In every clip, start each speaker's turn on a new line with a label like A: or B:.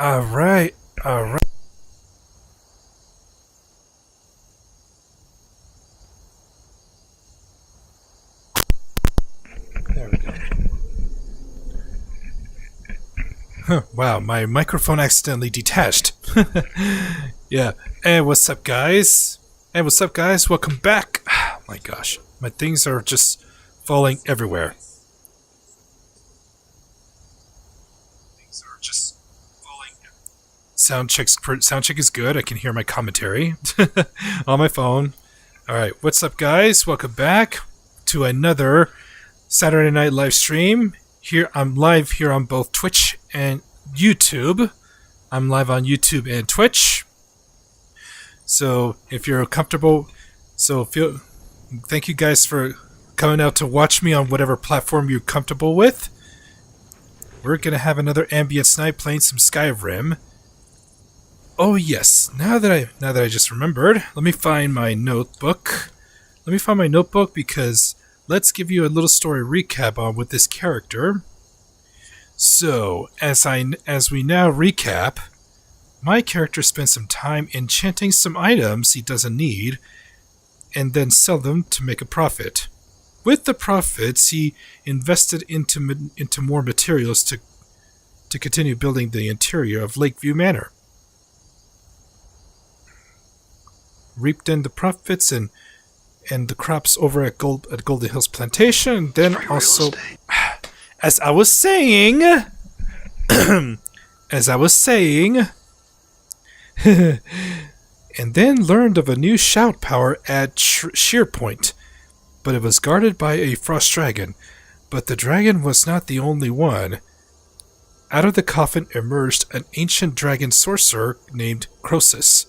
A: Alright, alright. There we go. Huh, wow, my microphone accidentally detached. Yeah. Hey, what's up, guys? Hey, what's up, guys? Welcome back. Oh my gosh, my things are just falling everywhere. Things are just falling. Sound check is good. I can hear my commentary on my phone. All right, what's up, guys? Welcome back to another Saturday night live stream. Here, I'm live here on both Twitch and YouTube. I'm live on YouTube and Twitch. So if you're comfortable, thank you guys for coming out to watch me on whatever platform you're comfortable with. We're gonna have another Ambience night playing some Skyrim. Oh yes, now that I just remembered, let me find my notebook. Because let's give you a little story recap on with this character. So, as we now recap, my character spent some time enchanting some items he doesn't need, and then sell them to make a profit. With the profits, he invested into more materials to continue building the interior of Lakeview Manor. Reaped in the profits and the crops over at Golden Hills Plantation, and then also, as I was saying, and then learned of a new shout power at Shearpoint, but it was guarded by a frost dragon. But the dragon was not the only one. Out of the coffin emerged an ancient dragon sorcerer named Croesus.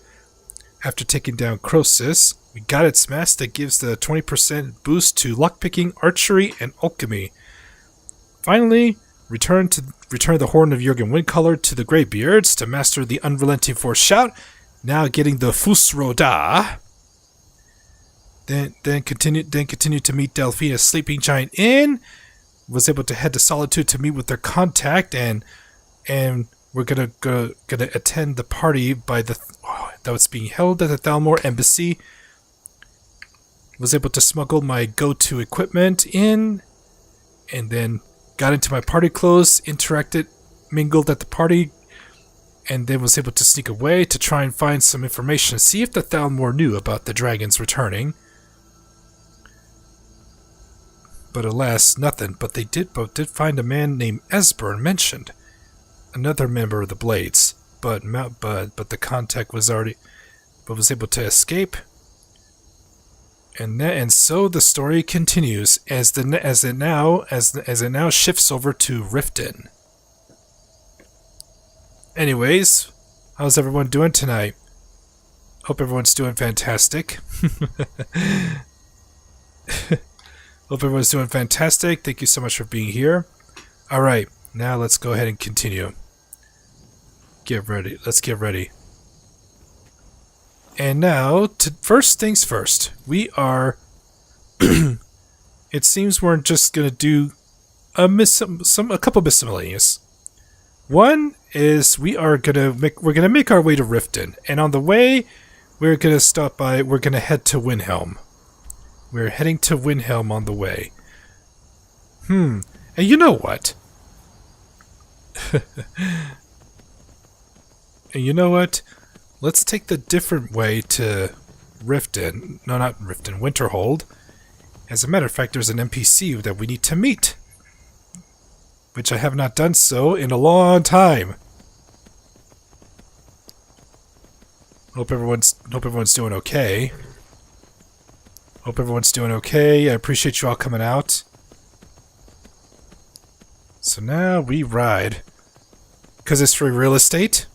A: After taking down Croesus, we got its mask that gives the 20% boost to lockpicking, archery, and alchemy. Finally, return the Horn of Jurgen Windcaller to the Greybeards to master the unrelenting force shout, now getting the Fusroda. Then continued to meet Delphina's sleeping giant inn. Was able to head to Solitude to meet with their contact, and we're gonna attend the party that was being held at the Thalmor Embassy. Was able to smuggle my go-to equipment in, and then got into my party clothes, interacted, mingled at the party, and then was able to sneak away to try and find some information, see if the Thalmor knew about the dragons returning. But alas, nothing. But they did find a man named Esbern mentioned, another member of the Blades. But the contact was able to escape. And so the story continues as it now shifts over to Riften. Anyways, how's everyone doing tonight? Hope everyone's doing fantastic. Hope everyone's doing fantastic. Thank you so much for being here. All right, now let's go ahead and continue. Get ready. Let's get ready. And now, first things first, we are. It seems we're just gonna do a couple miscellaneous. One is we're gonna make our way to Riften, and on the way, we're gonna head to Windhelm. We're heading to Windhelm on the way. And you know what? Let's take the different way to Riften. No, not Riften, Winterhold. As a matter of fact, there's an NPC that we need to meet, which I have not done so in a long time. Hope everyone's doing okay. I appreciate you all coming out. So now we ride. Because it's free real estate?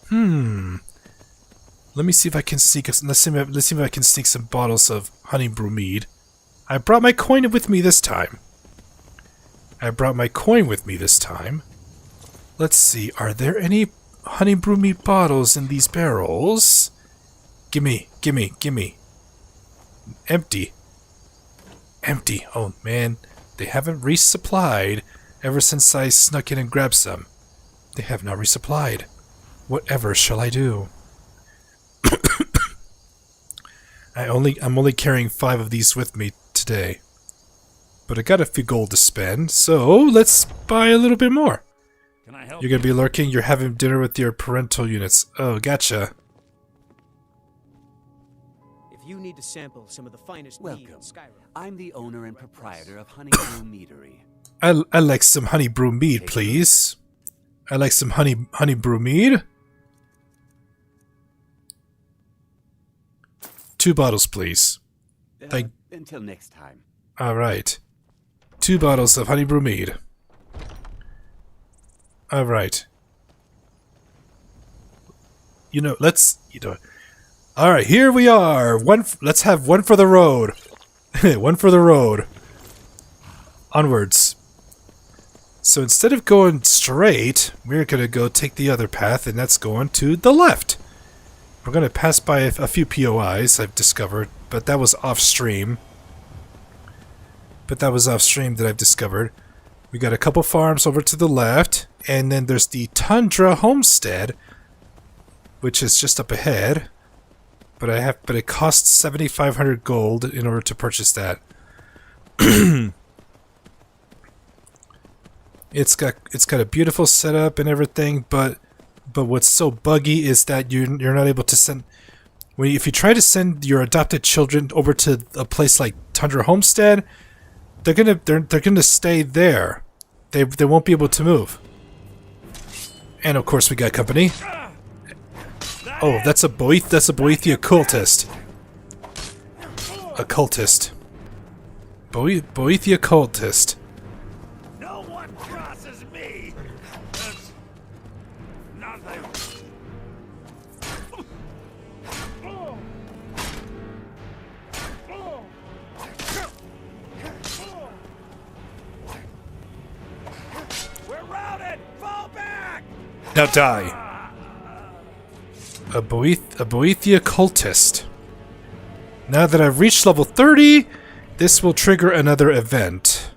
A: Let me see if I can sneak some bottles of honey brew mead. I brought my coin with me this time. Let's see, are there any honey brew mead bottles in these barrels? Gimme. Empty. Oh man, they haven't resupplied ever since I snuck in and grabbed some. They have not resupplied. Whatever shall I do? I'm only carrying 5 of these with me today. But I got a few gold to spend, so let's buy a little bit more.
B: Can I help
A: You're gonna be lurking, you're having dinner with your parental units. Oh, gotcha.
C: If you need to sample some of the finest mead in
B: Welcome.
C: Skyrim,
B: I'm the owner and proprietor of Honeydew Meadery.
A: I like some honey brew mead, please. I like some honey brew mead. 2 bottles, please.
B: Until next time.
A: Alright. 2 bottles of honey brew mead. Alright. Alright, here we are. Let's have one for the road. One for the road. Onwards. So instead of going straight, we're gonna go take the other path, and that's going to the left. We're gonna pass by a few POIs I've discovered, but that was off stream. That I've discovered. We got a couple farms over to the left, and then there's the Tundra Homestead, which is just up ahead. But it costs 7,500 gold in order to purchase that. It's got a beautiful setup and everything, but what's so buggy is that you're not able to send. If you try to send your adopted children over to a place like Tundra Homestead, they're gonna stay there. They won't be able to move. And of course we got company. Oh, that's a Boethia cultist. A cultist. Boethia cultist.
B: No one crosses me! That's nothing. We're routed! Fall back!
A: Now die. A Boethia cultist. Now that I've reached level 30, this will trigger another event.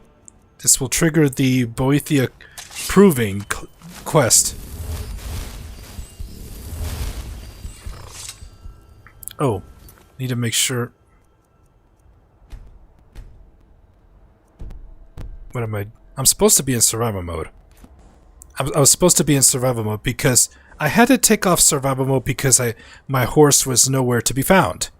A: This will trigger the Boethia proving quest. Oh, need to make sure. What am I? I'm supposed to be in survival mode. I was supposed to be in survival mode because I had to take off survival mode because my horse was nowhere to be found.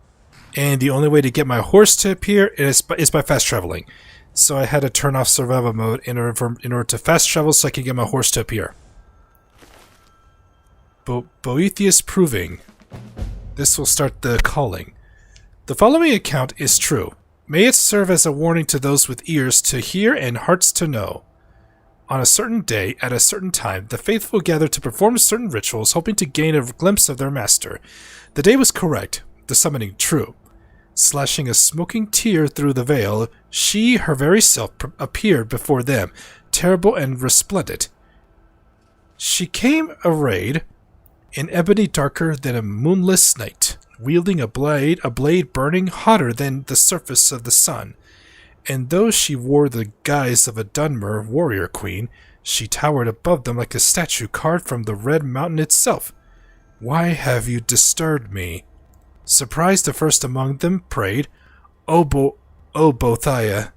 A: And the only way to get my horse to appear is by fast traveling. So I had to turn off survival mode in order to fast travel so I could get my horse to appear. Boethius Proving. This will start the calling. The following account is true. May it serve as a warning to those with ears to hear and hearts to know. On a certain day, at a certain time, the faithful gathered to perform certain rituals, hoping to gain a glimpse of their master. The day was correct, the summoning true. Slashing a smoking tear through the veil, she, her very self, appeared before them, terrible and resplendent. She came arrayed in ebony darker than a moonless night, wielding a blade burning hotter than the surface of the sun. And though she wore the guise of a Dunmer warrior queen, she towered above them like a statue carved from the red mountain itself. Why have you disturbed me? Surprised, the first among them prayed, O Boethia,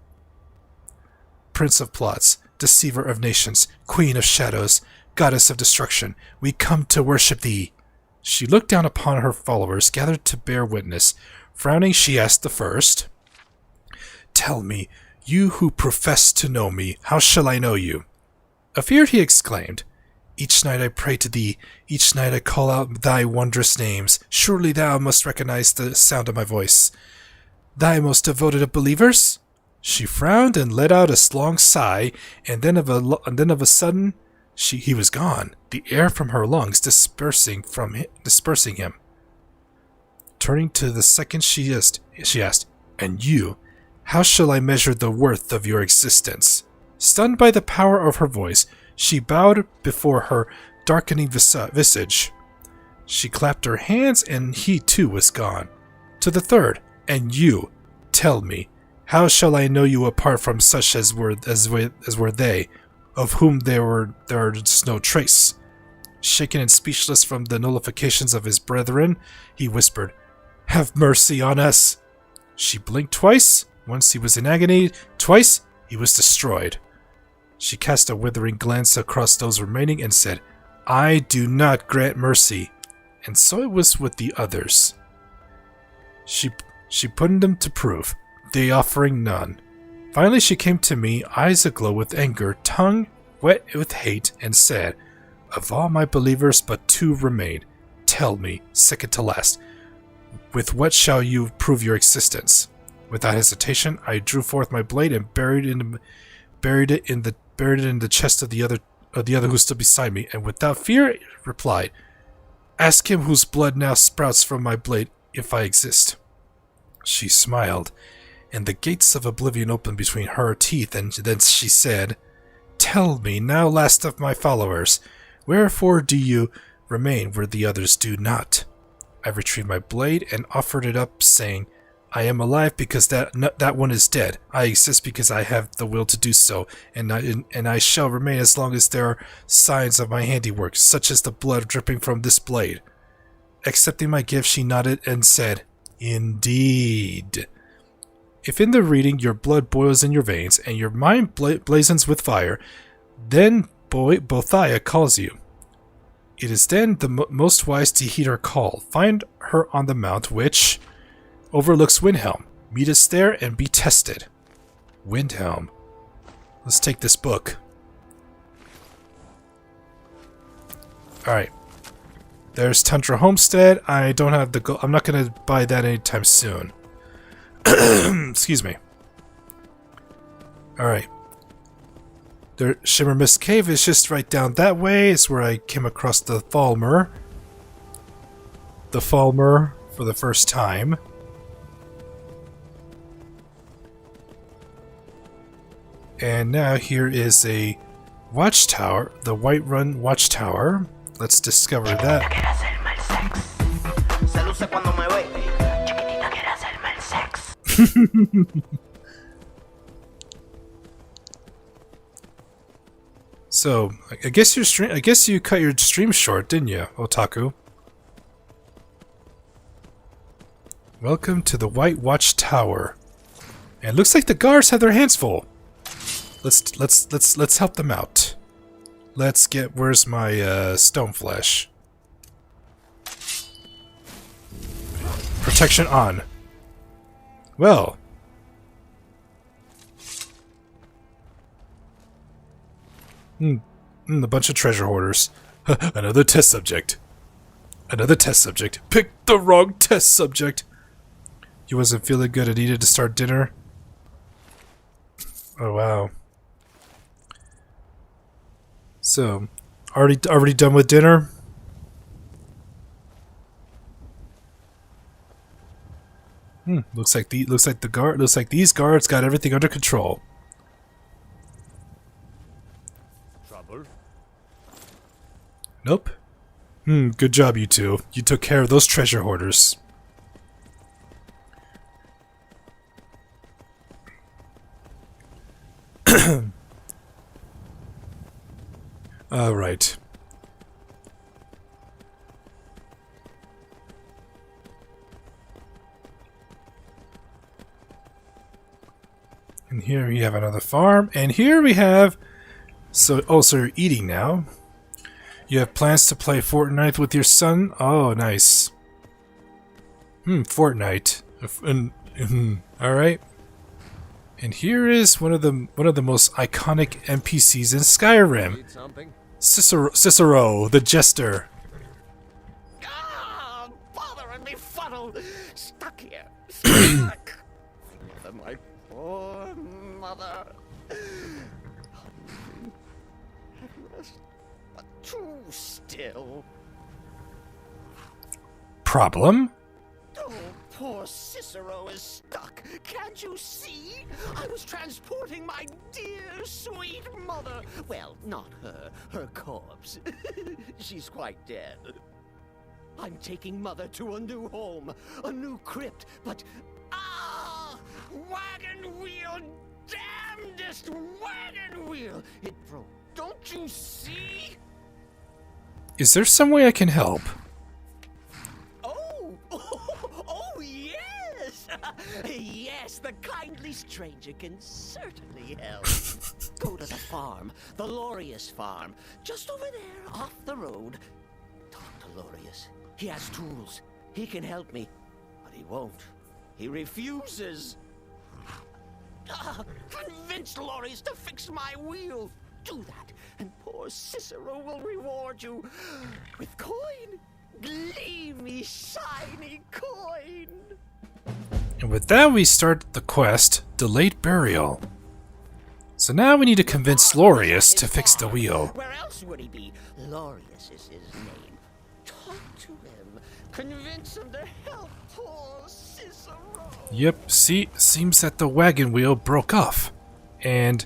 A: Prince of Plots, Deceiver of Nations, Queen of Shadows, Goddess of Destruction, we come to worship thee. She looked down upon her followers, gathered to bear witness. Frowning, she asked the first, Tell me, you who profess to know me, how shall I know you? Afeared, he exclaimed, Each night I pray to thee, each night I call out thy wondrous names. Surely thou must recognize the sound of my voice. Thy most devoted of believers? She frowned and let out a long sigh, and then of a sudden, he was gone, the air from her lungs dispersing him. Turning to the second, she asked, And you? How shall I measure the worth of your existence? Stunned by the power of her voice, she bowed before her darkening visage. She clapped her hands, and he too was gone. To the third, And you, tell me, how shall I know you apart from such as were they? of whom there is no trace. Shaken and speechless from the nullifications of his brethren, he whispered, "Have mercy on us!" She blinked twice. Once he was in agony. Twice he was destroyed. She cast a withering glance across those remaining and said, "I do not grant mercy." And so it was with the others. She put them to proof, they offering none. Finally she came to me, eyes aglow with anger, tongue wet with hate, and said, "Of all my believers but 2 remain. Tell me, second to last, with what shall you prove your existence?" Without hesitation, I drew forth my blade and buried it in the chest of the other who stood beside me, and without fear replied, "Ask him whose blood now sprouts from my blade if I exist." She smiled, and the gates of oblivion opened between her teeth, and then she said, "Tell me now, last of my followers, wherefore do you remain where the others do not?" I retrieved my blade and offered it up, saying, "I am alive because that one is dead. I exist because I have the will to do so, and I shall remain as long as there are signs of my handiwork, such as the blood dripping from this blade." Accepting my gift, she nodded and said, "Indeed. If in the reading your blood boils in your veins, and your mind blazons with fire, then Bothia calls you. It is then the most wise to heed her call. Find her on the mount which overlooks Windhelm. Meet us there and be tested." Windhelm. Let's take this book. Alright. There's Tundra Homestead. I don't have the I'm not going to buy that anytime soon. Excuse me. Alright. Shimmer Mist Cave is just right down that way. It's where I came across the Falmer. The Falmer for the first time. And now here is a watchtower, the Whiterun Watchtower. Let's discover that. So, I guess you cut your stream short, didn't you, Otaku? Welcome to the White Watchtower. And it looks like the guards have their hands full. Let's help them out. Let's get, where's my stone flesh? Protection on. Well. A bunch of treasure hoarders. Another test subject. Another test subject. Picked the wrong test subject. You wasn't feeling good and needed to start dinner? Oh wow. So, already done with dinner? Looks like these guards got everything under control.
B: Trouble?
A: Nope. Good job, you two. You took care of those treasure hoarders. Alright. And here we have another farm. And here we have... So you're eating now. You have plans to play Fortnite with your son? Oh, nice. Fortnite. Alright. And here is one of the most iconic NPCs in Skyrim.
B: Need something?
A: Cicero, the Jester.
B: Ah, bother and befuddle! Stuck here. Stuck. My poor mother. Helpless, but too still.
A: Problem?
B: Oh, poor Cicero is stuck. Can't you see? I was transporting my dear, sweet mother. Well, not her. Her corpse. She's quite dead. I'm taking mother to a new home, a new crypt, but... Ah! Wagon wheel! Damnedest wagon wheel! It broke. Don't you see?
A: Is there some way I can help?
B: Oh, oh yes! Yes, the kindly stranger can certainly help. Go to the farm, the Lorius farm, just over there off the road. Talk to Lorius. He has tools. He can help me, but he won't. He refuses. Convince Lorius to fix my wheel. Do that, and poor Cicero will reward you with coin. Gleamy, shiny coin.
A: And with that, we start the quest, Delayed Burial. So now we need to convince Lorius to fix the wheel.
B: Where else would he be? Lorius is his name. Talk to him. Convince him to help poor Cicero.
A: Yep, see, seems that the wagon wheel broke off. And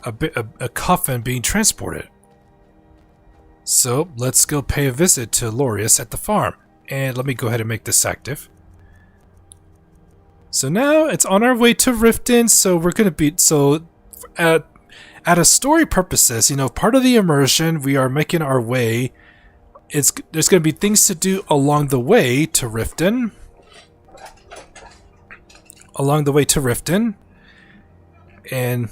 A: a coffin being transported. So let's go pay a visit to Lorius at the farm. And let me go ahead and make this active. So now it's on our way to Riften, so we're going to be... So at a story purposes, you know, part of the immersion, we are making our way. There's going to be things to do along the way to Riften. And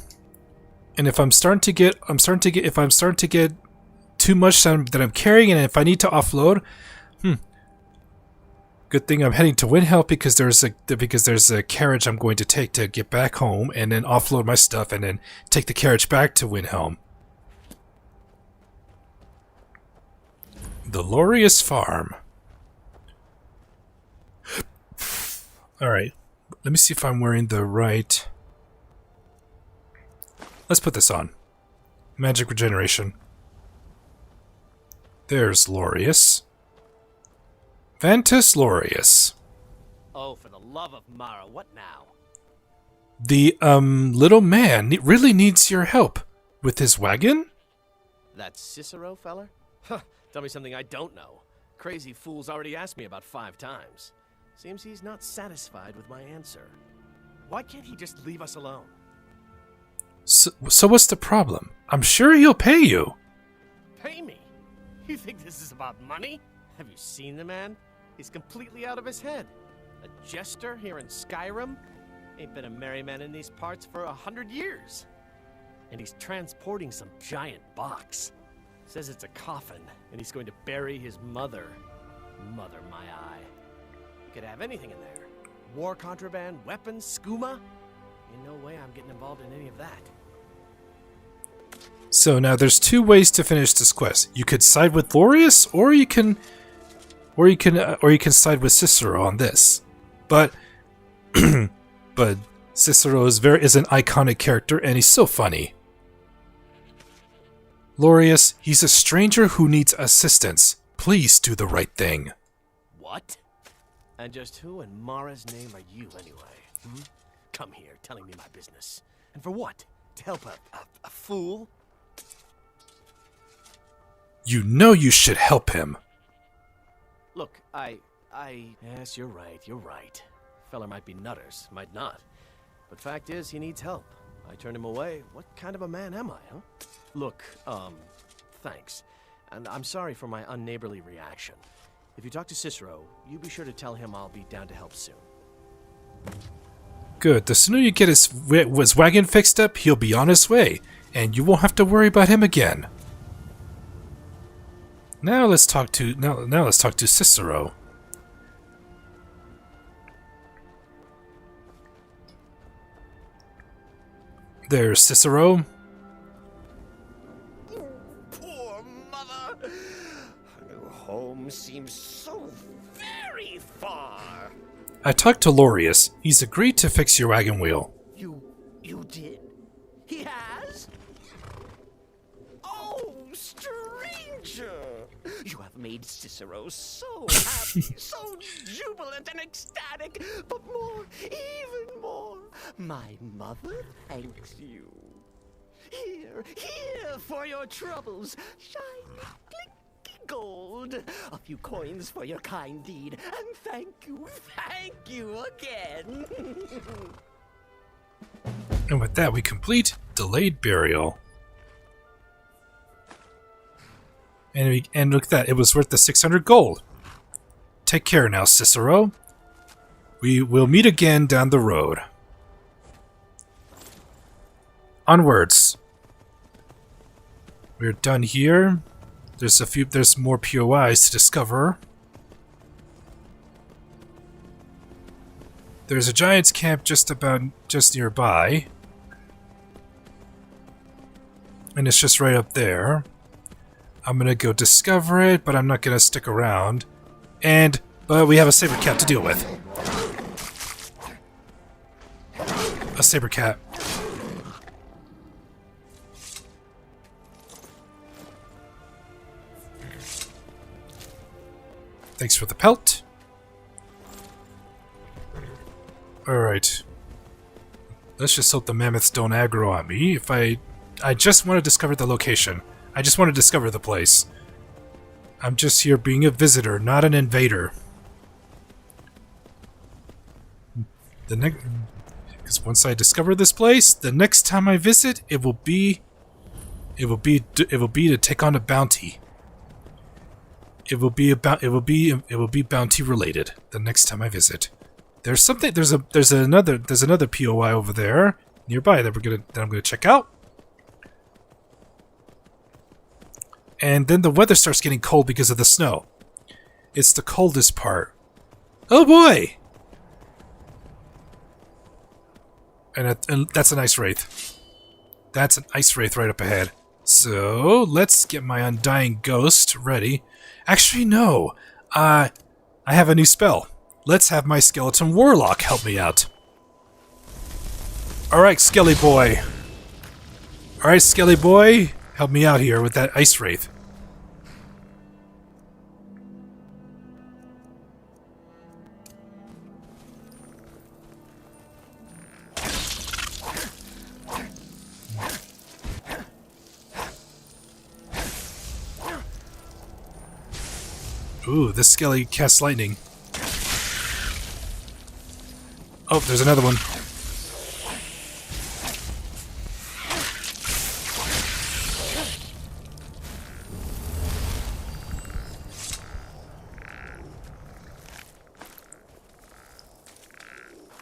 A: if I'm starting to get too much that I'm carrying, and if I need to offload, good thing I'm heading to Windhelm because there's a carriage I'm going to take to get back home, and then offload my stuff, and then take the carriage back to Windhelm. The Lorius Farm. All right, let me see if I'm wearing the right. Let's put this on. Magic regeneration. There's Lorius. Ventus Lorius.
C: Oh, for the love of Mara, what now?
A: The, little man really needs your help. With his wagon?
C: That Cicero feller? Huh, tell me something I don't know. Crazy fool's already asked me about 5 times. Seems he's not satisfied with my answer. Why can't he just leave us alone?
A: So what's the problem? I'm sure he'll pay you.
C: Pay me? You think this is about money? Have you seen the man? He's completely out of his head. A jester here in Skyrim? Ain't been a merry man in these parts for 100 years. And he's transporting some giant box. Says it's a coffin, and he's going to bury his mother. Mother, my eye. You could have anything in there. War contraband, weapons, skooma. In no way I'm getting involved in any of that.
A: So now there's 2 ways to finish this quest. You could side with Lorius, or you can side with Cicero on this. But but Cicero is an iconic character, and he's so funny. Lorius, he's a stranger who needs assistance. Please do the right thing.
C: What? And just who in Mara's name are you anyway? Come here, telling me my business. And for what? To help a fool?
A: You know you should help him.
C: Look, Yes, you're right. Feller might be nutters, might not. But fact is, he needs help. I turned him away. What kind of a man am I, huh? Look, thanks. And I'm sorry for my unneighborly reaction. If you talk to Cicero, you be sure to tell him I'll be down to help soon.
A: Good. The sooner you get his wagon fixed up, he'll be on his way, and you won't have to worry about him again. Now let's talk to Cicero. There's Cicero.
B: Poor mother. Her new home seems so very far.
A: I talked to Lorius. He's agreed to fix your wagon wheel.
B: You did? He has? Oh, stranger! You have made Cicero so happy, so jubilant and ecstatic, but more, even more, my mother thanks you. Here for your troubles, shiny, clicky gold, a few coins for your kind deed, and thank you again.
A: And with that, we complete Delayed Burial. And look at that, it was worth the 600 gold. Take care now, Cicero. We will meet again down the road. Onwards. We're done here. There's more POIs to discover. There's a giant's camp just nearby. And it's just right up there. I'm gonna go discover it, but I'm not gonna stick around. But we have a saber cat to deal with. A saber cat. Thanks for the pelt. Alright. Let's just hope the mammoths don't aggro on me. I just want to discover the location. I just want to discover the place. I'm just here being a visitor, not an invader. Because once I discover this place, the next time I visit, it will be to take on a bounty. It will be bounty related the next time I visit. There's another POI over there nearby that I'm gonna check out. And then the weather starts getting cold because of the snow. It's the coldest part. Oh boy! And that's an ice wraith. That's an ice wraith right up ahead. So let's get my undying ghost ready. Actually, no. I have a new spell. Let's have my skeleton warlock help me out. Alright, Skelly boy. Alright, Skelly boy. Help me out here with that ice wraith. Ooh, this Skelly casts lightning. Oh, there's another one.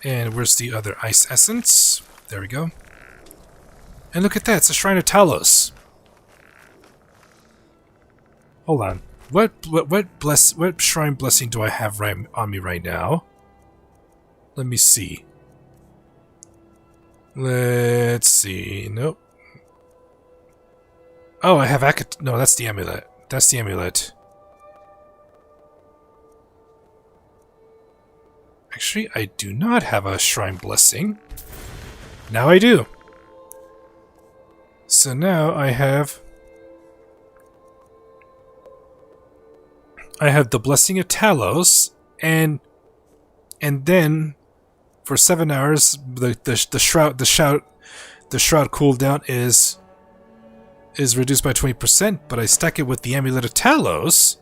A: And where's the other ice essence? There we go. And look at that, it's a Shrine of Talos. Hold on. What shrine blessing do I have right on me right now? Let me see. Let's see. Nope. Oh, I have no, that's the amulet. That's the amulet. Actually, I do not have a shrine blessing. Now I do. So now I have the Blessing of Talos, and then for 7 hours the shroud cooldown is reduced by 20%, but I stack it with the Amulet of Talos.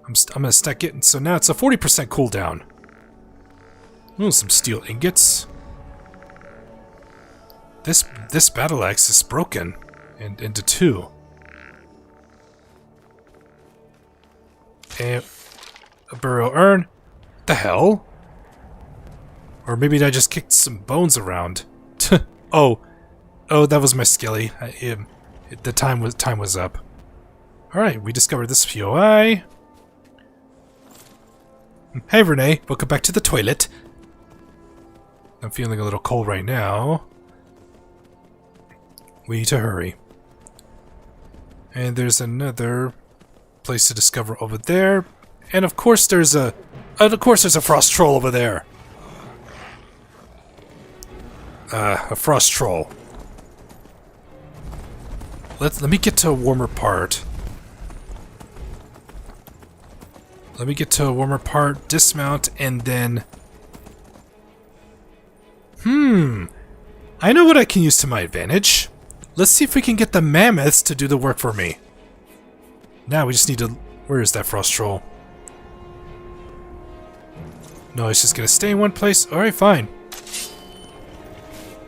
A: I'm gonna stack it, and so now it's a 40% cooldown. Ooh, some steel ingots. This battle axe is broken into two. And a burial urn. What the hell? Or maybe I just kicked some bones around. oh, that was my Skelly. The time was up. All right, we discovered this POI. Hey Renee, welcome back to the toilet. I'm feeling a little cold right now. We need to hurry. And there's another place to discover over there. And of course there's a frost troll over there. A frost troll. Let me get to a warmer part. Let me get to a warmer part, dismount, and then... I know what I can use to my advantage. Let's see if we can get the mammoths to do the work for me. Now we just need to... Where is that frost troll? No, it's just gonna stay in one place. Alright, fine.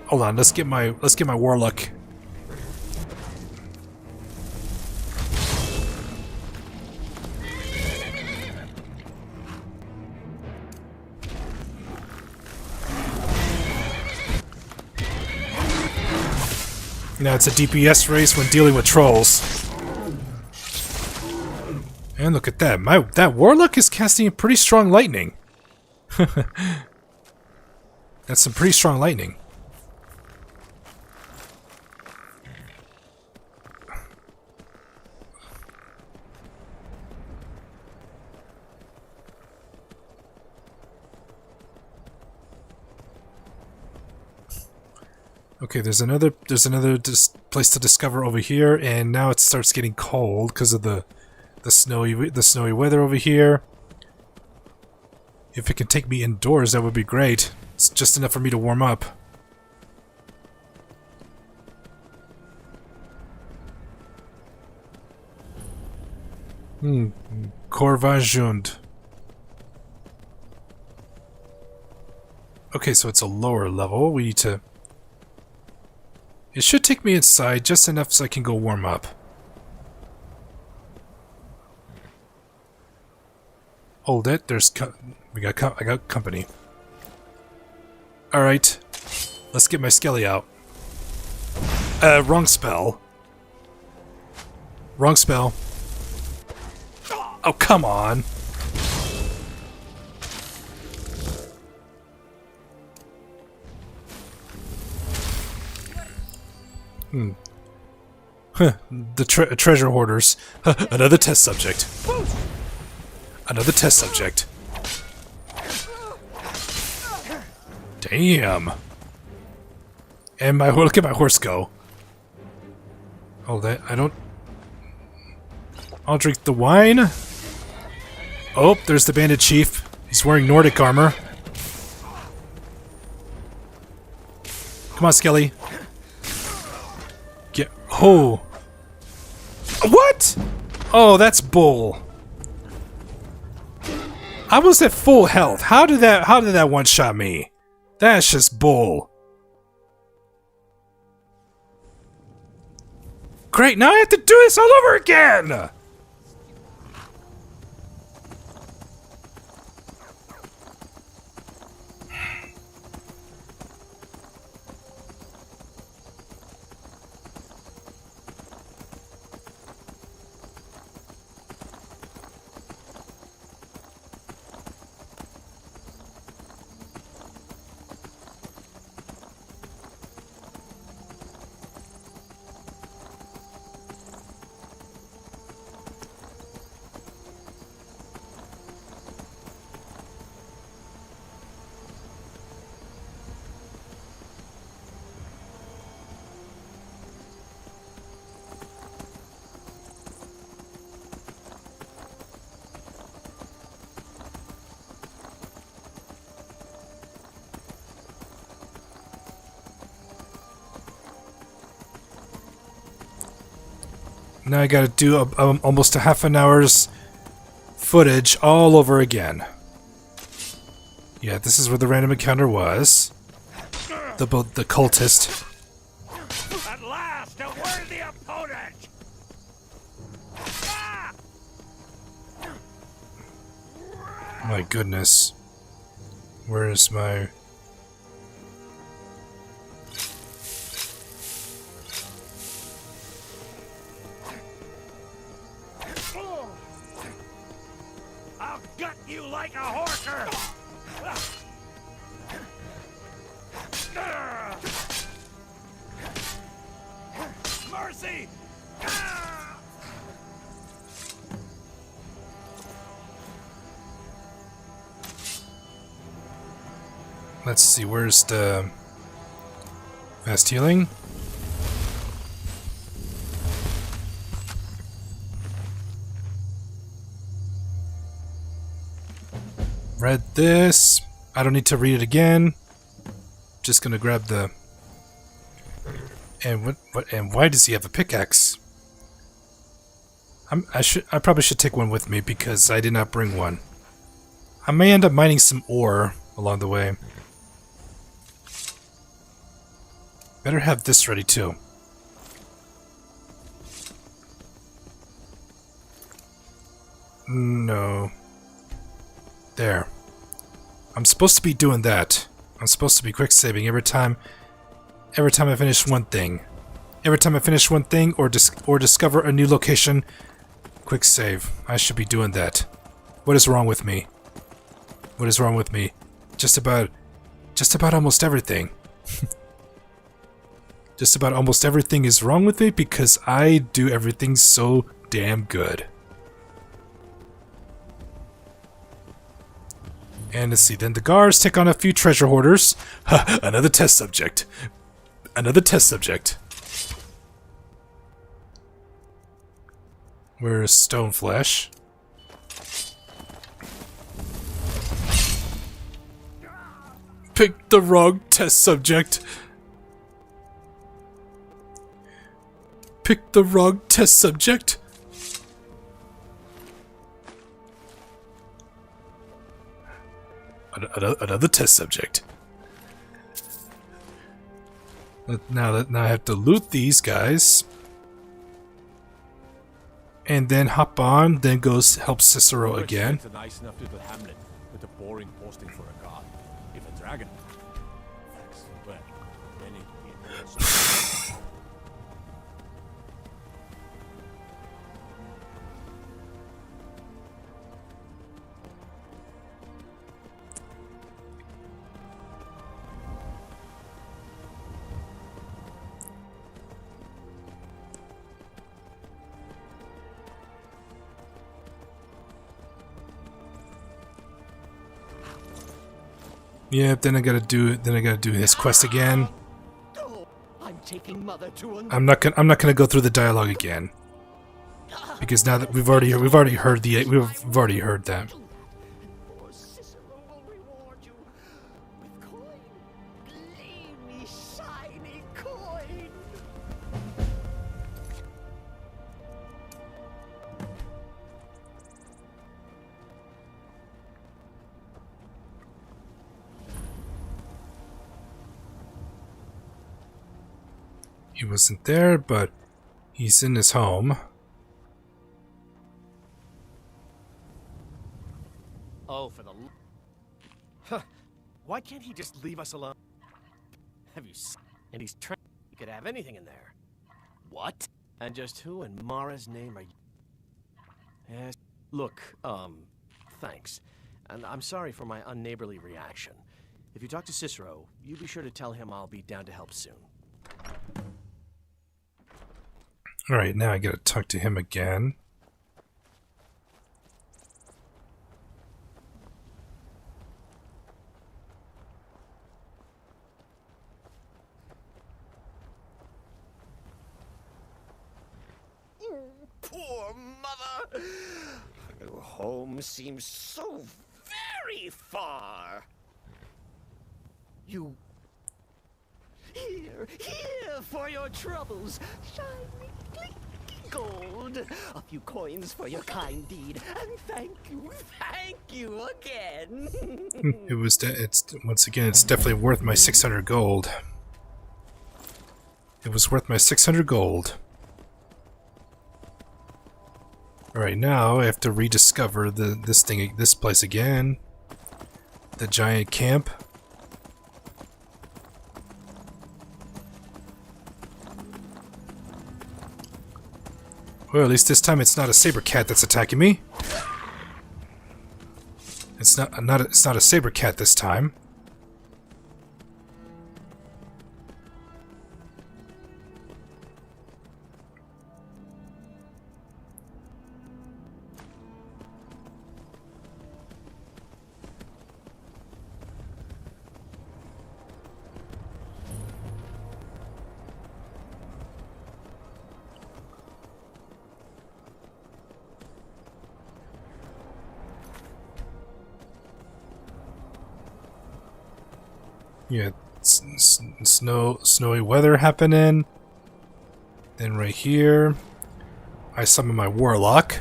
A: Hold on, let's get my warlock. Now it's a DPS race when dealing with trolls. And look at that. That warlock is casting pretty strong lightning. That's some pretty strong lightning. Okay, there's another place to discover over here, and now it starts getting cold because of the snowy weather over here. If it can take me indoors, that would be great. It's just enough for me to warm up. Corvajund. Okay, so it's a lower level. We need to... It should take me inside just enough so I can go warm up. Hold it. I got company. All right, let's get my skelly out. Wrong spell. Wrong spell. Oh, come on. The treasure hoarders. Another test subject. Another test subject. Damn. And look at my horse go. Oh, I don't... I'll drink the wine. Oh, there's the bandit chief. He's wearing Nordic armor. Come on, Skelly. Get... Oh. What? Oh, that's bull. I was at full health. How did that one-shot me? That's just bull. Great, now I have to do this all over again! Now I gotta do almost a half an hour's footage all over again. Yeah, this is where the random encounter was. The cultist.
B: At last, a worthy opponent! Ah!
A: My goodness. Where is my...
B: I'll gut you like a horker! Mercy!
A: Let's see, where's the... fast healing? Read this. I don't need to read it again. Just gonna grab the... And what? And why does he have a pickaxe? I probably should take one with me because I did not bring one. I may end up mining some ore along the way. Better have this ready too. No. There. I'm supposed to be doing that. I'm supposed to be quick saving every time I finish one thing. Every time I finish one thing or discover a new location, quick save. I should be doing that. What is wrong with me? What is wrong with me? Just about almost everything. Just about almost everything is wrong with me because I do everything so damn good. And let's see, then the guards take on a few treasure hoarders. Ha, another test subject. Another test subject. Where's Stoneflesh? Picked the wrong test subject. Picked the wrong test subject. Another test subject. Now I have to loot these guys. And then hop on, then goes help Cicero again.
D: It's a nice enough little hamlet with a boring posting for a god. If a dragon. Thanks. Well, then it
A: Yeah, then I gotta do his quest again.
B: Oh, I'm taking Mother to a...
A: I'm not gonna go through the dialogue again. Because now that we've already heard that.
B: Poor Cicero will reward you with coin. Gleamy, shiny coin.
A: He wasn't there, but he's in his home.
C: Oh, for the... Huh. Why can't he just leave us alone? Have you seen... And he's trying... He could have anything in there. What? And just who in Mara's name are you? Yes. Look, thanks. And I'm sorry for my unneighborly reaction. If you talk to Cicero, you be sure to tell him I'll be down to help soon.
A: Alright, now I gotta talk to him again.
B: Poor Mother. Her home seems so very far. You... Here for your troubles. Shiny, clinky gold. A few coins for your kind deed. And thank you again.
A: It's once again, it's definitely worth my 600 gold. It was worth my 600 gold. Alright, now I have to rediscover this place again. The giant camp. Well, at least this time it's not a saber cat that's attacking me. It's not a saber cat this time. Yeah, snowy weather happening. Then right here, I summon my warlock.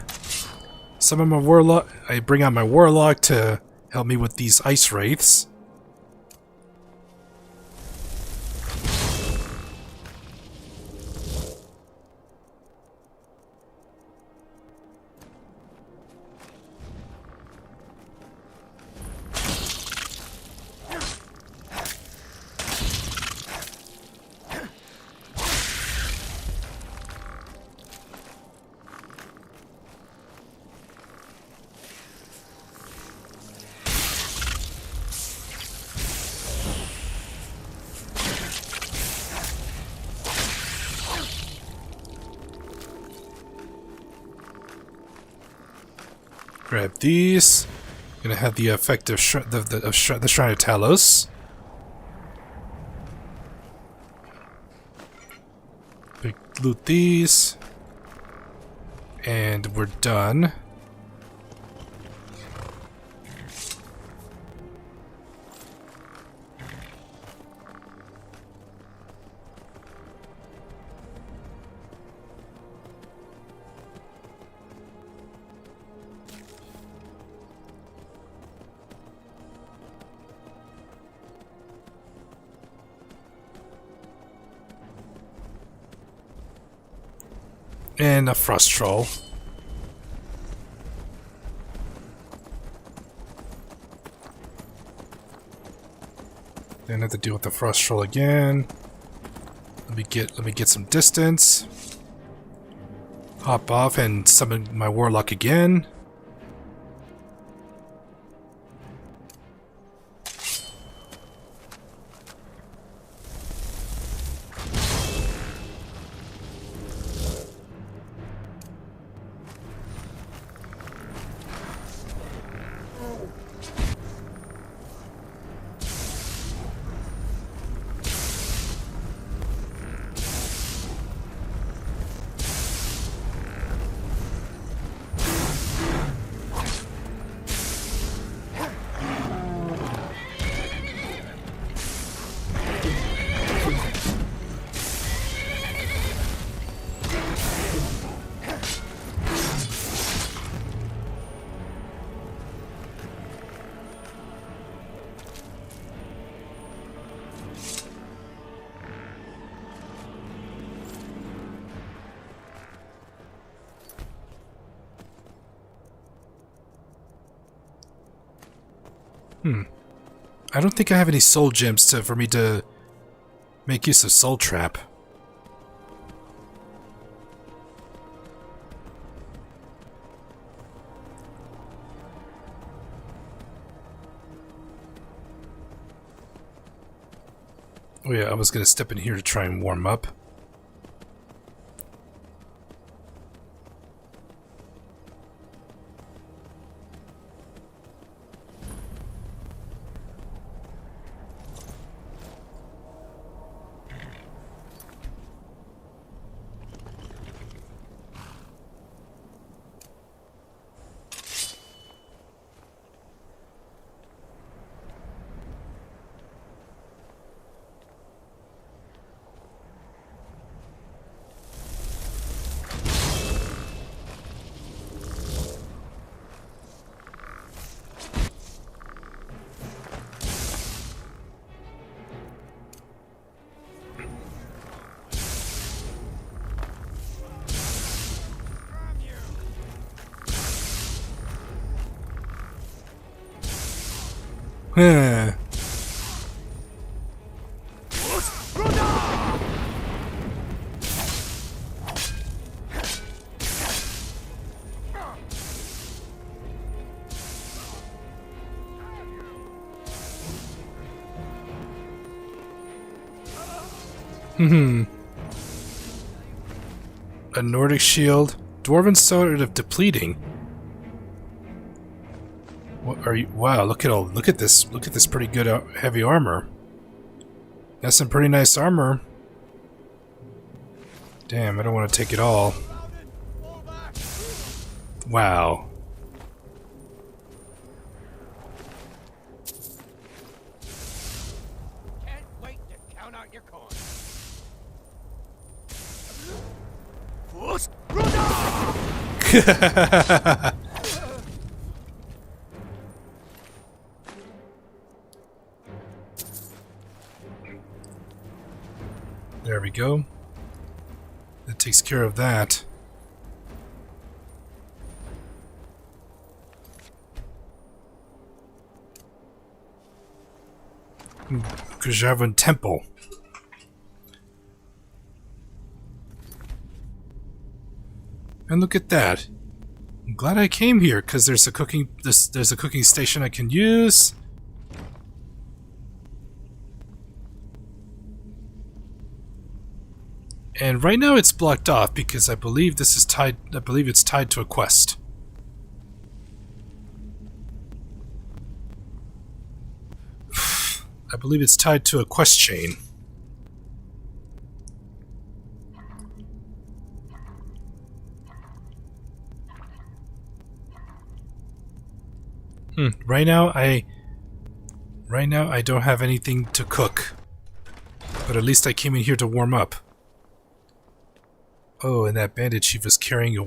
A: I bring out my warlock to help me with these ice wraiths. Grab these. Gonna have the effect of the Shrine of Talos. Loot these. And we're done. And a frost troll. Then have to deal with the frost troll again. Let me get some distance. Hop off and summon my warlock again. I don't think I have any soul gems for me to make use of Soul Trap. Oh yeah, I was gonna step in here to try and warm up. Huh. A Nordic shield. Dwarven sword of depleting. What are you? Wow! Look at this! Look at this pretty good heavy armor. That's some pretty nice armor. Damn! I don't want to take it all. Wow.
C: Can't wait to count out your coins.
A: There we go. That takes care of that. Kujavin Temple. And look at that. I'm glad I came here because there's a cooking there's a cooking station I can use. And right now it's blocked off because I believe this is tied. I believe it's tied to a quest. I believe it's tied to a quest chain. Right now I don't have anything to cook. But at least I came in here to warm up. Oh, and that bandit chief is carrying a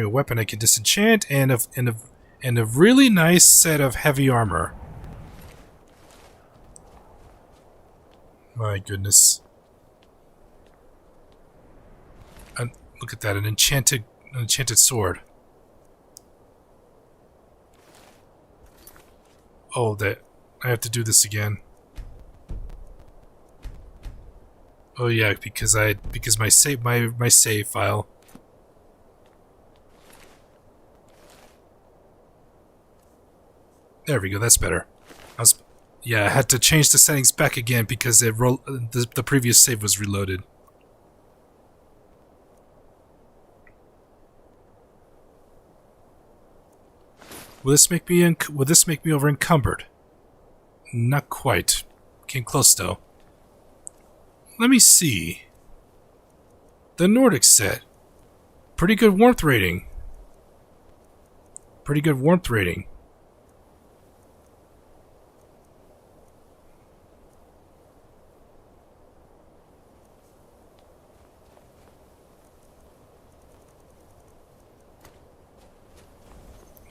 A: weapon I can disenchant and a really nice set of heavy armor. My goodness. Look at that, an enchanted sword. Oh, that I have to do this again. Oh yeah, because my save file. There we go. That's better. I had to change the settings back again because the previous save was reloaded. Will this make me over encumbered? Not quite. Came close though. Let me see. The Nordic set. Pretty good warmth rating.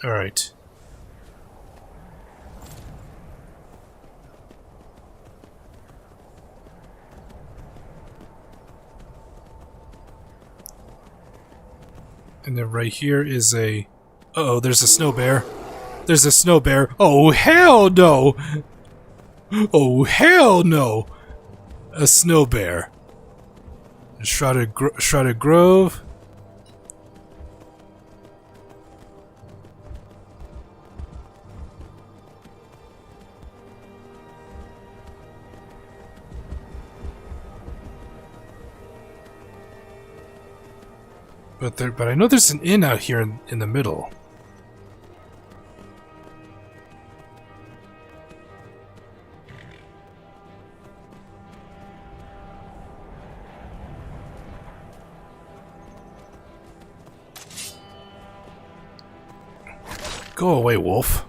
A: Alright. And then right here is a... Uh-oh, there's a snow bear. There's a snow bear. Oh, hell no! Oh, hell no! A snow bear. Shrouded Grove. But I know there's an inn out here in the middle. Go away, wolf.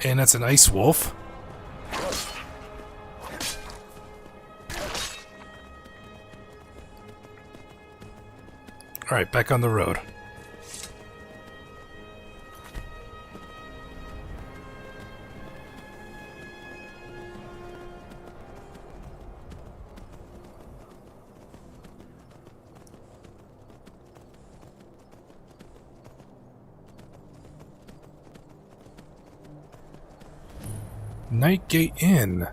A: And that's an ice wolf. Alright, back on the road. Nightgate Inn.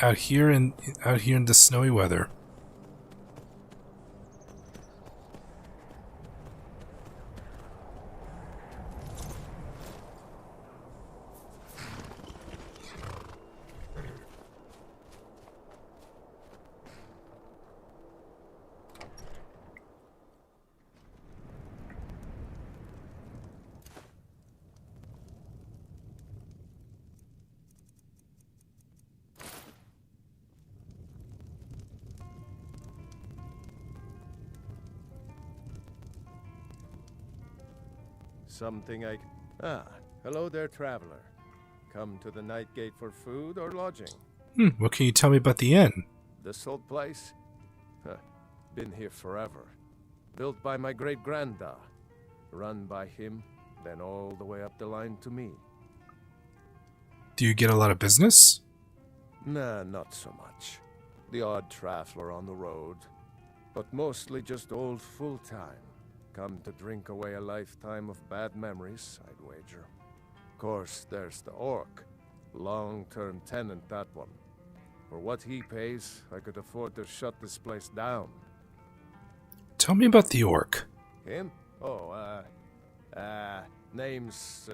A: Out here in the snowy weather.
E: Something I... Ah, hello there, traveler. Come to the Night Gate for food or lodging?
A: What can you tell me about the inn?
E: This old place? Huh, been here forever. Built by my great-granda. Run by him, then all the way up the line to me.
A: Do you get a lot of business?
E: Nah, not so much. The odd traveler on the road. But mostly just old full-time. Come to drink away a lifetime of bad memories, I'd wager. Of course, there's the orc. Long-term tenant, that one. For what he pays, I could afford to shut this place down.
A: Tell me about the orc.
E: Him? Oh, name's,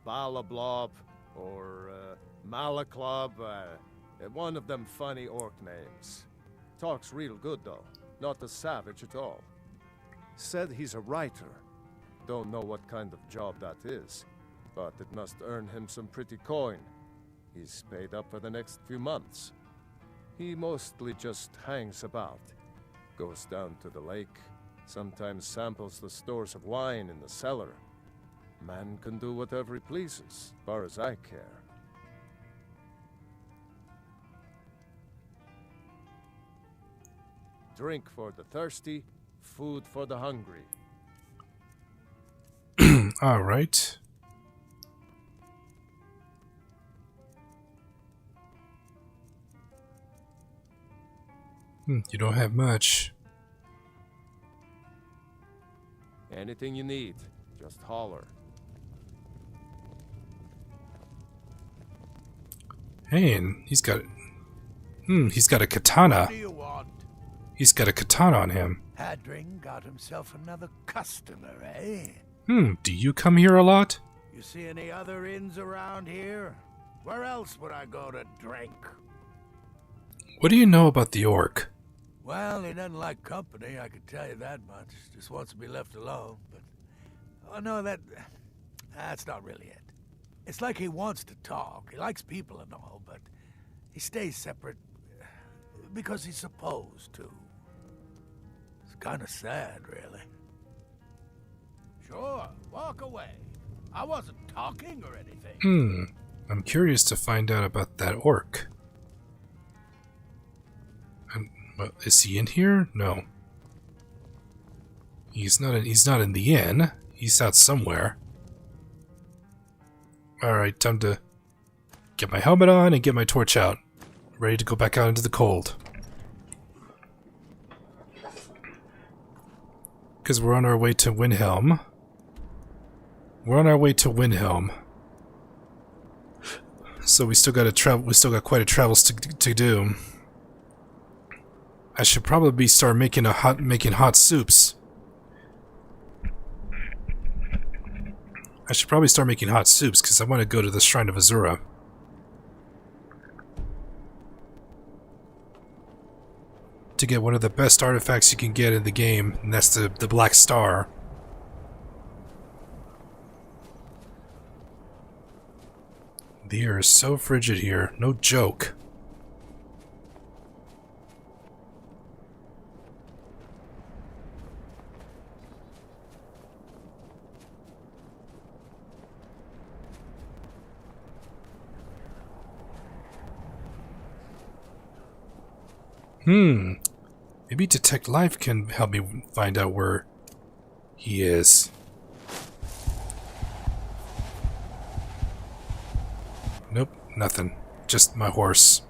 E: Balablob, or, Malaclob, one of them funny orc names. Talks real good, though. Not a savage at all. Said he's a writer. Don't know what kind of job that is, but it must earn him some pretty coin. He's paid up for the next few months. He mostly just hangs about. Goes down to the lake, sometimes samples the stores of wine in the cellar. Man can do whatever he pleases, as far as I care. Drink for the thirsty, food for the hungry.
A: All right. You don't have much.
E: Anything you need, just holler.
A: Hey, and he's got a katana.
F: What do you want?
A: He's got a katana on him.
F: Hadring got himself another customer, eh?
A: Do you come here a lot?
F: You see any other inns around here? Where else would I go to drink?
A: What do you know about the orc?
F: Well, he doesn't like company, I can tell you that much. Just wants to be left alone, but... Oh, no, that's not really it. It's like he wants to talk. He likes people and all, but he stays separate because he's supposed to. It's kind of sad, really. Sure, walk away. I wasn't talking or anything.
A: I'm curious to find out about that orc. Is he in here? No. He's not in the inn. He's out somewhere. Alright, time to get my helmet on and get my torch out. Ready to go back out into the cold. Because we're on our way to Windhelm. So we still got to travel. We still got quite a travels to do. I should probably start making hot soups. I should probably start making hot soups because I want to go to the Shrine of Azura. To get one of the best artifacts you can get in the game, and that's the Black Star. The air is so frigid here, no joke. Maybe Detect Life can help me find out where he is. Nope, nothing. Just my horse.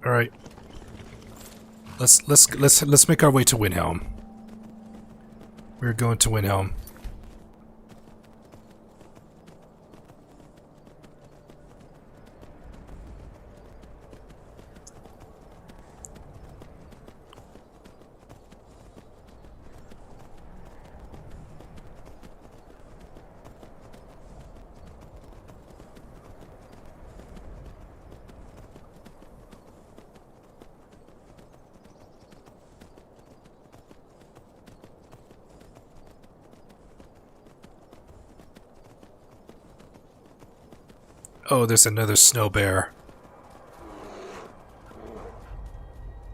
A: All right. Let's make our way to Windhelm. We're going to Windhelm. Oh, there's another snow bear.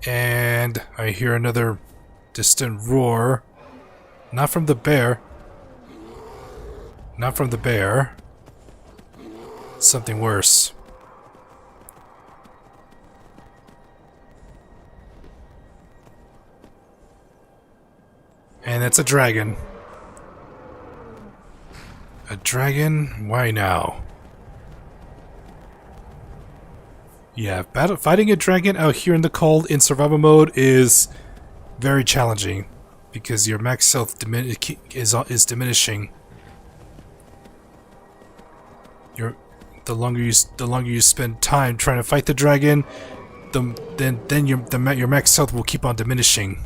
A: And I hear another distant roar. Not from the bear. Not from the bear. Something worse. And it's a dragon. A dragon? Why now? Yeah, fighting a dragon out here in the cold in survival mode is very challenging because your max health is diminishing. The longer you spend time trying to fight the dragon, then your max health will keep on diminishing.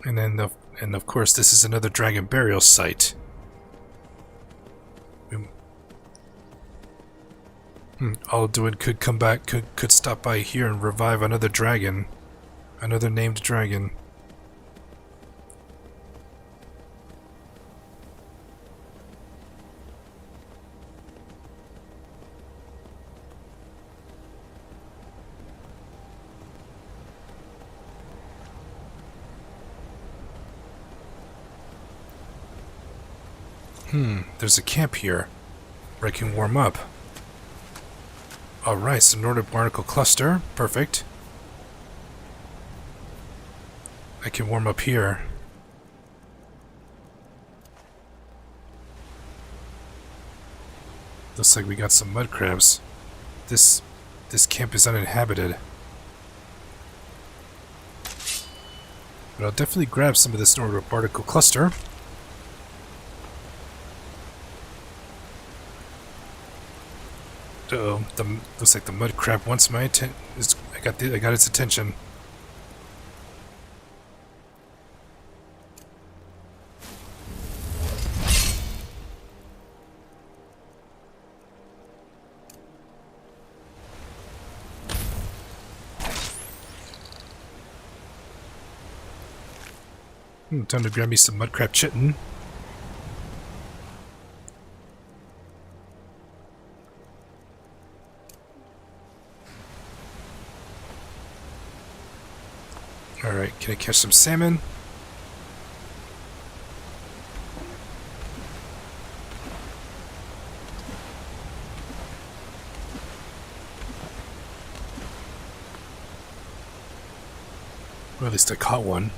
A: And then, and of course, this is another dragon burial site. Alduin could come back, could stop by here and revive another dragon. Another named dragon. There's a camp here where I can warm up. Alright, so Nordic Barnacle Cluster. Perfect. I can warm up here. Looks like we got some mud crabs. This camp is uninhabited. But I'll definitely grab some of this Nordic Barnacle Cluster. Uh-oh, looks like the mud crab wants my attention. I got its attention. Time to grab me some mud crab chitin. Alright, can I catch some salmon? Well, at least I caught one.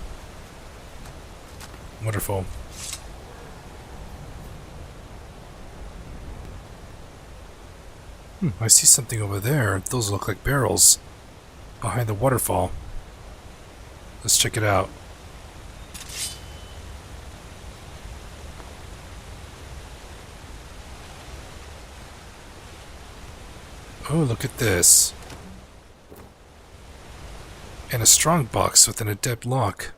A: Wonderful. I see something over there. Those look like barrels. Behind the waterfall. Let's check it out. Oh, look at this. And a strong box with an adept lock.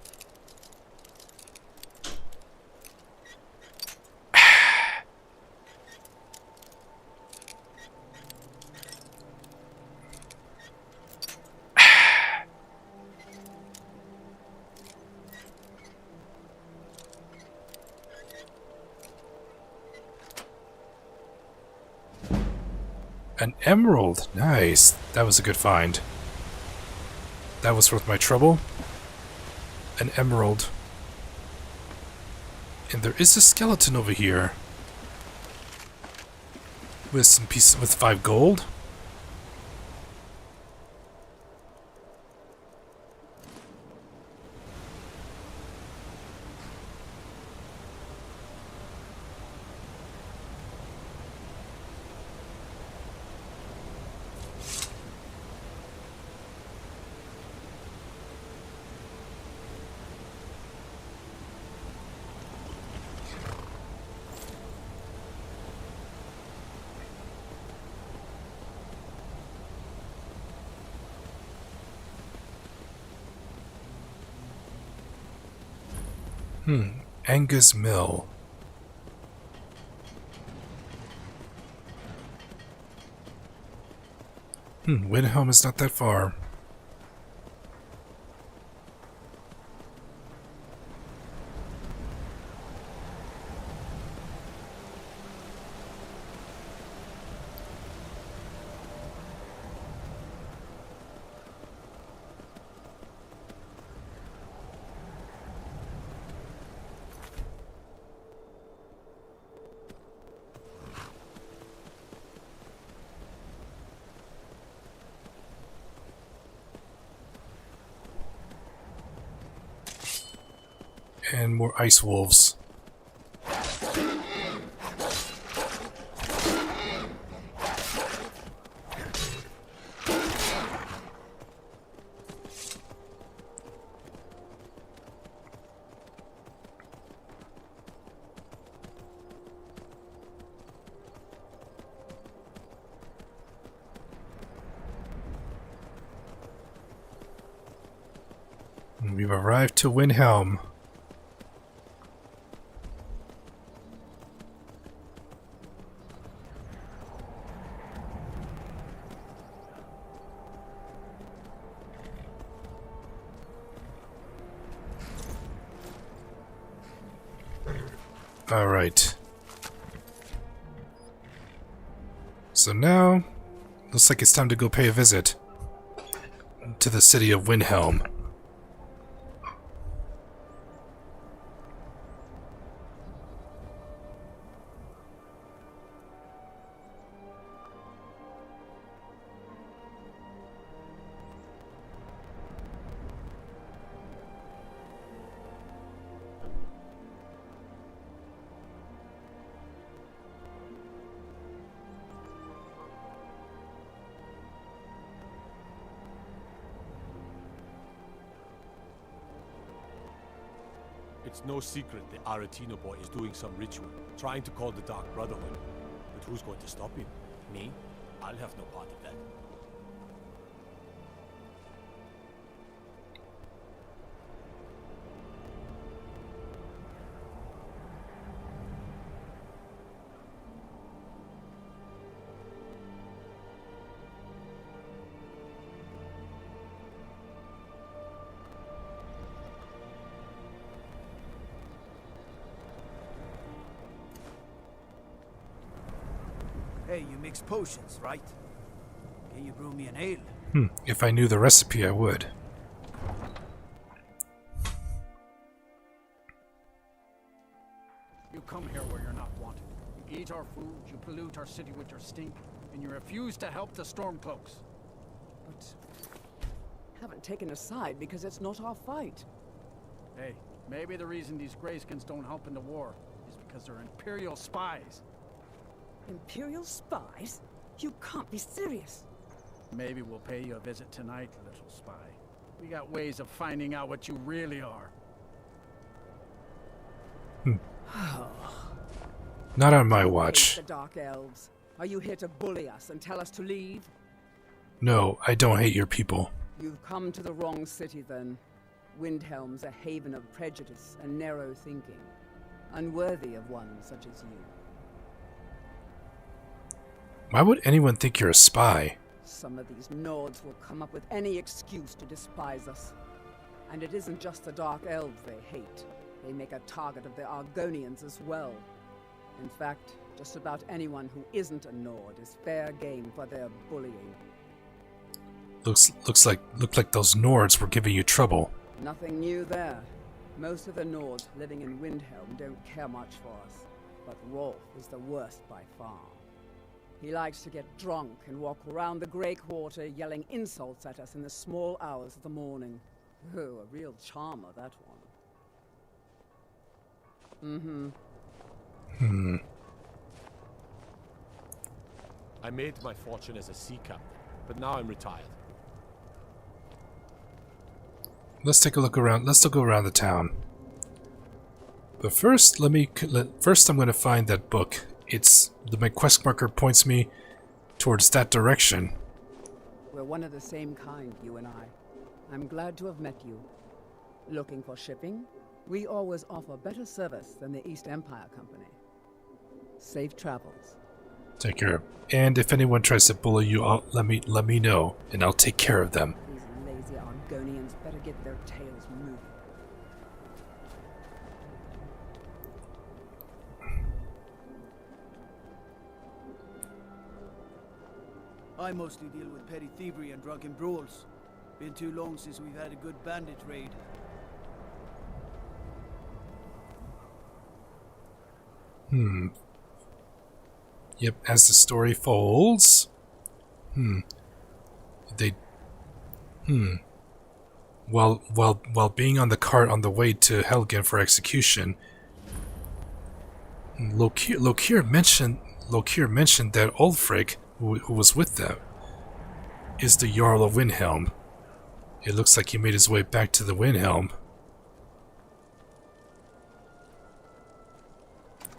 A: An emerald! Nice. That was a good find. That was worth my trouble. An emerald. And there is a skeleton over here. With some pieces with 5 gold. Angus Mill. Windhelm is not that far. And more ice wolves. And we've arrived to Windhelm. Alright. So now, looks like it's time to go pay a visit to the city of Windhelm.
D: It's no secret the Aretino boy is doing some ritual, trying to call the Dark Brotherhood. But who's going to stop him? Me? I'll have no part of that.
G: Hey, you mix potions, right? Can you brew me an ale?
A: If I knew the recipe, I would.
H: You come here where you're not wanted. You eat our food, you pollute our city with your stink, and you refuse to help the Stormcloaks.
I: But haven't taken a side because it's not our fight.
H: Hey, maybe the reason these Greyskins don't help in the war is because they're Imperial spies.
I: Imperial spies? You can't be serious.
H: Maybe we'll pay you a visit tonight, little spy. We got ways of finding out what you really are.
A: Not on my
I: Hate
A: watch.
I: the Dark Elves. Are you here to bully us and tell us to leave?
A: No, I don't hate your people.
I: You've come to the wrong city then. Windhelm's a haven of prejudice and narrow thinking, unworthy of one such as you.
A: Why would anyone think you're a spy?
I: Some of these Nords will come up with any excuse to despise us. And it isn't just the Dark Elves they hate. They make a target of the Argonians as well. In fact, just about anyone who isn't a Nord is fair game for their bullying.
A: Looked like those Nords were giving you trouble.
I: Nothing new there. Most of the Nords living in Windhelm don't care much for us. But Rolf is the worst by far. He likes to get drunk and walk around the Grey Quarter yelling insults at us in the small hours of the morning. Oh, a real charmer, that one.
D: I made my fortune as a sea captain, but now I'm retired.
A: Let's take a look around. Let's still go around the town. But first, first I'm going to find that book. My quest marker points me towards that direction.
I: We're one of the same kind, you and I. I'm glad to have met you. Looking for shipping? We always offer better service than the East Empire Company. Safe travels.
A: Take care. And if anyone tries to bully you, let me know, and I'll take care of them.
I: These lazy Argonians better get their tails moving.
G: I mostly deal with petty thievery and drunken brawls. Been too long since we've had a good bandit raid.
A: Yep, as the story folds. While being on the cart on the way to Helgen for execution, Lokir mentioned that Ulfric, who was with them, is the Jarl of Windhelm. It looks like he made his way back to the Windhelm.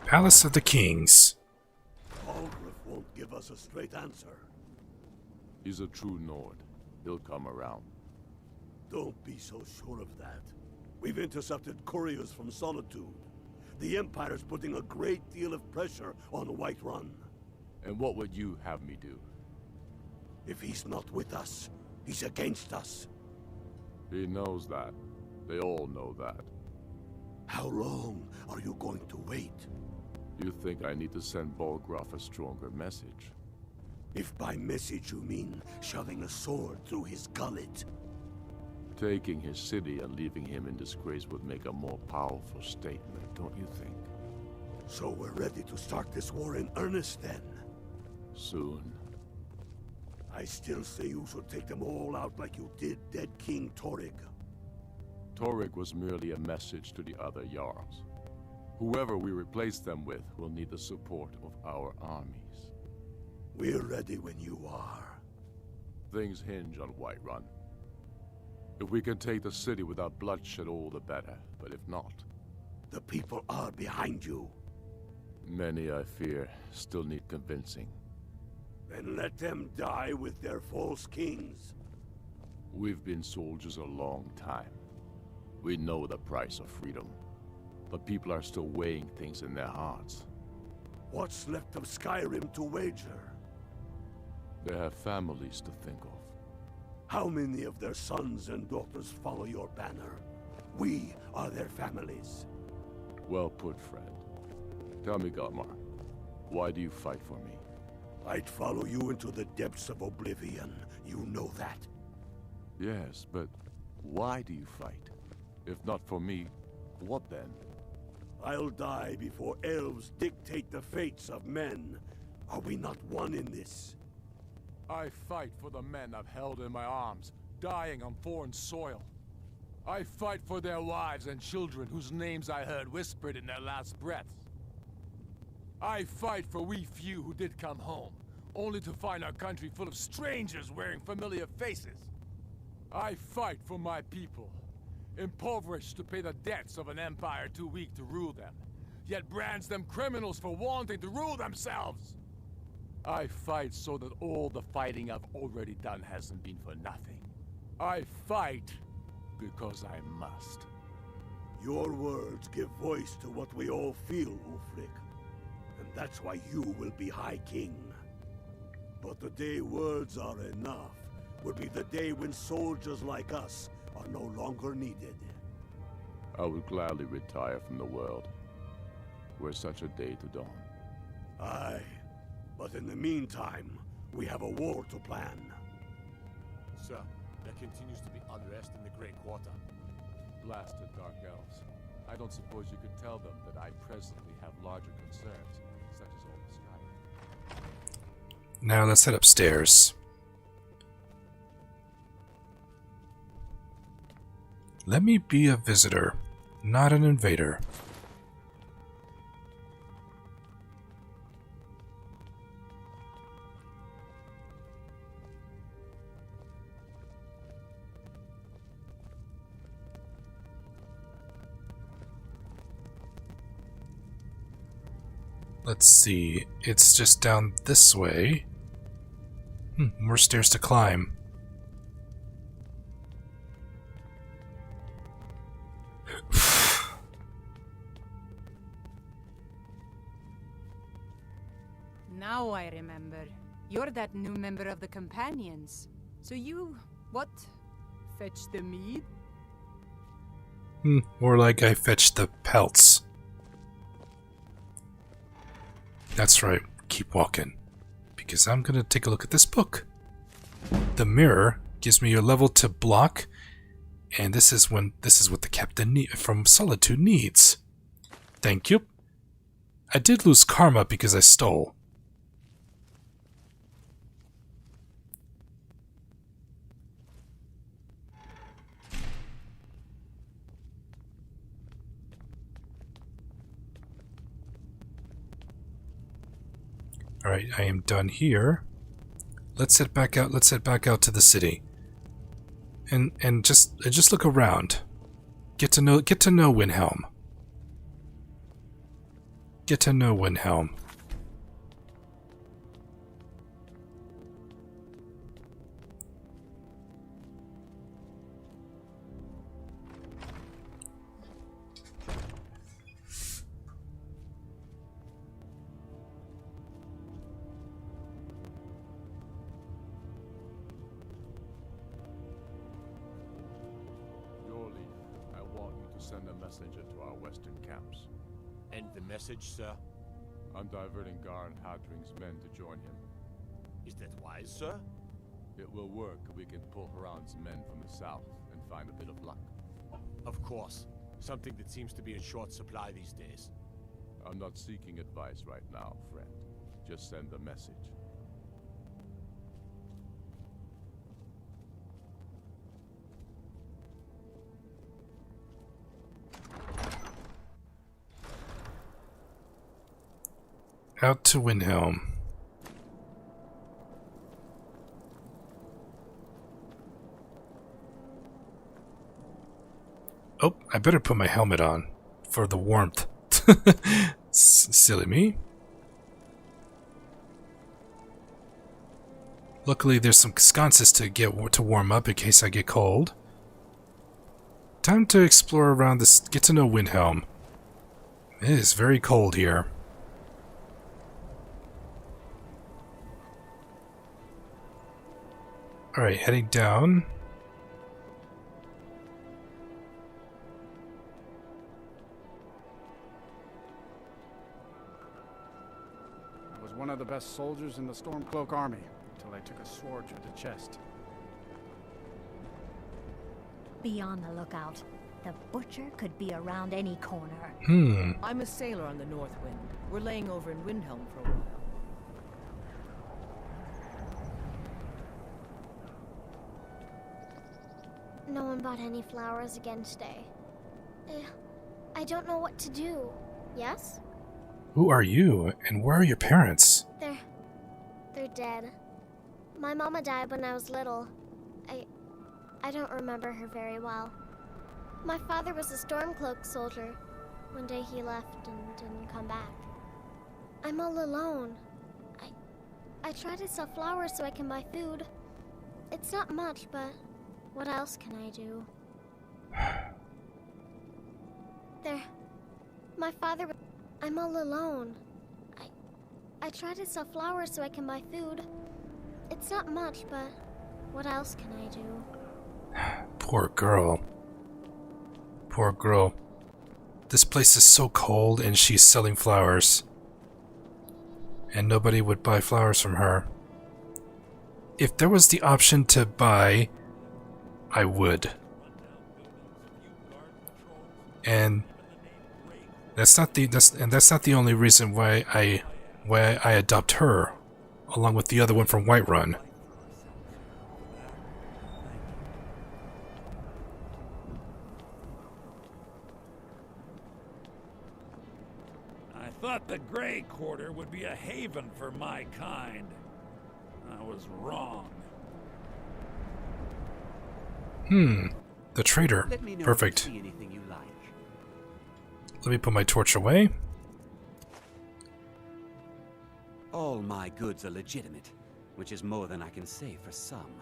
A: Palace of the Kings.
J: Ulfric won't give us a straight answer.
K: He's a true Nord. He'll come around.
J: Don't be so sure of that. We've intercepted couriers from Solitude. The Empire's putting a great deal of pressure on Whiterun.
K: And what would you have me do?
J: If he's not with us, he's against us.
K: He knows that. They all know that.
J: How long are you going to wait?
K: You think I need to send Bolgraf a stronger message?
J: If by message you mean shoving a sword through his gullet.
K: Taking his city and leaving him in disgrace would make a more powerful statement, don't you think?
J: So we're ready to start this war in earnest then?
K: Soon.
J: I still say you should take them all out like you did dead King Torrig.
K: Torrig was merely a message to the other Jarls. Whoever we replace them with will need the support of our armies.
J: We're ready when you are.
K: Things hinge on Whiterun. If we can take the city without bloodshed, all the better. But if not...
J: The people are behind you.
K: Many, I fear, still need convincing.
J: Then let them die with their false kings.
K: We've been soldiers a long time. We know the price of freedom. But people are still weighing things in their hearts.
J: What's left of Skyrim to wager?
K: They have families to think of.
J: How many of their sons and daughters follow your banner? We are their families.
K: Well put, Fred. Tell me, Galmar, why do you fight for me?
J: I'd follow you into the depths of oblivion. You know that.
K: Yes, but why do you fight? If not for me, what then?
J: I'll die before elves dictate the fates of men. Are we not one in this?
D: I fight for the men I've held in my arms, dying on foreign soil. I fight for their wives and children whose names I heard whispered in their last breaths. I fight for we few who did come home, only to find our country full of strangers wearing familiar faces. I fight for my people, impoverished to pay the debts of an empire too weak to rule them, yet brands them criminals for wanting to rule themselves. I fight so that all the fighting I've already done hasn't been for nothing. I fight because I must.
J: Your words give voice to what we all feel, Ulfric. And that's why you will be High King. But the day words are enough will be the day when soldiers like us are no longer needed.
K: I would gladly retire from the world, were such a day to dawn.
J: Aye, but in the meantime, we have a war to plan.
D: Sir, there continues to be unrest in the Great Quarter.
K: Blasted Dark Elves. I don't suppose you could tell them that I presently have larger concerns, such as all the Skyrim.
A: Now let's head upstairs. Let me be a visitor, not an invader. Let's see, it's just down this way. More stairs to climb.
L: Now I remember. You're that new member of the Companions. So you, what? Fetch the mead?
A: More like I fetched the pelts. That's right, keep walking. Because I'm gonna take a look at this book. The mirror gives me a level to block, and this is what the captain from Solitude needs. Thank you. I did lose karma because I stole. Alright, I am done here. Let's head back out. Let's head back out to the city. And just look around. Get to know Windhelm. Get to know Windhelm.
K: Send a messenger to our western camps.
J: And the message, sir?
K: I'm diverting Garn Hadring's men to join him.
J: Is that wise, sir?
K: It will work if we can pull Haran's men from the south and find a bit of luck.
J: Of course. Something that seems to be in short supply these days.
K: I'm not seeking advice right now, friend. Just send a message.
A: Out to Windhelm. Oh, I better put my helmet on for the warmth. Silly me. Luckily, there's some sconces to warm up in case I get cold. Time to explore around this. Get to know Windhelm. It is very cold here. Alright, heading down.
H: I was one of the best soldiers in the Stormcloak army, until I took a sword through the chest.
M: Be on the lookout. The butcher could be around any corner.
N: I'm a sailor on the North Wind. We're laying over in Windhelm for a while.
O: No one bought any flowers again today. I don't know what to do. Yes?
A: Who are you, and where are your parents?
O: They're dead. My mama died when I was little. I don't remember her very well. My father was a Stormcloak soldier. One day he left and didn't come back. I'm all alone. I try to sell flowers so I can buy food. It's not much, but what else can I do? My father... I'm all alone. I try to sell flowers so I can buy food. It's not much, but what else can I do?
A: Poor girl. Poor girl. This place is so cold and she's selling flowers. And nobody would buy flowers from her. If there was the option to buy, I would. And that's not the only reason why I adopt her, along with the other one from Whiterun.
P: I thought the Grey Quarter would be a haven for my kind. I was wrong.
A: The traitor.
B: Let me know
A: Perfect.
B: if you see anything you like.
A: Let me put my torch away.
B: All my goods are legitimate, which is more than I can say for some.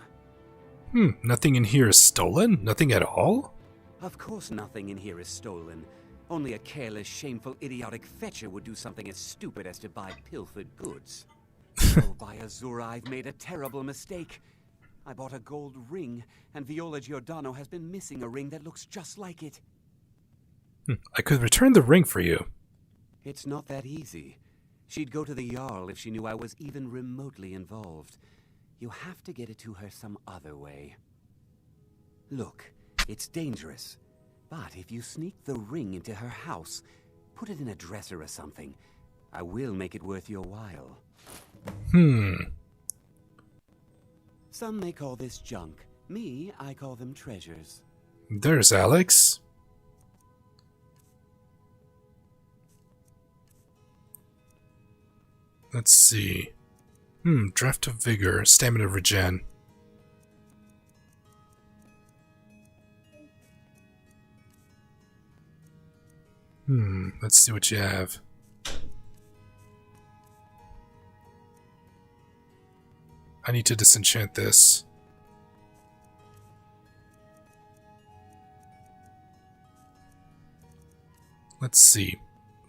A: Nothing in here is stolen? Nothing at all?
B: Of course nothing in here is stolen. Only a careless, shameful, idiotic fetcher would do something as stupid as to buy pilfered goods. Oh, by Azura, I've made a terrible mistake. I bought a gold ring, and Viola Giordano has been missing a ring that looks just like it.
A: I could return the ring for you.
B: It's not that easy. She'd go to the Jarl if she knew I was even remotely involved. You have to get it to her some other way. Look, it's dangerous. But if you sneak the ring into her house, put it in a dresser or something, I will make it worth your while. Some may call this junk. Me, I call them treasures.
A: There's Alex. Let's see. Draft of Vigor, Stamina Regen. Let's see what you have. I need to disenchant this. Let's see.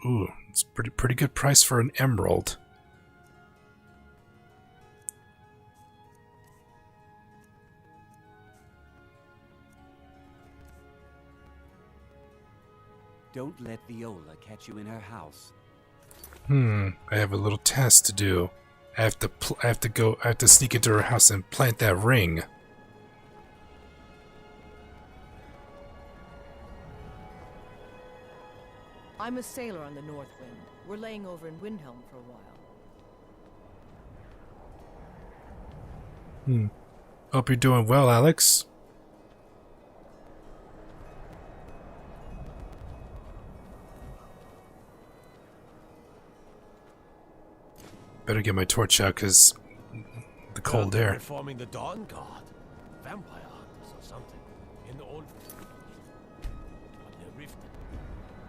A: Ooh, it's pretty good price for an emerald.
Q: Don't let Viola catch you in her house.
A: I have a little task to do. I have to sneak into her house and plant that ring.
N: I'm a sailor on the North Wind. We're laying over in Windhelm for a while.
A: Hope you're doing well, Alex. Better get my torch out, because the cold air.
J: Reforming the Dawn Guard. Vampire hunters or something. In the old... But they're rifted.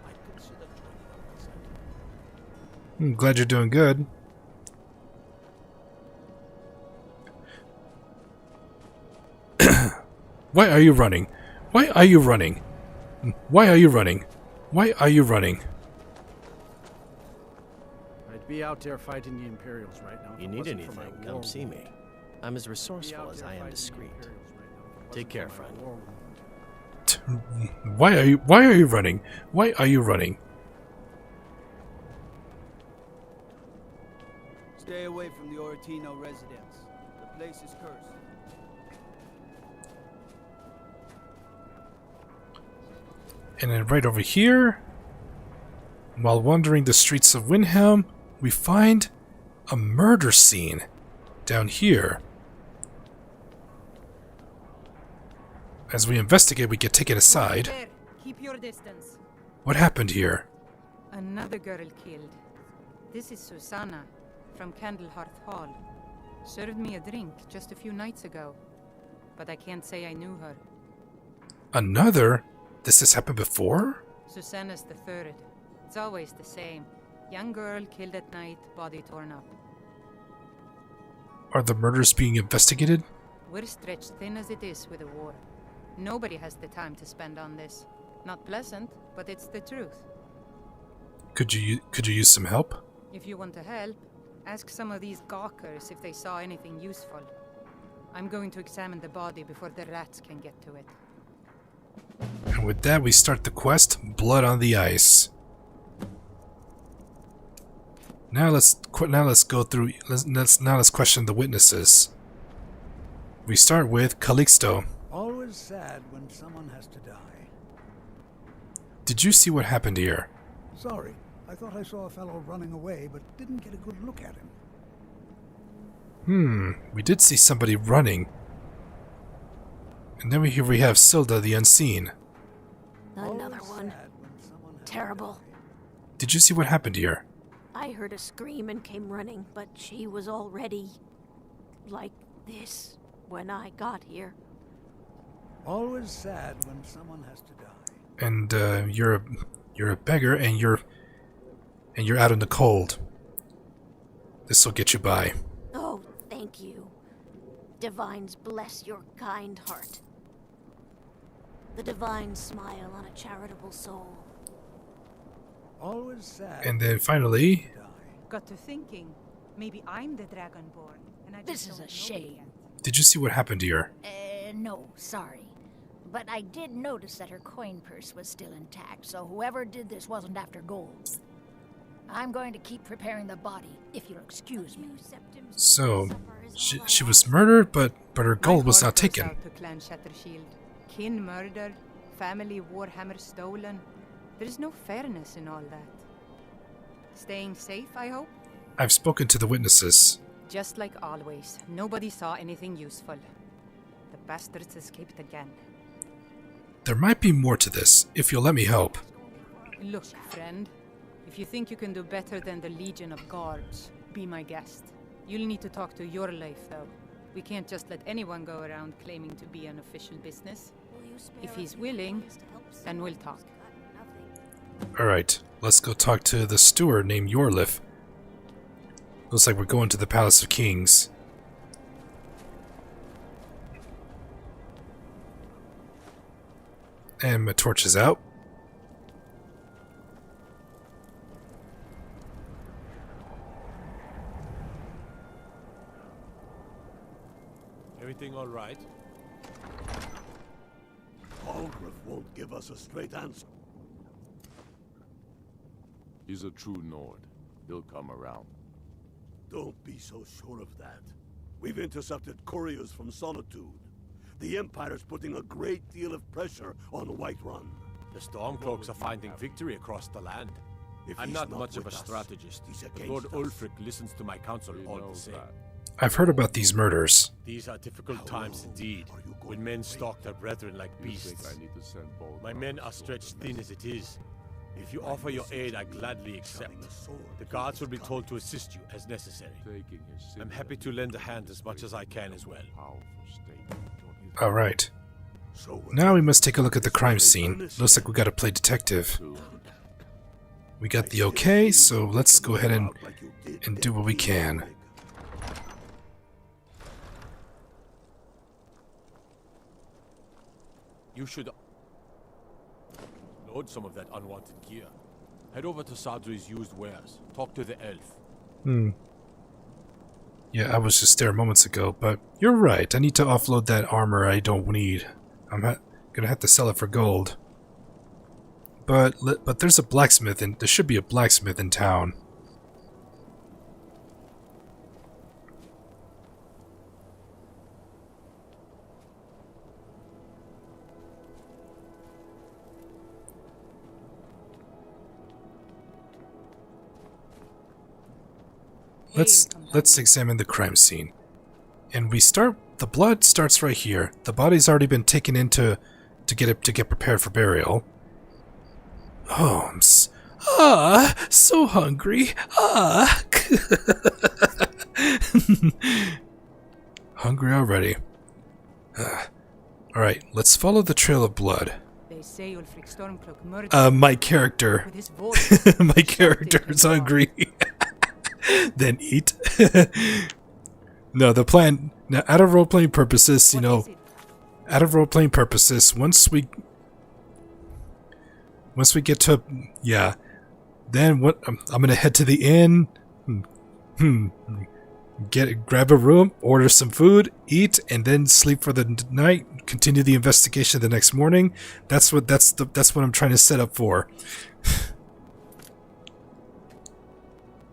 J: I'd consider joining up myself.
A: I'm glad you're doing good. Why are you running? Why are you running? Why are you running? Why are you running?
H: I'd be out there fighting the Imperials right now.
C: You need anything, come see me. I'm as resourceful as I am discreet. Take care, friend.
A: Why are you running? Why are you running?
G: Stay away from the Oratino residence. The place is cursed.
A: And then right over here, while wandering the streets of Windhelm, we find a murder scene down here. As we investigate, we get taken aside.
L: There. Keep your distance.
A: What happened here?
L: Another girl killed. This is Susanna from Candlehearth Hall. Served me a drink just a few nights ago, but I can't say I knew her.
A: Another? This has happened before?
L: Susanna's the third. It's always the same. Young girl killed at night, body torn up.
A: Are the murders being investigated?
L: We're stretched thin as it is with the war. Nobody has the time to spend on this. Not pleasant, but it's the truth.
A: Could you use some help?
L: If you want to help, ask some of these gawkers if they saw anything useful. I'm going to examine the body before the rats can get to it.
A: And with that, we start the quest, Blood on the Ice. Now let's go through. Let's question the witnesses. We start with Calixto.
F: Always sad when someone has to die.
A: Did you see what happened here?
F: Sorry, I thought I saw a fellow running away, but didn't get a good look at him.
A: We did see somebody running. And then here we have Silda the Unseen.
R: Another one. Terrible.
A: Did you see what happened here?
R: I heard a scream and came running, but she was already like this when I got here.
F: Always sad when someone has to die.
A: And you're a beggar, and you're out in the cold. This will get you by.
R: Oh, thank you. Divines bless your kind heart. The divine smile on a charitable soul.
F: Always sad.
A: And then finally,
L: got to thinking, maybe I'm the Dragonborn, and I just
R: This is
L: don't
R: a
L: know
R: shame.
L: yet.
A: did you see what happened here?
M: No, sorry. But I did notice that her coin purse was still intact, so whoever did this wasn't after gold. I'm going to keep preparing the body, if you'll excuse me.
A: So, she was murdered, but her gold was not taken.
L: Out to Clan Shattershield. Kin murdered, family warhammer stolen. There is no fairness in all that. Staying safe, I hope?
A: I've spoken to the witnesses.
L: Just like always, nobody saw anything useful. The bastards escaped again.
A: There might be more to this, if you'll let me help.
L: Look, friend, if you think you can do better than the Legion of Guards, be my guest. You'll need to talk to your life, though. We can't just let anyone go around claiming to be an official business. If he's willing, then we'll talk.
A: Alright, let's go talk to the steward named Yorlif. Looks like we're going to the Palace of Kings. And my torch is out.
J: Everything all right? Algriff won't give us a straight answer.
K: He's a true Nord. He'll come around.
J: Don't be so sure of that. We've intercepted couriers from Solitude. The Empire's putting a great deal of pressure on Whiterun.
S: The Stormcloaks are finding victory across the land. I'm not much of a strategist, but Lord Ulfric listens to my counsel all the same.
A: I've heard about these murders.
S: These are difficult times indeed, when men stalk their brethren like beasts. My men are stretched thin as it is. If you offer your aid, I gladly accept. The guards will be told to assist you as necessary. I'm happy to lend a hand as much as I can as well.
A: Alright. Now we must take a look at the crime scene. Looks like we gotta play detective. We got the okay, so let's go ahead and do what we can.
S: You should load some of that unwanted gear. Head over to Sadri's used wares. Talk to the elf.
A: Yeah, I was just there moments ago, but you're right. I need to offload that armor I don't need. I'm gonna have to sell it for gold. But there's a blacksmith, and there should be a blacksmith in town. Let's examine the crime scene. And the blood starts right here. The body's already been taken in to get prepared for burial. Oh, so hungry. Hungry already. Alright, let's follow the trail of blood.
L: They say Ulfric Stormcloak murdered
A: my character.
L: with his voice.
A: My character is hungry. Then eat. No, the plan, now out of role-playing purposes, out of role-playing purposes, once we get to, yeah, then what, I'm gonna head to the inn, grab a room, order some food, eat, and then sleep for the night, continue the investigation the next morning. That's what I'm trying to set up for.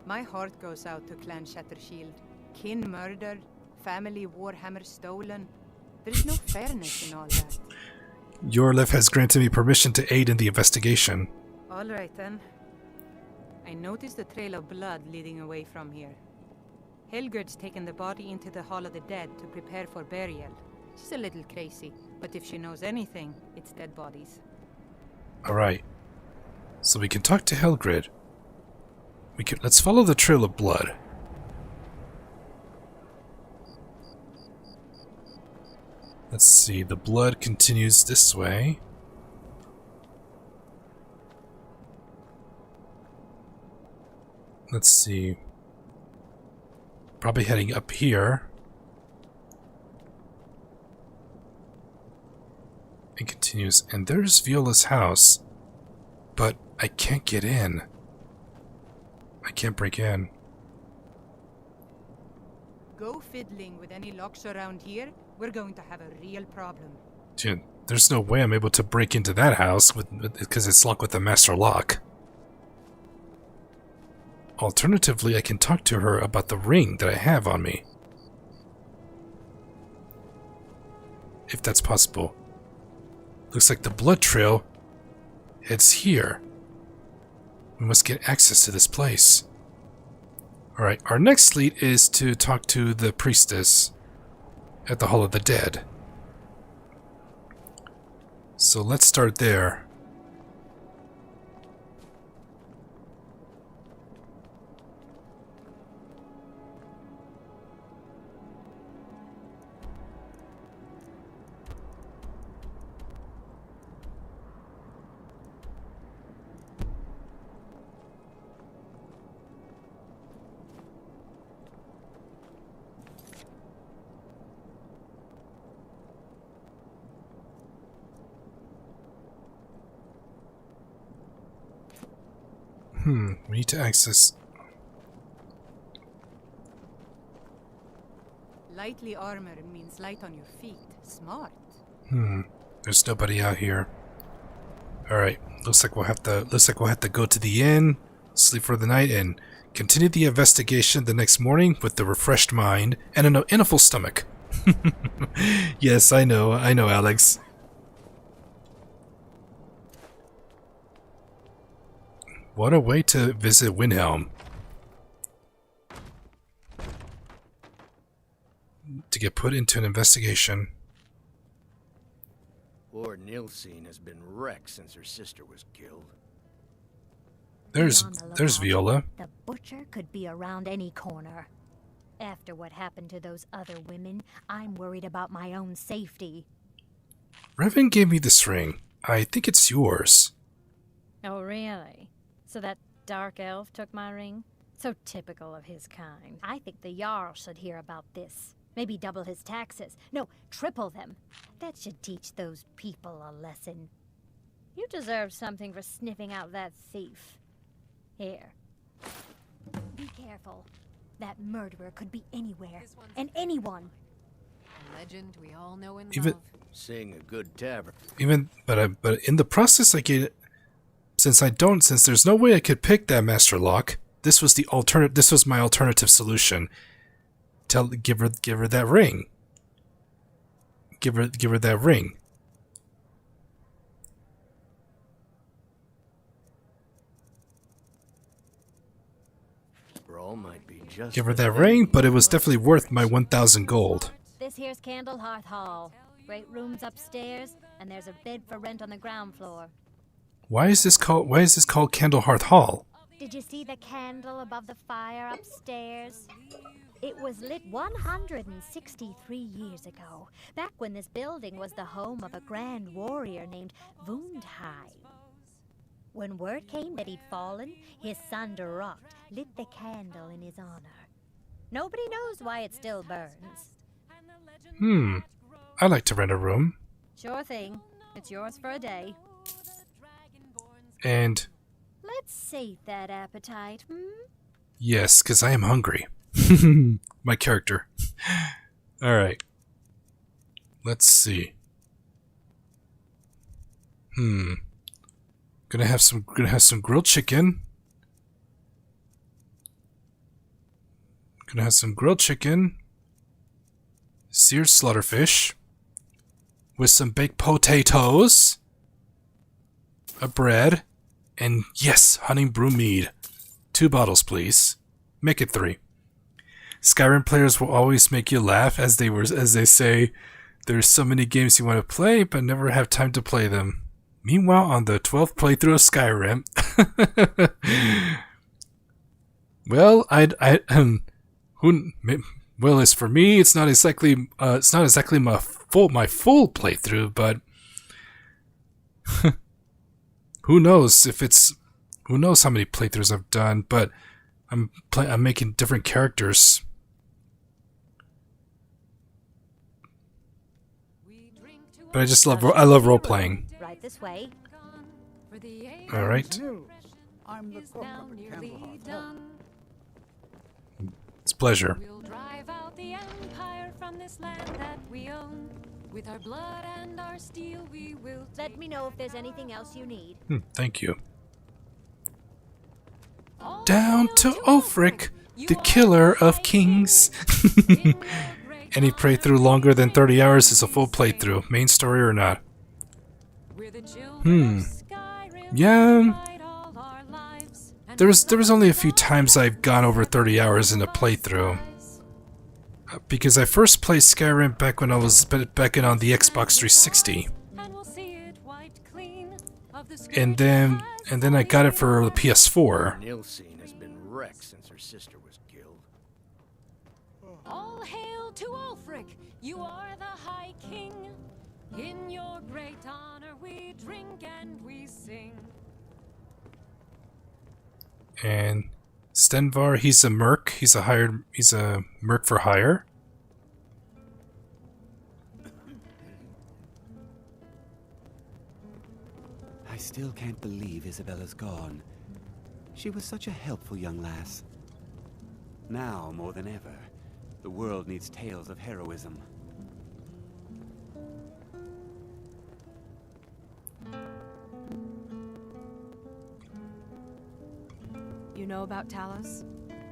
L: My heart goes out to Clan Shattershield. Kin murdered, family warhammer stolen. There's no fairness in all that.
A: Yorlev has granted me permission to aid in the investigation.
L: Alright then. I noticed a trail of blood leading away from here. Helgerd's taken the body into the Hall of the Dead to prepare for burial. She's a little crazy, but if she knows anything, it's dead bodies.
A: Alright. So we can talk to Helgrid. Let's follow the trail of blood. Let's see, the blood continues this way. Let's see. Probably heading up here. It continues, and there's Viola's house. But I can't get in. I can't break in.
L: Go fiddling with any locks around here, we're going to have a real problem.
A: Dude, there's no way I'm able to break into that house because it's locked with a master lock. Alternatively, I can talk to her about the ring that I have on me. If that's possible. Looks like the blood trail heads here. We must get access to this place. Alright, our next lead is to talk to the priestess at the Hall of the Dead. So let's start there. We need to access...
L: Lightly armored means light on your feet. Smart.
A: There's nobody out here. Alright, looks like we'll have to go to the inn, sleep for the night, and continue the investigation the next morning with a refreshed mind and a full stomach. Yes, I know, Alex. What a way to visit Windhelm. To get put into an investigation.
B: Poor Nilsine has been wrecked since her sister was killed.
A: There's Viola.
T: The butcher could be around any corner. After what happened to those other women, I'm worried about my own safety.
A: Revan gave me this ring. I think it's yours.
T: Oh, really? So that dark elf took my ring? So typical of his kind. I think the Jarl should hear about this. Maybe double his taxes. No, triple them. That should teach those people a lesson. You deserve something for sniffing out that thief. Here. Be careful. That murderer could be anywhere. And anyone.
N: A legend we all know and
A: Even
N: love.
B: Sing a good tavern.
A: But in the process I get since there's no way I could pick that master lock, this was my alternative solution. Give her that ring. Give her that ring. Give her that ring, but it was definitely worth my 1,000 gold.
T: This here's Candlehearth Hall. Great rooms upstairs, and there's a bed for rent on the ground floor.
A: Why is this called Candlehearth Hall?
T: Did you see the candle above the fire upstairs? It was lit 163 years ago, back when this building was the home of a grand warrior named Wundhai. When word came that he'd fallen, his son Durok lit the candle in his honor. Nobody knows why it still burns.
A: I'd like to rent a room.
T: Sure thing. It's yours for a day.
A: And
T: Let's sate that appetite,
A: yes, because I am hungry. My character. Alright. Let's see. Gonna have some grilled chicken. Gonna have some grilled chicken. Seared slaughterfish. With some baked potatoes. A bread. And yes, honey brew mead. 2 bottles, please. Make it 3. Skyrim players will always make you laugh as they say, there's so many games you want to play, but never have time to play them. Meanwhile, on the 12th playthrough of Skyrim, well, well, as for me, it's not exactly my full playthrough, but who knows how many playthroughs I've done, but I'm making different characters. But I love role playing.
T: Right this way.
A: All right.
H: I'm the cook of Candlehearth Hall.
A: It's a pleasure.
U: We'll drive out the empire from this land that we own. With our blood and our steel we will
T: Let me know if there's anything else you need.
A: Thank you. Down to Ulfric, the killer of kings. Any playthrough longer than 30 hours is a full playthrough, main story or not. Yeah. There was only a few times I've gone over 30 hours in a playthrough. Because I first played Skyrim back when I was back on the Xbox 360. And then I got it for the PS4.
B: Nilsine has been wrecked since her sister was killed.
U: All hail to Ulfric, you are the High King. In your great honor we drink and we sing.
A: And Stenvar, he's a merc. He's a merc for hire.
Q: I still can't believe Isabella's gone. She was such a helpful young lass. Now, more than ever, the world needs tales of heroism.
N: you know about Talos?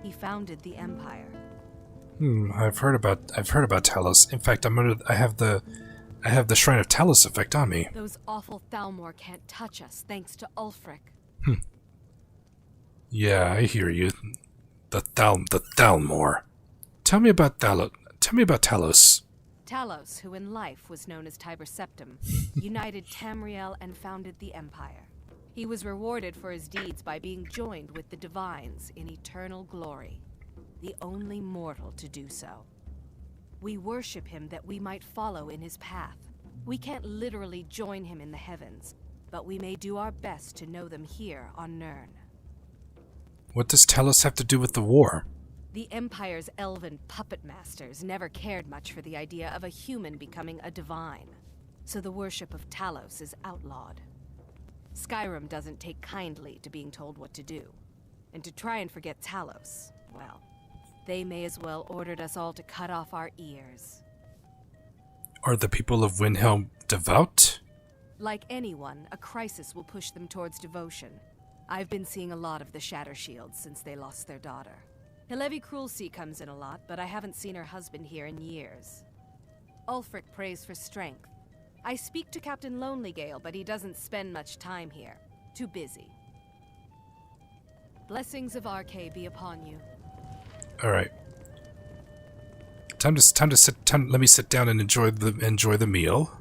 N: He founded the Empire.
A: I've heard about Talos. In fact, I have the Shrine of Talos effect on me.
N: Those awful Thalmor can't touch us, thanks to Ulfric.
A: Yeah, I hear you. The Thalmor. Tell me about Talos.
N: Talos, who in life was known as Tiber Septim, united Tamriel and founded the Empire. He was rewarded for his deeds by being joined with the Divines in eternal glory, the only mortal to do so. We worship him that we might follow in his path. We can't literally join him in the heavens, but we may do our best to know them here on Nirn.
A: What does Talos have to do with the war?
N: The Empire's elven puppet masters never cared much for the idea of a human becoming a divine, so the worship of Talos is outlawed. Skyrim doesn't take kindly to being told what to do, and to try and forget Talos, well, they may as well ordered us all to cut off our ears.
A: Are the people of Windhelm devout?
N: Like anyone, a crisis will push them towards devotion. I've been seeing a lot of the Shatter Shields since they lost their daughter. Hilevi Cruelseat comes in a lot, but I haven't seen her husband here in years. Ulfric prays for strength. I speak to Captain Lonelygale, but he doesn't spend much time here. Too busy. Blessings of Arcade be upon you.
A: All right. Let me sit down and enjoy the meal.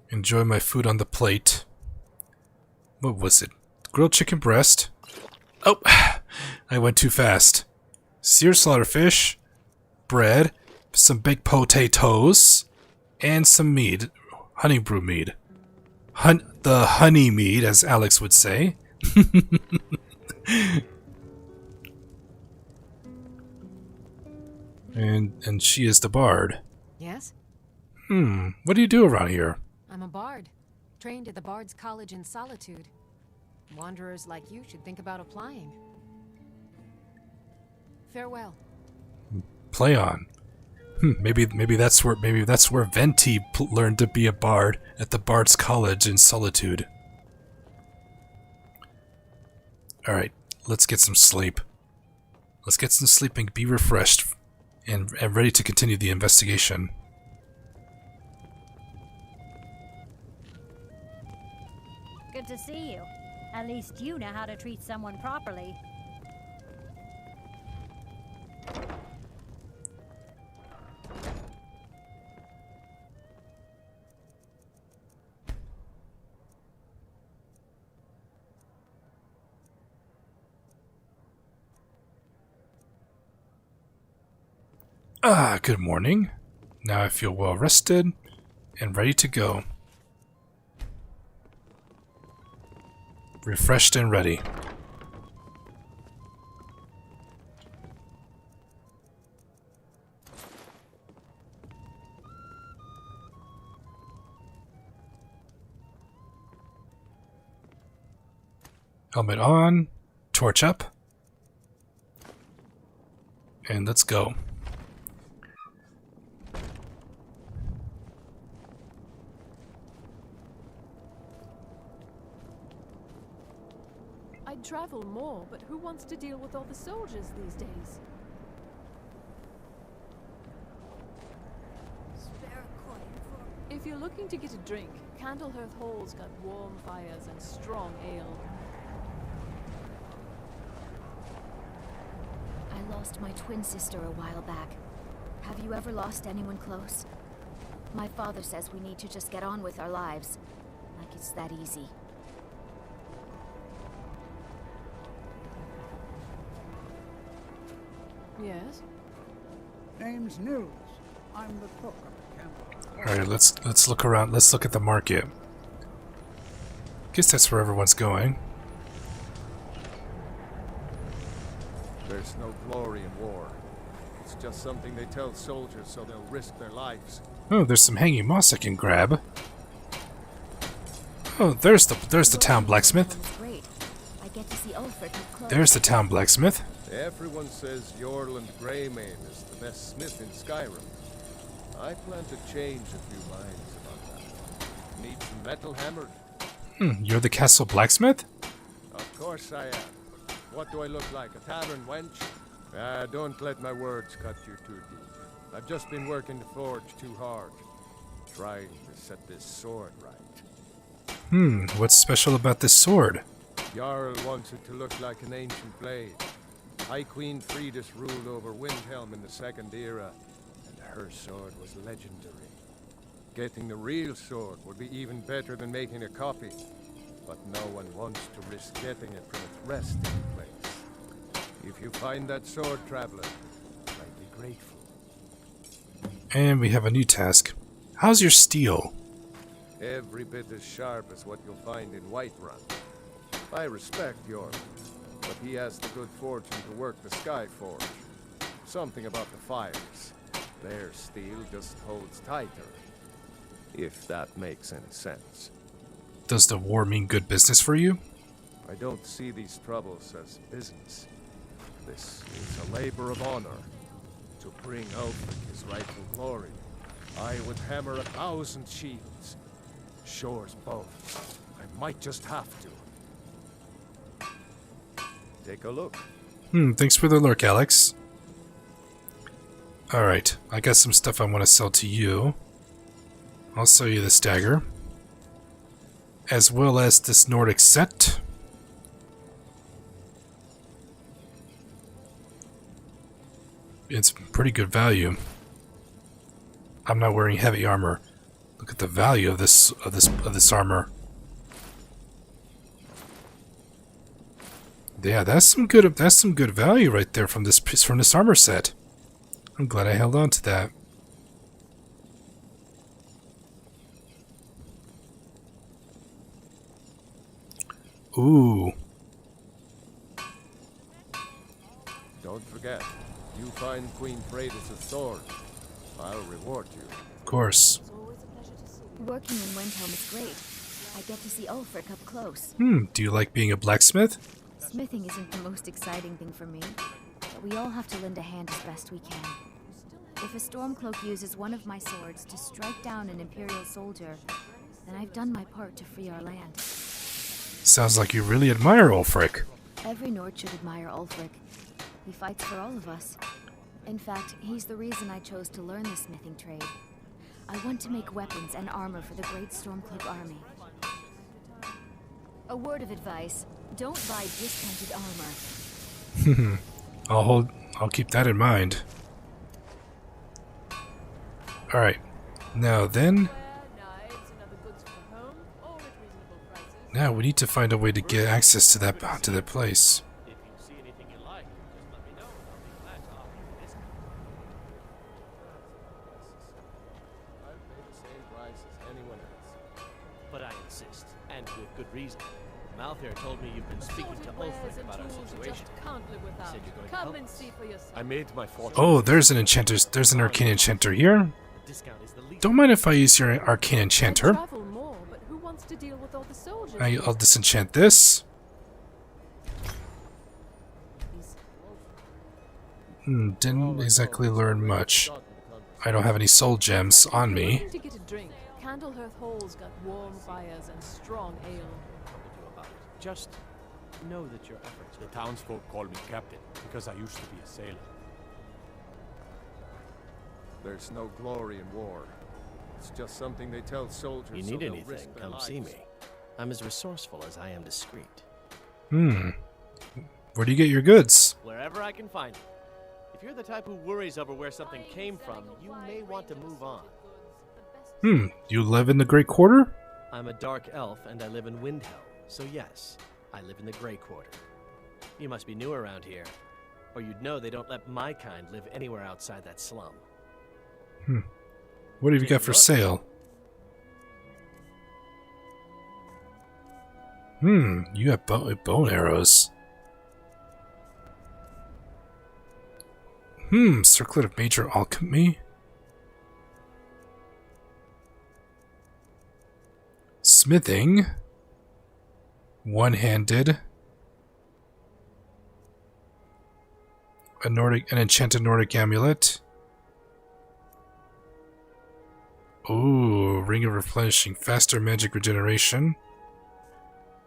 A: Enjoy my food on the plate. What was it? Grilled chicken breast. Oh, I went too fast. Seared slaughterfish, bread, some baked potatoes, and some mead. Honey brew mead. The honey mead, as Alex would say. And she is the bard.
U: Yes?
A: What do you do around here?
U: I'm a bard, trained at the Bard's College in Solitude. Wanderers like you should think about applying. Farewell.
A: Play on. Maybe that's where Venti learned to be a bard, at the Bard's College in Solitude. All right, let's get some sleep. Let's get some sleep and be refreshed and ready to continue the investigation.
T: Good to see you. At least you know how to treat someone properly.
A: Good morning. Now I feel well rested and ready to go. Refreshed and ready. Helmet on, torch up, and let's go.
E: I'd travel more, but who wants to deal with all the soldiers these days?
R: Spare a coin for...
E: If you're looking to get a drink, Candlehearth Hall's got warm fires and strong ale.
V: I lost my twin sister a while back. Have you ever lost anyone close? My father says we need to just get on with our lives. Like it's that easy.
E: Yes?
F: Name's Nils. I'm the cook of the camp.
A: Alright, let's look around. Let's look at the market. Guess that's where everyone's going.
K: There's no glory in war. It's just something they tell soldiers so they'll risk their lives.
A: Oh, there's some hanging moss I can grab. Oh, there's the town blacksmith.
V: Great. I get to see Ulfric up close.
A: There's the town blacksmith.
K: Everyone says Jorland Greymane is the best smith in Skyrim. I plan to change a few minds about that. Need some metal hammered.
A: You're the castle blacksmith?
K: Of course I am. What do I look like, a tavern wench? Don't let my words cut you too deep. I've just been working the forge too hard, trying to set this sword right.
A: What's special about this sword?
K: Jarl wants it to look like an ancient blade. High Queen Fridis ruled over Windhelm in the Second Era, and her sword was legendary. Getting the real sword would be even better than making a copy, but no one wants to risk getting it from its resting place. If you find that sword, traveler, I'd be grateful.
A: And we have a new task. How's your steel?
K: Every bit as sharp as what you'll find in Whiterun. I respect York, but he has the good fortune to work the Sky Forge. Something about the fires. Their steel just holds tighter. If that makes any sense.
A: Does the war mean good business for you?
K: I don't see these troubles as business. This is a labor of honor. To bring Ulfric his rightful glory, I would hammer 1,000 shields. Shore's bones. I might just have to. Take a look.
A: Thanks for the lurk, Alex. Alright, I got some stuff I want to sell to you. I'll sell you this dagger. As well as this Nordic set. It's pretty good value. I'm not wearing heavy armor. Look at the value of this armor. Yeah, that's some good value right there from this armor set. I'm glad I held on to that. Ooh.
K: Don't forget, you find Queen Freydis' sword, I'll reward you.
A: Of course.
V: Working in Windhelm is great. I get to see Ulfric up close.
A: Do you like being a blacksmith?
V: Smithing isn't the most exciting thing for me, but we all have to lend a hand as best we can. If a Stormcloak uses one of my swords to strike down an Imperial soldier, then I've done my part to free our land.
A: Sounds like you really admire Ulfric.
V: Every Nord should admire Ulfric. He fights for all of us. In fact, he's the reason I chose to learn the smithing trade. I want to make weapons and armor for the great Stormcloak army. A word of advice, don't buy discounted armor.
A: I'll keep that in mind. Alright. Now then. Now we need to find a way to get access to that place.
C: But I insist, and with good reason. Malthair told me you've been speaking to Ulfric about our situation. Said you're going to help us. I made my fortune.
A: Oh, there's an enchanter. There's an arcane enchanter here. Don't mind if I use your arcane enchanter. I'll disenchant this. Didn't exactly learn much. I don't have any soul gems on me.
E: To get a drink. Candlehearth Hall's got warm fires and strong ale.
C: Just know that your efforts.
S: The townsfolk call me captain because I used to be a sailor.
K: There's no glory in war. It's just something they tell soldiers.
C: You
K: so
C: need
K: they'll
C: anything,
K: risk their
C: come see
K: lives.
C: me. I'm as resourceful as I am discreet.
A: Where do you get your goods?
C: Wherever I can find it. If you're the type who worries over where something came from, you may want to move on.
A: You live in the Great Quarter?
C: I'm a dark elf and I live in Windhelm, so yes, I live in the Grey Quarter. You must be new around here, or you'd know they don't let my kind live anywhere outside that slum.
A: What have you got for sale? You have bone arrows. Circlet of Major Alchemy. Smithing. One-handed. An enchanted Nordic amulet. Ooh, Ring of Replenishing, faster magic regeneration.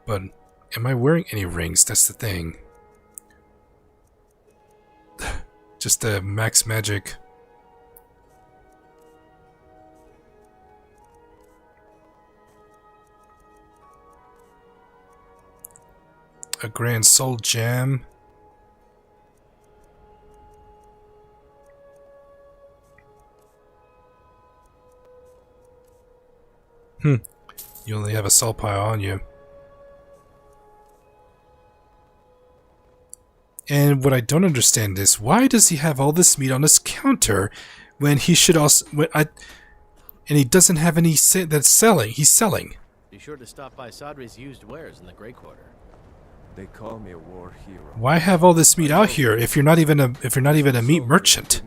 A: But am I wearing any rings? That's the thing. Just the max magic. A Grand Soul Gem. You only have a soul pile on you. And what I don't understand is, why does he have all this meat on his counter when he should also... and he doesn't have any that's selling. He's selling.
C: Be sure to stop by Sadri's used wares in the Grey Quarter.
K: They call me a war hero.
A: Why have all this meat out here if you're not even a meat merchant?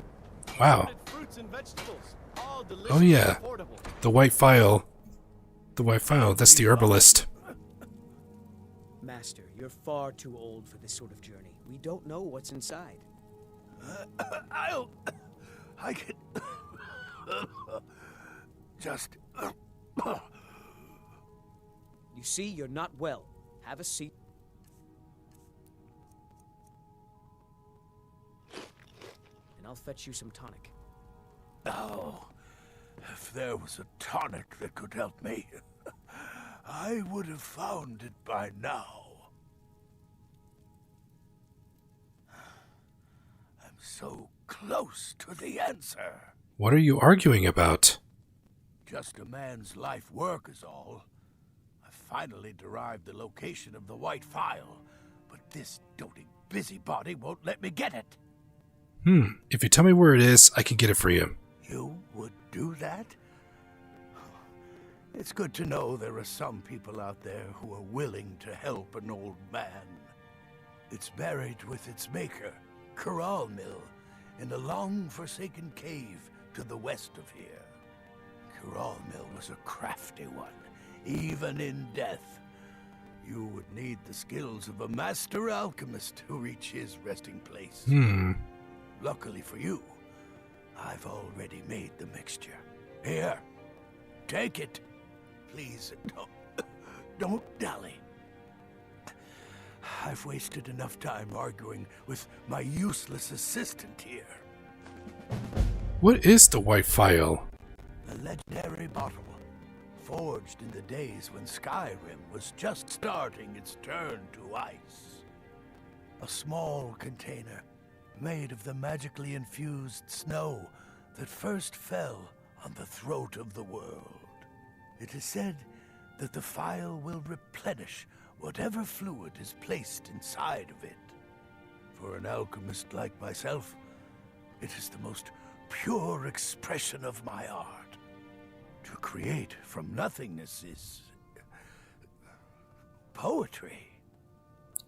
A: Wow. Oh yeah, the white file. The white file. That's the herbalist.
D: Master, you're far too old for this sort of journey. We don't know what's inside.
F: I can just.
D: You see, you're not well. Have a seat. And I'll fetch you some tonic.
F: Oh, if there was a tonic that could help me, I would have found it by now. I'm so close to the answer.
A: What are you arguing about?
F: Just a man's life work is all. I finally derived the location of the white file, but this doting busybody won't let me get it.
A: If you tell me where it is, I can get it for you.
F: You would do that? It's good to know there are some people out there who are willing to help an old man. It's buried with its maker, Corral Mill, in a long-forsaken cave to the west of here. Corral Mill was a crafty one, even in death. You would need the skills of a master alchemist to reach his resting place. Luckily for you, I've already made the mixture. Here, take it. Please, don't dally. I've wasted enough time arguing with my useless assistant here.
A: What is the white file?
F: A legendary bottle, forged in the days when Skyrim was just starting its turn to ice. A small container made of the magically infused snow that first fell on the throat of the world. It is said that the file will replenish whatever fluid is placed inside of it. For an alchemist like myself, it is the most pure expression of my art. To create from nothingness is poetry.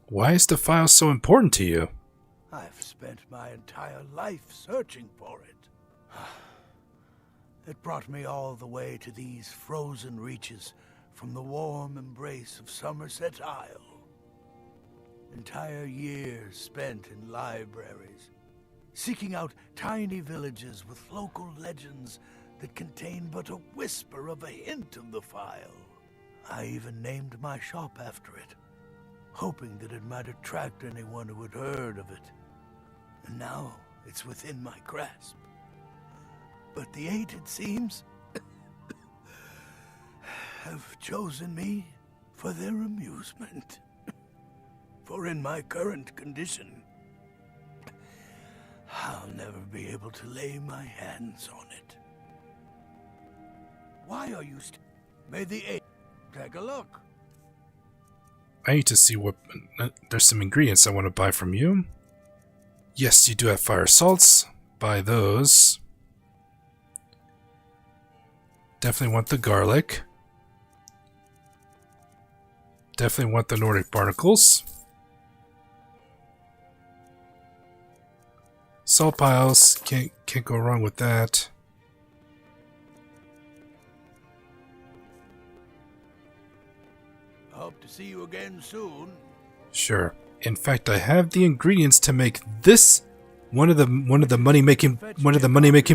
A: Why is the file so important to you?
F: I've spent my entire life searching for it. It brought me all the way to these frozen reaches from the warm embrace of Somerset Isle. Entire years spent in libraries, seeking out tiny villages with local legends that contain but a whisper of a hint of the file. I even named my shop after it, hoping that it might attract anyone who had heard of it. And now it's within my grasp. But the eight, it seems, have chosen me for their amusement. For in my current condition, I'll never be able to lay my hands on it. Why are you May the eight take a look.
A: I need to see what... there's some ingredients I want to buy from you. Yes, you do have fire salts. Buy those. Definitely want the garlic. Definitely want the Nordic barnacles. Salt piles, can't go wrong with that.
F: Hope to see you again soon.
A: Sure. In fact, I have the ingredients to make this one of the money making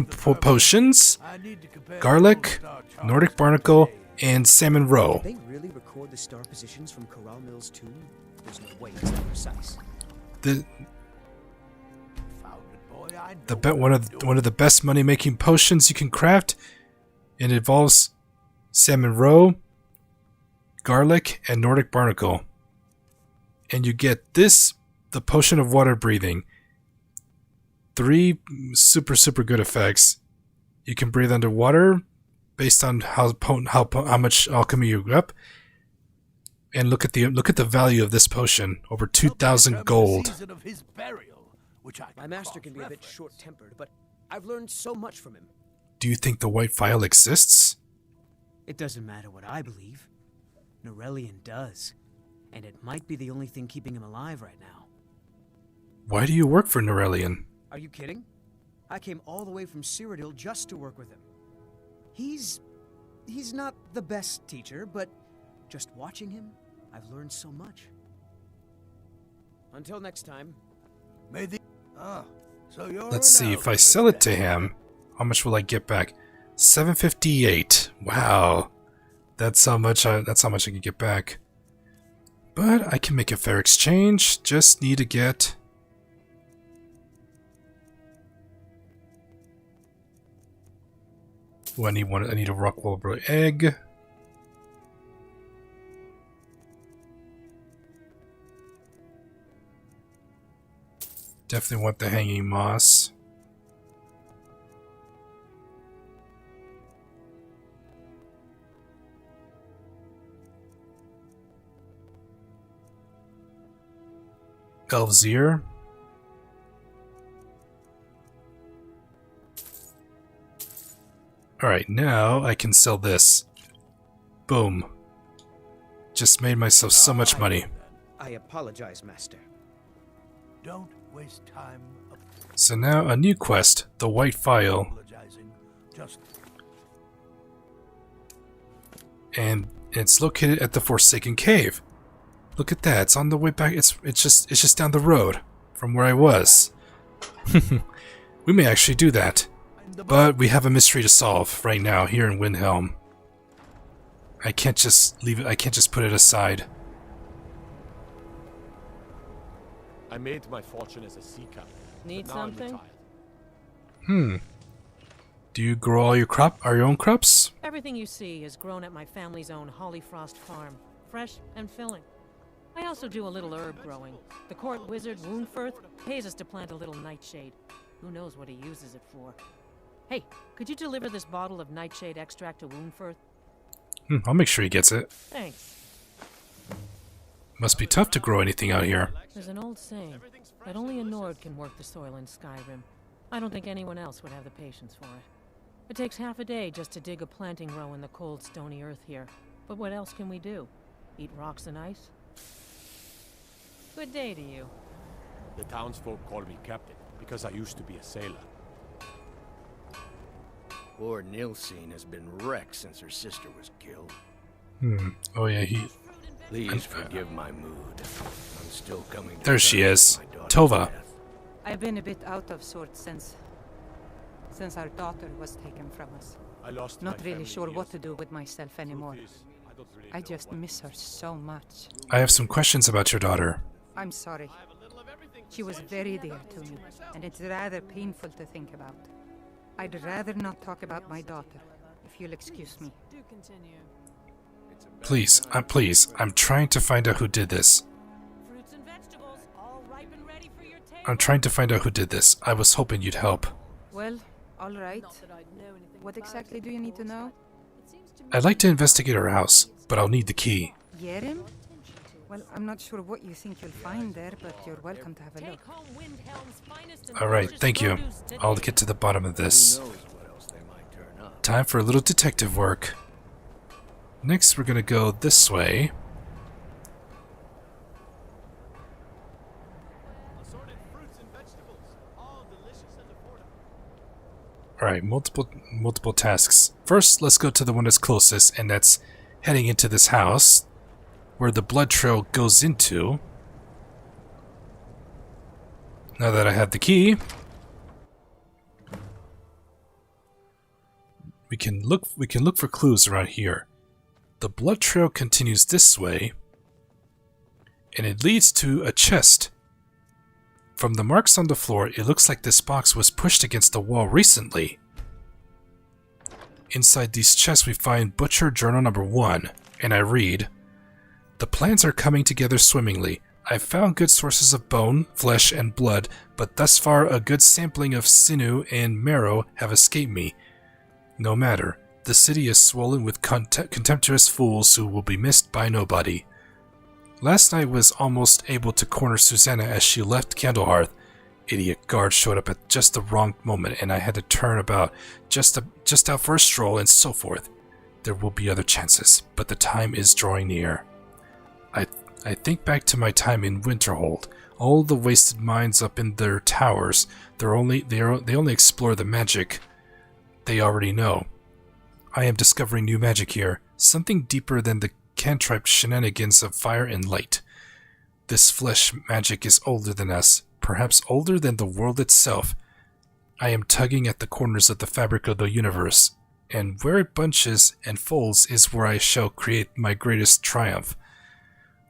A: potions. Garlic, Nordic barnacle, and salmon roe.
D: Did they really record the star positions from Corral Mill's tomb? There's no way it's that precise.
A: The
F: Found it, boy.
A: one of the best money-making potions you can craft. It involves salmon roe, garlic, and Nordic barnacle. And you get this, the potion of water breathing. 3 super good effects. You can breathe underwater based on how much alchemy you up. And look at the value of this potion, over 2,000 gold.
D: My master can be a bit short-tempered, but I've learned so much from him.
A: Do you think the white phial exists?
D: It doesn't matter what I believe. Norelian does. And it might be the only thing keeping him alive right now.
A: Why do you work for Norelian?
D: Are you kidding? I came all the way from Cyrodiil just to work with him. He's not the best teacher, but just watching him, I've learned so much. Until next time.
A: Let's see, if I sell it to him, how much will I get back? 758. Wow. That's how much I can get back. But I can make a fair exchange. Just need to get... Oh, I need a rock walbro egg. Definitely want the hanging moss. Elf's ear. Alright, now I can sell this. Boom. Just made myself so much money.
D: I apologize, Master.
F: Don't waste time.
A: So now a new quest, the White Phial. And it's located at the Forsaken Cave. Look at that, it's on the way back. It's just down the road from where I was. We may actually do that. But we have a mystery to solve right now here in Windhelm. I can't just leave it. I can't just put it aside.
S: I made my fortune as a sea captain.
I: Need something?
A: Do you grow all your own crops?
I: Everything you see is grown at my family's own Hollyfrost farm, fresh and filling. I also do a little herb growing. The court wizard Woundfirth pays us to plant a little nightshade. Who knows what he uses it for? Hey, could you deliver this bottle of nightshade extract to Woundfirth?
A: I'll make sure he gets it.
I: Thanks.
A: Must be tough to grow anything out here.
I: There's an old saying that only a Nord can work the soil in Skyrim. I don't think anyone else would have the patience for it. It takes half a day just to dig a planting row in the cold, stony earth here. But what else can we do? Eat rocks and ice? Good day to you.
S: The townsfolk call me captain because I used to be a sailor.
B: Poor Nilsine has been wrecked since her sister was killed.
A: Oh yeah,
B: Please forgive my mood. I'm still coming to
A: There she
B: terms
A: is.
B: with my daughter's
A: Tova.
B: death.
L: I've been a bit out of sorts since our daughter was taken from us.
S: I lost
L: Not
S: my
L: really
S: family
L: sure what
S: years
L: to do with myself anymore. I just miss her so much.
A: I have some questions about your daughter.
L: I'm sorry. She was very dear to me, and it's rather painful to think about. I'd rather not talk about my daughter, if you'll excuse me.
E: Do continue.
A: Please, I'm trying to find out who did this.
I: Fruits and vegetables, all ripe and ready for your table.
A: I'm trying to find out who did this. I was hoping you'd help.
L: Well, all right. What exactly do you need to know?
A: I'd like to investigate her house, but I'll need the key.
L: Yerim? Well, I'm not sure what you think you'll find there, but you're welcome to have a look.
A: Alright, thank you. I'll get to the bottom of this. Time for a little detective work. Next, we're gonna go this way. Alright, multiple tasks. First, let's go to the one that's closest, and that's heading into this house, where the blood trail goes into. Now that I have the key, we can look for clues around here. The blood trail continues this way, and it leads to a chest From the marks on the floor, it looks like this box was pushed against the wall recently. Inside these chests we find Butcher Journal number 1, and I read, "The plans are coming together swimmingly. I've found good sources of bone, flesh, and blood, but thus far a good sampling of sinew and marrow have escaped me. No matter. The city is swollen with contemptuous fools who will be missed by nobody. Last night was almost able to corner Susanna as she left Candlehearth. Idiot guard showed up at just the wrong moment, and I had to turn about just out for a stroll and so forth. There will be other chances, but the time is drawing near. I think back to my time in Winterhold. All the wasted minds up in their towers, they only explore the magic they already know. I am discovering new magic here, something deeper than the cantrip shenanigans of fire and light. This flesh magic is older than us, perhaps older than the world itself. I am tugging at the corners of the fabric of the universe, and where it bunches and folds is where I shall create my greatest triumph.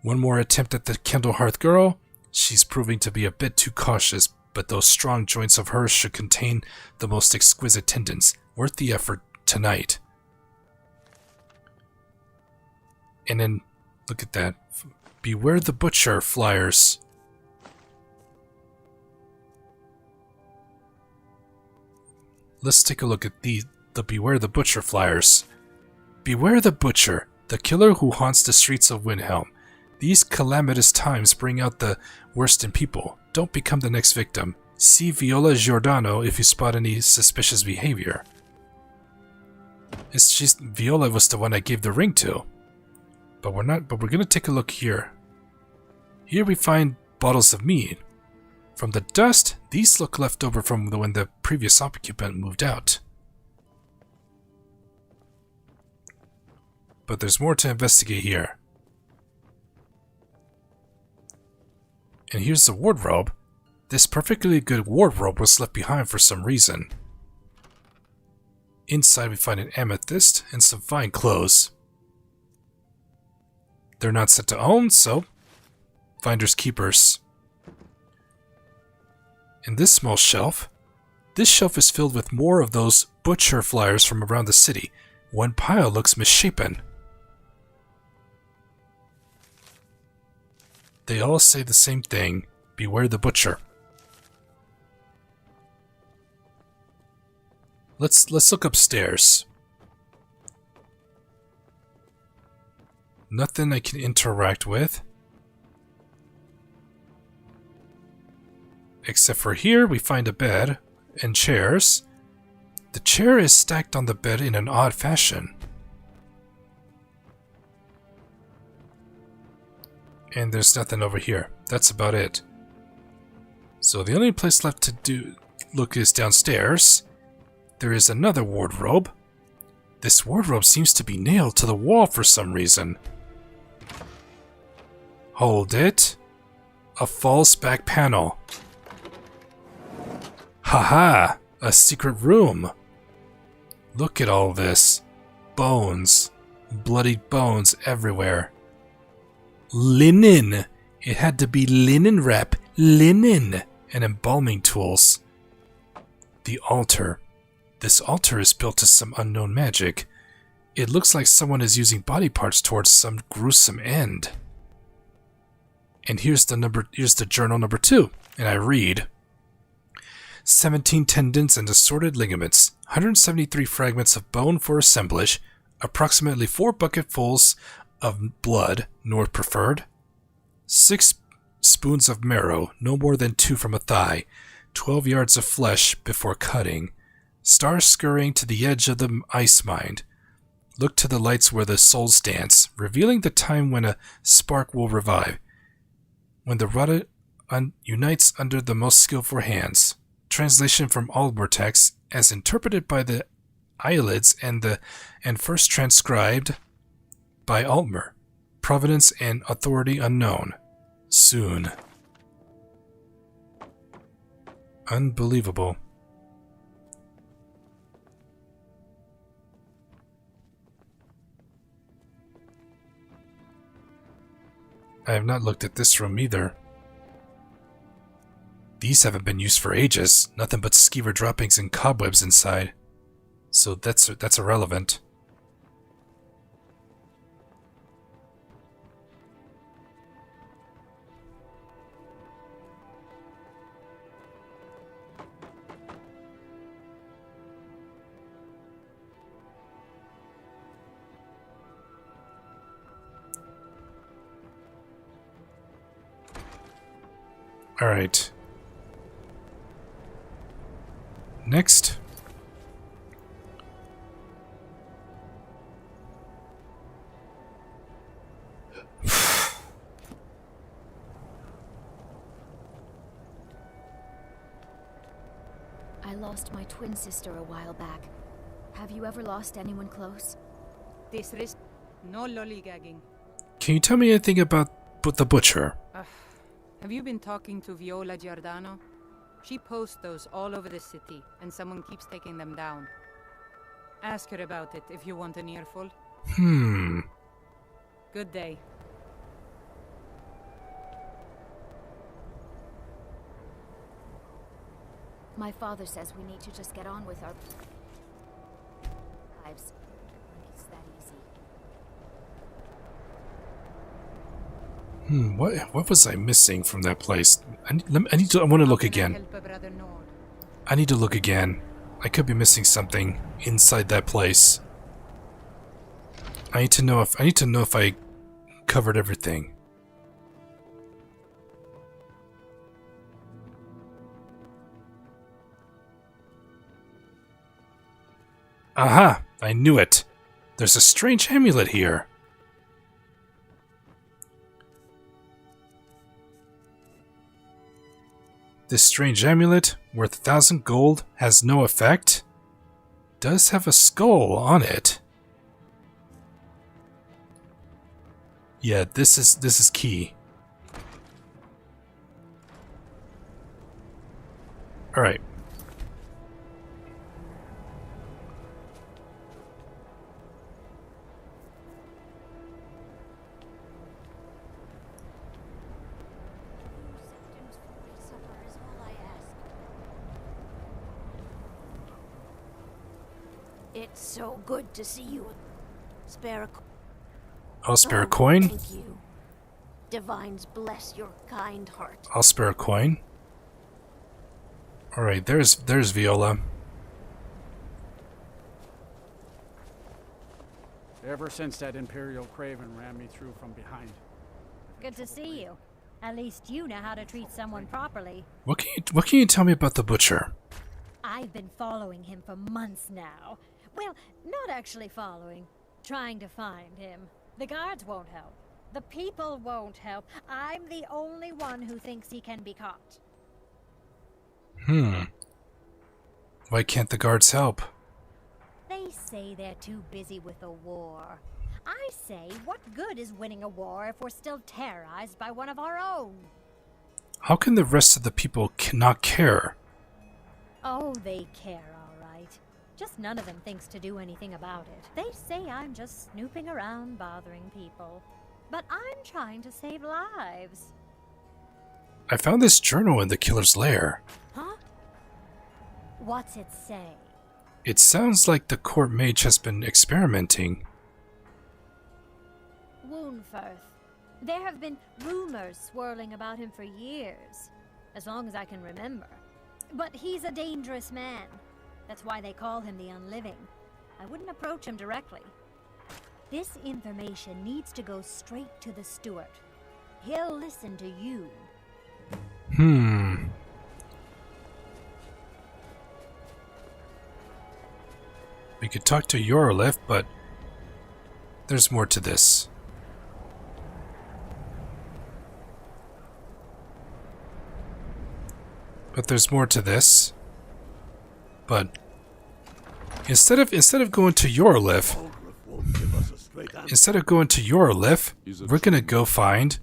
A: One more attempt at the Candlehearth girl? She's proving to be a bit too cautious, but those strong joints of hers should contain the most exquisite tendons, worth the effort tonight." And then, look at that. Beware the Butcher flyers. Let's take a look at the Beware the Butcher flyers. Beware the Butcher, the killer who haunts the streets of Windhelm. These calamitous times bring out the worst in people. Don't become the next victim. See Viola Giordano if you spot any suspicious behavior. Viola was the one I gave the ring to. But we're gonna take a look here. Here we find bottles of mead. From the dust, these look left over from when the previous occupant moved out. But there's more to investigate here. And here's the wardrobe. This perfectly good wardrobe was left behind for some reason. Inside we find an amethyst and some fine clothes. They're not set to own, so finders keepers. In this small shelf, this shelf is filled with more of those Butcher flyers from around the city. One pile looks misshapen. They all say the same thing, beware the Butcher. Let's look upstairs. Nothing I can interact with. Except for here, we find a bed and chairs. The chair is stacked on the bed in an odd fashion. And there's nothing over here. That's about it. So the only place left to look is downstairs. There is another wardrobe. This wardrobe seems to be nailed to the wall for some reason. Hold it. A false back panel. Haha! A secret room. Look at all this. Bones. Bloodied bones everywhere. Linen. It had to be linen wrap. Linen. And embalming tools. The altar. This altar is built to some unknown magic. It looks like someone is using body parts towards some gruesome end. And here's the journal number 2, and I read: 17 tendons and assorted ligaments, 173 fragments of bone for assemblage, approximately 4 bucketfuls of blood, North preferred, 6 spoons of marrow, no more than 2 from a thigh, 12 yards of flesh before cutting, stars scurrying to the edge of the ice mind. Look to the lights where the souls dance, revealing the time when a spark will revive. When the rudder unites under the most skillful hands. Translation from Aldmer text as interpreted by the eyelids and first transcribed by Altmer. Providence and authority unknown. Soon. Unbelievable. I have not looked at this room either. These haven't been used for ages. Nothing but skeever droppings and cobwebs inside. So that's irrelevant. All right. Next.
V: I lost my twin sister a while back. Have you ever lost anyone close?
L: This risk, no lollygagging.
A: Can you tell me anything about the butcher?
L: Have you been talking to Viola Giordano? She posts those all over the city, and someone keeps taking them down. Ask her about it if you want an earful. Good day.
V: My father says we need to just get on with our lives. It's that easy.
A: What was I missing from that place? I want to look again. I need to look again. I could be missing something inside that place. I need to know if I covered everything. Aha! I knew it. There's a strange amulet here. This strange amulet, worth 1,000 gold, has no effect. Does have a skull on it. Yeah, this is key. All right.
R: It's so good to see you. Spare a coin.
A: I'll spare a coin.
R: Thank you. Divines bless your kind heart.
A: I'll spare a coin. All right, there's Viola.
H: Ever since that Imperial Craven ran me through from behind.
T: Good to see you. At least you know how to treat someone properly.
A: What can you tell me about the butcher?
T: I've been following him for months now. Well, not actually following. Trying to find him. The guards won't help. The people won't help. I'm the only one who thinks he can be caught.
A: Why can't the guards help?
T: They say they're too busy with the war. I say, what good is winning a war if we're still terrorized by one of our own?
A: How can the rest of the people not care?
T: Oh, they care, all right. Just none of them thinks to do anything about it. They say I'm just snooping around bothering people. But I'm trying to save lives.
A: I found this journal in the killer's lair.
T: Huh? What's it say?
A: It sounds like the court mage has been experimenting.
T: Woundfirth. There have been rumors swirling about him for years. As long as I can remember. But he's a dangerous man. That's why they call him the Unliving. I wouldn't approach him directly. This information needs to go straight to the steward. He'll listen to you.
A: We could talk to Yorlif, but there's more to this. But instead of going to Yorlif, we're gonna go find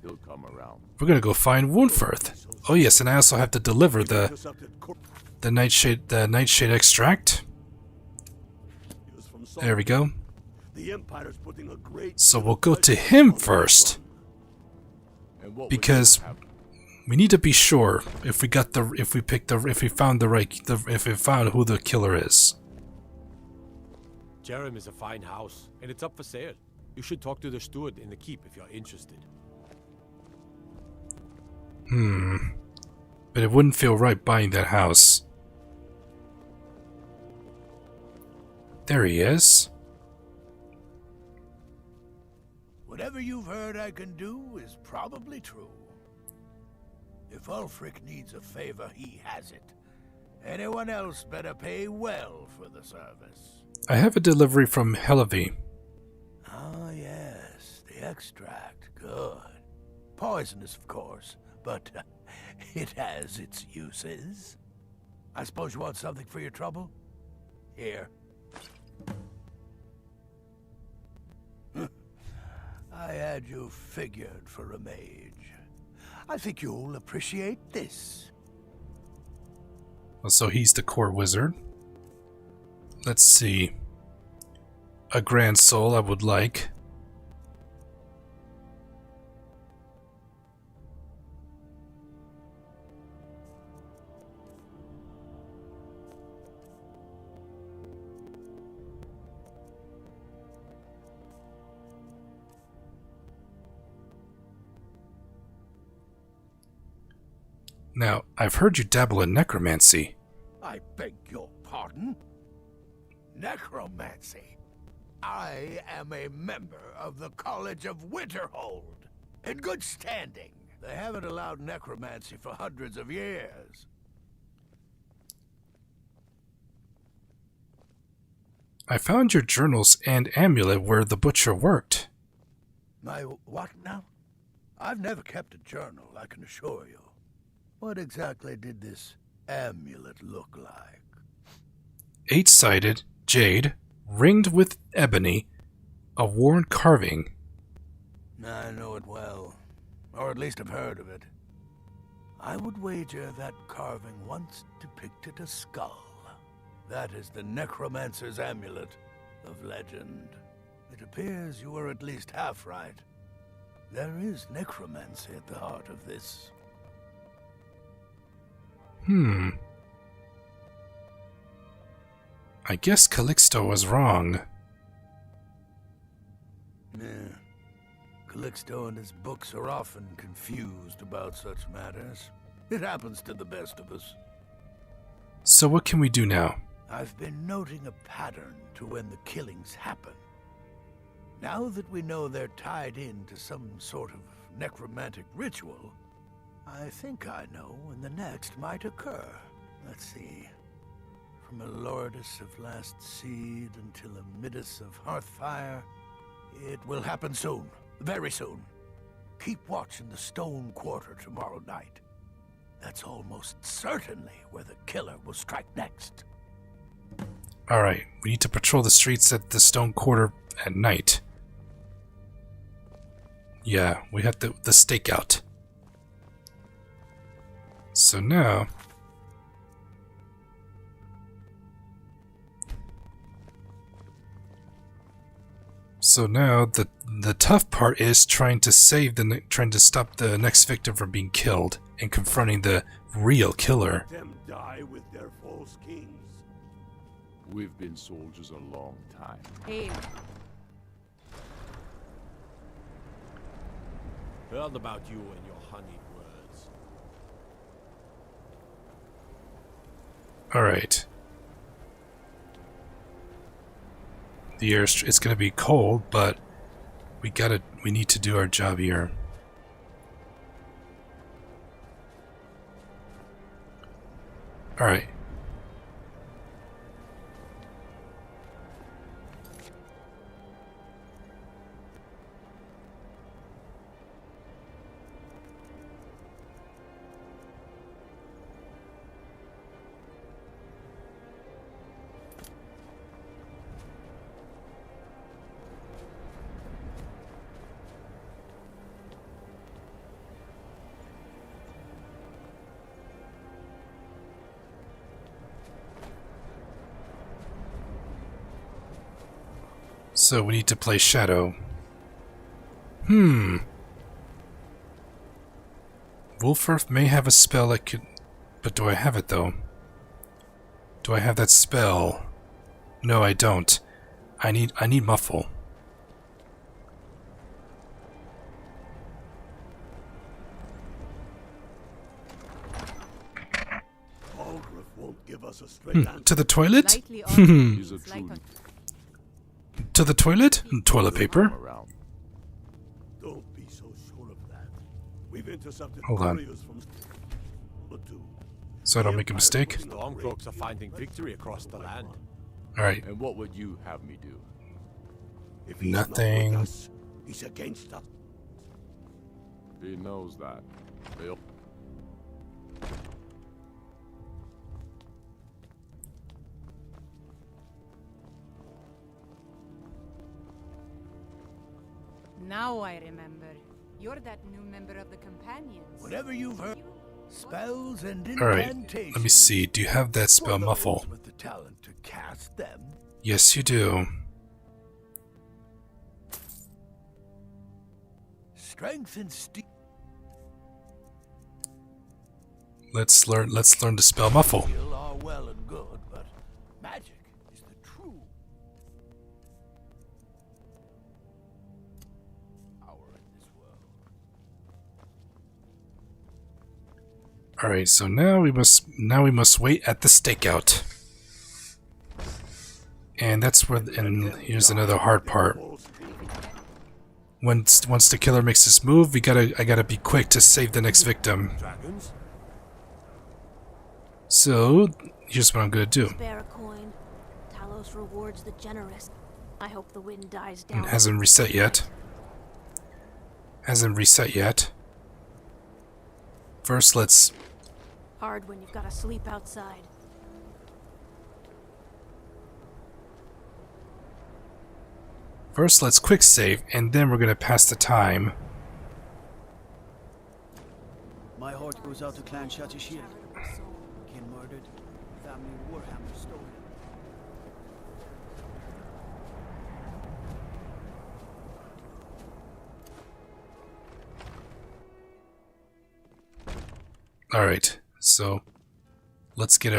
A: Woundfirth. Oh yes, and I also have to deliver the nightshade extract. There we go. So we'll go to him first, because We need to be sure if we found who the killer is.
S: Jerem is a fine house, and it's up for sale. You should talk to the steward in the keep if you're interested.
A: But it wouldn't feel right buying that house. There he is.
F: Whatever you've heard I can do is probably true. If Ulfric needs a favor, he has it. Anyone else better pay well for the service.
A: I have a delivery from Helavi.
F: Ah, yes, the extract. Good. Poisonous, of course, but it has its uses. I suppose you want something for your trouble? Here. I had you figured for a mage. I think you'll appreciate this.
A: So he's the core wizard. Let's see. A grand soul I would like. Now, I've heard you dabble in necromancy.
F: I beg your pardon? Necromancy? I am a member of the College of Winterhold, in good standing. They haven't allowed necromancy for hundreds of years.
A: I found your journals and amulet where the butcher worked.
F: My what now? I've never kept a journal, I can assure you. What exactly did this amulet look like?
A: 8-sided, jade, ringed with ebony, a worn carving.
F: I know it well, or at least I've heard of it. I would wager that carving once depicted a skull. That is the necromancer's amulet of legend. It appears you were at least half right. There is necromancy at the heart of this.
A: I guess Calixto was wrong.
F: Yeah. Calixto and his books are often confused about such matters. It happens to the best of us.
A: So what can we do now?
F: I've been noting a pattern to when the killings happen. Now that we know they're tied into some sort of necromantic ritual, I think I know when the next might occur. Let's see. From a Lordus of Last Seed until a Midas of Hearthfire, it will happen soon. Very soon. Keep watch in the Stone Quarter tomorrow night. That's almost certainly where the killer will strike next.
A: Alright, we need to patrol the streets at the Stone Quarter at night. Yeah, we have the stakeout. So now... the tough part is trying to stop the next victim from being killed and confronting the real killer.
J: Let them die with their false kings.
O: We've been soldiers a long time.
N: Hey.
S: Heard about you and your honeyed words.
A: Alright. The air it's gonna be cold, but we need to do our job here. Alright. So we need to play Shadow. Wolfurth may have a spell that could... But do I have it, though? Do I have that spell? No, I don't. I need Muffle.
J: Won't give us a straight answer.
A: To the toilet? To the toilet? Toilet paper?
J: Don't be so sure of that. We've intercepted
A: Hold on.
J: couriers from the two.
A: So I don't make a mistake.
S: Stormcloaks are finding victory across the land.
A: Alright.
O: And what would you have me do?
J: If he's
A: Nothing.
J: not with us, he's against us.
O: He knows that. They'll...
L: Now I remember. You're that new member of the Companions.
F: Whatever you've heard, spells and
A: Alright,
F: incantations.
A: let me see. Do you have that spell, Muffle?
F: With the talent to cast them.
A: Yes, you do.
F: Strength and steel.
A: Let's learn to spell Muffle.
F: Are well and good, but magic is the true power in this world.
A: Alright, so now we must wait at the stakeout. And that's where and here's another hard part. Once the killer makes his move, I gotta be quick to save the next victim. So here's what I'm gonna do.
R: Spare a coin. Talos rewards the generous. I hope the wind dies down.
A: It hasn't reset yet. Hasn't reset yet. First, let's...
R: Hard when you've got to sleep outside.
A: First, let's quick save, and then we're gonna pass the time.
D: My heart goes out to Clan Shatashir. Kin murdered, family Warhammer stolen.
A: Alright, so let's rent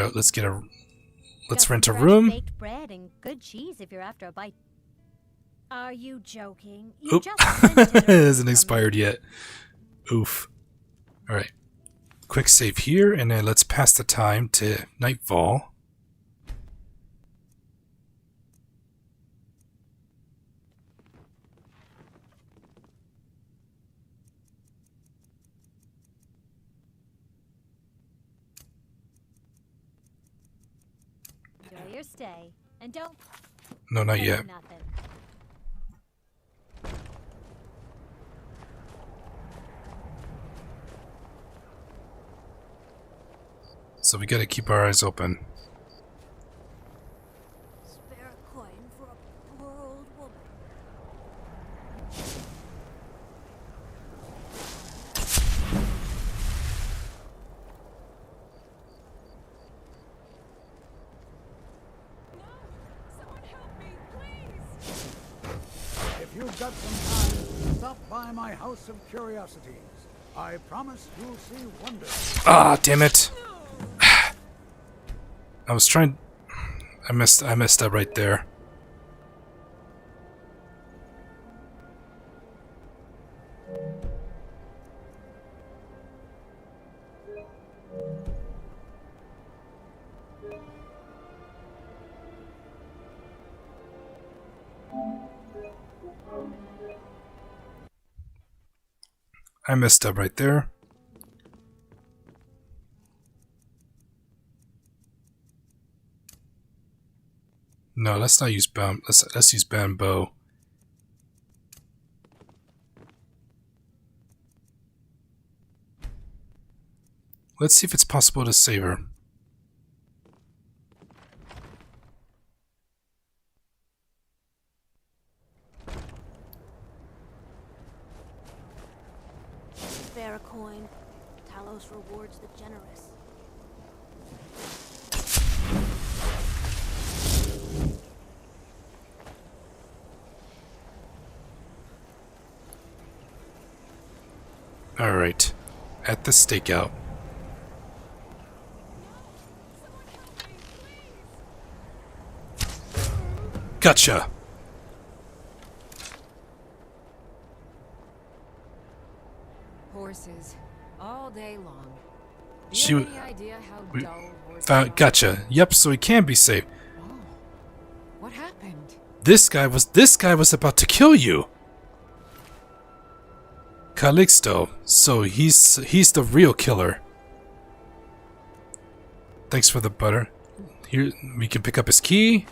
A: a
T: Fresh
A: room.
T: baked bread and good cheese if you're after a bite. Are you joking?
A: Oop. It hasn't expired yet. Oof. Alright. Quick save here, and then let's pass the time to nightfall.
T: Enjoy your stay. And don't...
A: No, not
T: say
A: yet.
T: nothing.
A: So we gotta keep our eyes open.
R: Spare a coin for a poor old woman.
H: If you've got some time, stop by my House of Curiosities. I promise you'll see wonders.
A: Ah, damn it. I was trying... I messed up right there. I messed up right there. No, let's not use let's use bamboo. Let's see if it's possible to save her.
R: Spare a coin. Talos rewards the generous.
A: Alright. at the stakeout. Gotcha.
N: Horses, all day long. Do
A: She
N: you have
A: w-
N: any idea how
A: we
N: dull horses
A: found,
N: are?
A: gotcha. Yep, so he can be saved.
N: What happened?
A: This guy was about to kill you. Calixto. So he's the real killer. Thanks for the butter. Here we can pick up his key.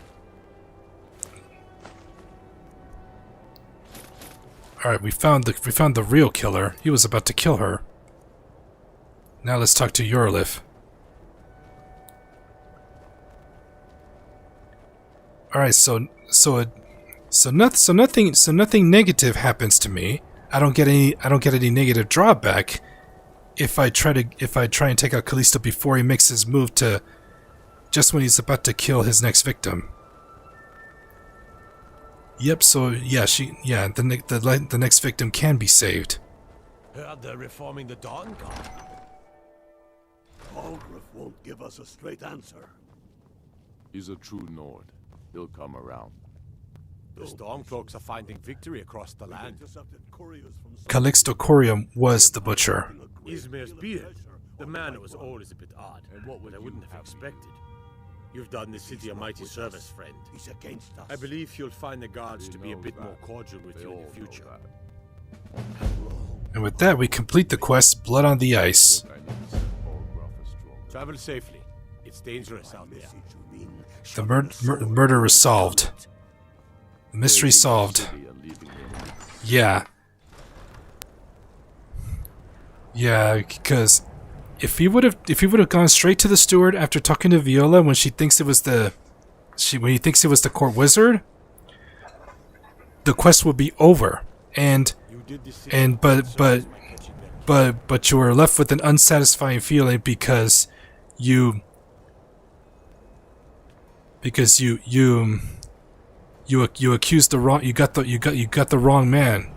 A: Alright, we found the real killer. He was about to kill her. Now let's talk to Yorlif. Alright, so nothing negative happens to me. I don't get any negative drawback if I try and take out Callisto before he makes his move to just when he's about to kill his next victim. Yep, so yeah, the next victim can be saved.
S: Heard they're reforming the Dawn Guard.
J: Algrif won't give us a straight answer.
O: He's a true Nord. He'll come around.
S: The Stormcloaks are finding victory across the land.
A: Calixto Corium was the butcher.
S: Izmir's beard. The man was always a bit odd, but I wouldn't have expected. You've done the city a mighty service, friend.
J: He's against us.
S: I believe you'll find the guards to be a bit more cordial with you in the future.
A: And with that, we complete the quest Blood on the Ice.
S: Travel safely. It's dangerous out there.
A: The murder is solved. The mystery solved. Yeah. Yeah, because if he would have gone straight to the steward after talking to Viola when he thinks it was the court wizard, the quest would be over. But you were left with an unsatisfying feeling because you accused the wrong, you got the wrong man.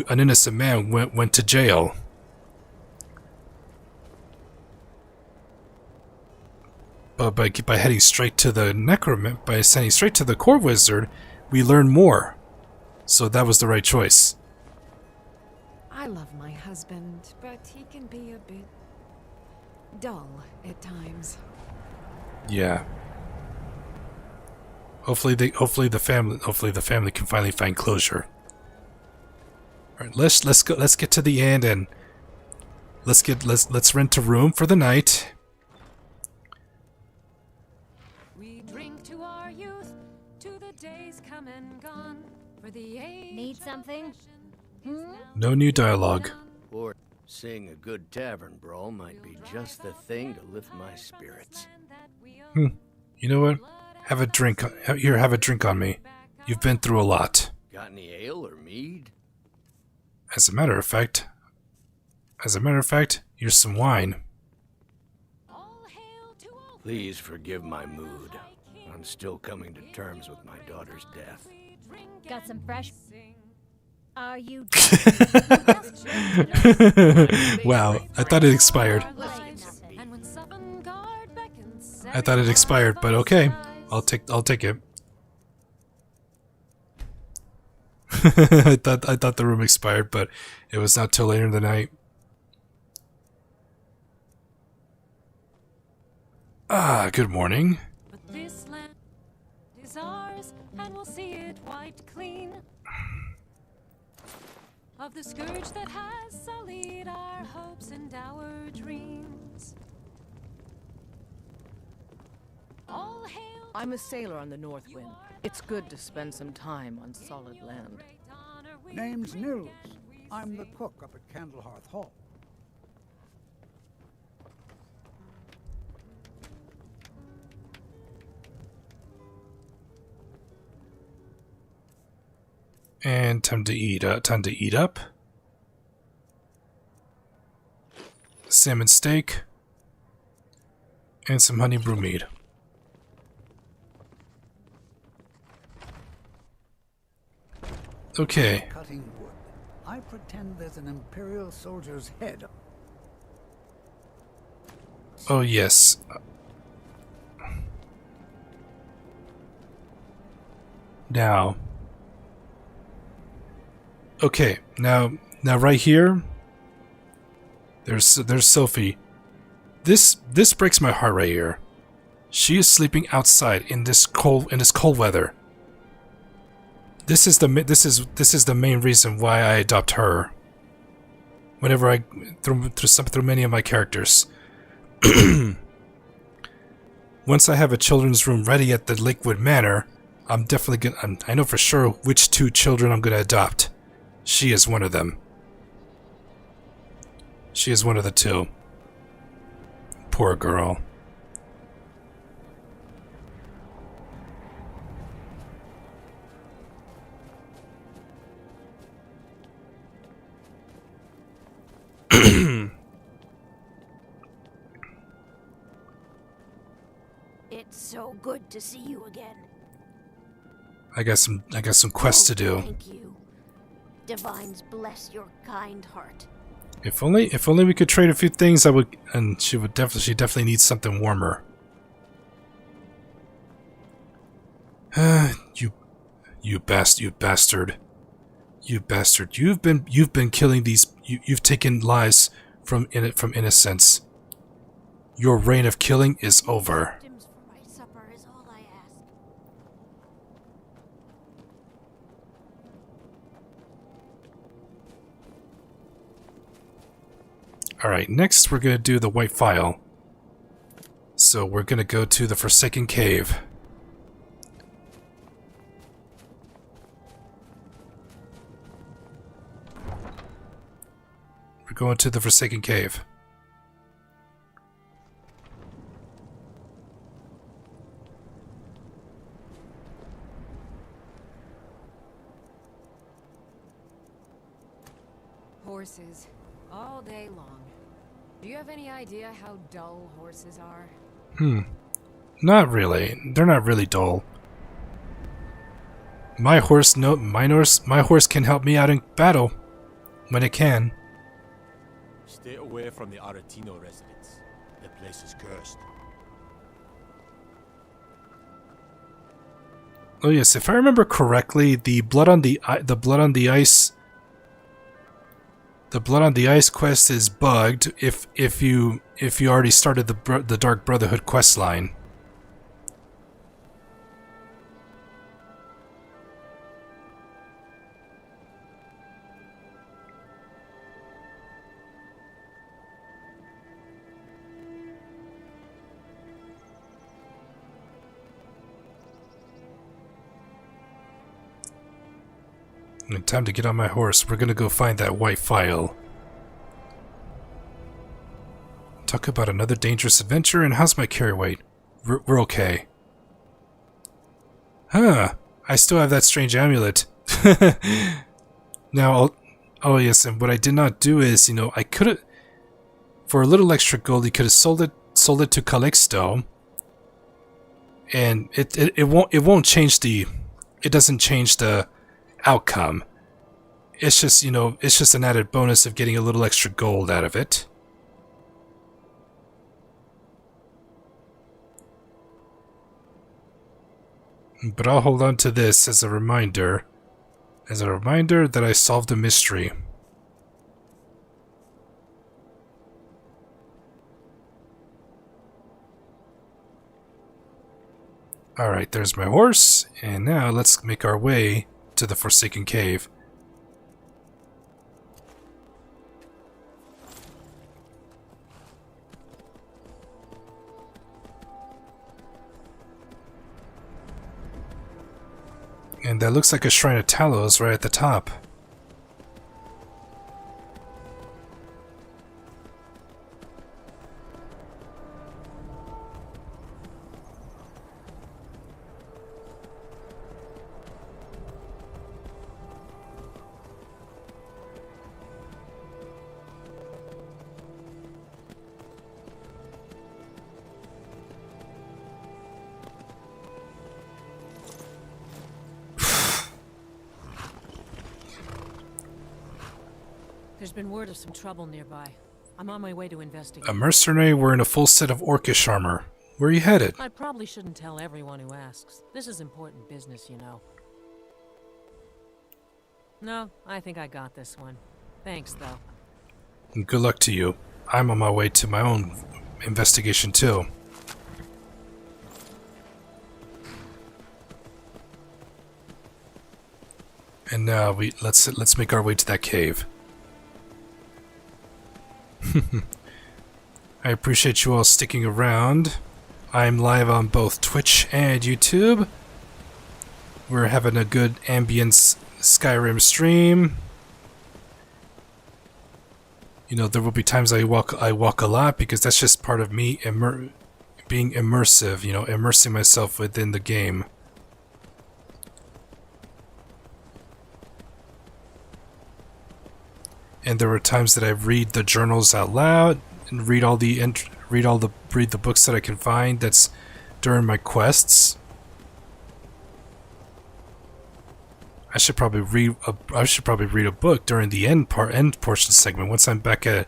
A: An innocent man went to jail. But by heading straight to the necromancer, by sending straight to the court wizard, we learn more. So that was the right choice.
N: I love my husband, but he can be a bit dull at times.
A: Yeah. Hopefully the family can finally find closure. All right, let's get to the end and let's rent a room for the night.
U: We drink to our youth, to the days come and gone. For the age
T: Need something?
A: No new dialogue.
B: Or seeing a good tavern brawl might be just the thing to lift my spirits.
A: You know what? Have a drink. Here, have a drink on me. You've been through a lot.
B: Got any ale or mead?
A: As a matter of fact, here's some wine.
B: Please forgive my mood. I'm still coming to terms with my daughter's death.
T: Got some fresh. Are you?
A: Wow, I thought it expired. I thought it expired, but okay. I'll take it. I thought the room expired, but it was not till later in the night. Ah, good morning.
U: But this land is ours, and we'll see it wiped clean of the scourge that has sullied our hopes and our dreams. All hail.
G: I'm a sailor on the North Wind. It's good to spend some time on solid land.
H: Name's Nils. I'm the cook up at Candlehearth Hall.
A: And time to eat up. Salmon steak. And some honey brew mead. Okay.
H: Cutting wood. I pretend there's an Imperial soldier's head.
A: Oh yes. Now. Okay, now right here. There's Sophie. This breaks my heart right here. She is sleeping outside in this cold weather. This is the main reason why I adopt her. Whenever I through many of my characters. Once I have a children's room ready at the Lakewood Manor, I'm definitely gonna. I know for sure which 2 children I'm gonna adopt. She is one of them. She is one of the 2. Poor girl.
R: It's so good to see you again.
A: I got some quests to do.
R: Thank you. Divines bless your kind heart.
A: If only we could trade a few things, I would. And she definitely needs something warmer. You bastard. You've been killing these. You've taken lives from innocents. Your reign of killing is over.
R: My supper is all I ask.
A: Alright, next we're going to do the White Phial. So we're going to go to the Forsaken Cave. We're going to the Forsaken Cave.
U: Horses. All day long. Do you have any idea how dull horses are?
A: Not really. They're not really dull. My horse can help me out in battle. When it can.
S: Stay away from the Aretino residence. The place is cursed.
A: Oh yes, if I remember correctly, the blood on the ice quest is bugged if you already started the Dark Brotherhood quest line. Time to get on my horse. We're gonna go find that White Phial. Talk about another dangerous adventure, and how's my carry weight? We're okay. Huh. I still have that strange amulet. Now, oh yes, and what I did not do is, I could've... For a little extra gold, you could have sold it to Calixto. And it won't change the... It doesn't change the outcome. It's just, it's just an added bonus of getting a little extra gold out of it. But I'll hold on to this as a reminder. As a reminder that I solved a mystery. Alright, there's my horse. And now let's make our way to the Forsaken Cave. And that looks like a Shrine of Talos right at the top.
I: There's been word of some trouble nearby. I'm on my way to investigate.
A: A mercenary wearing a full set of orcish armor. Where are you headed?
I: I probably shouldn't tell everyone who asks. This is important business, you know. No, I think I got this one. Thanks, though.
A: And good luck to you. I'm on my way to my own investigation too. And now let's make our way to that cave. I appreciate you all sticking around. I'm live on both Twitch and YouTube. We're having a good Ambience Skyrim stream. You know, there will be times I walk a lot because that's just part of me being immersive, you know, immersing myself within the game. And there were times that I read the journals out loud and read the books that I can find. That's during my quests. I should probably read a book during the end portion segment once I'm back at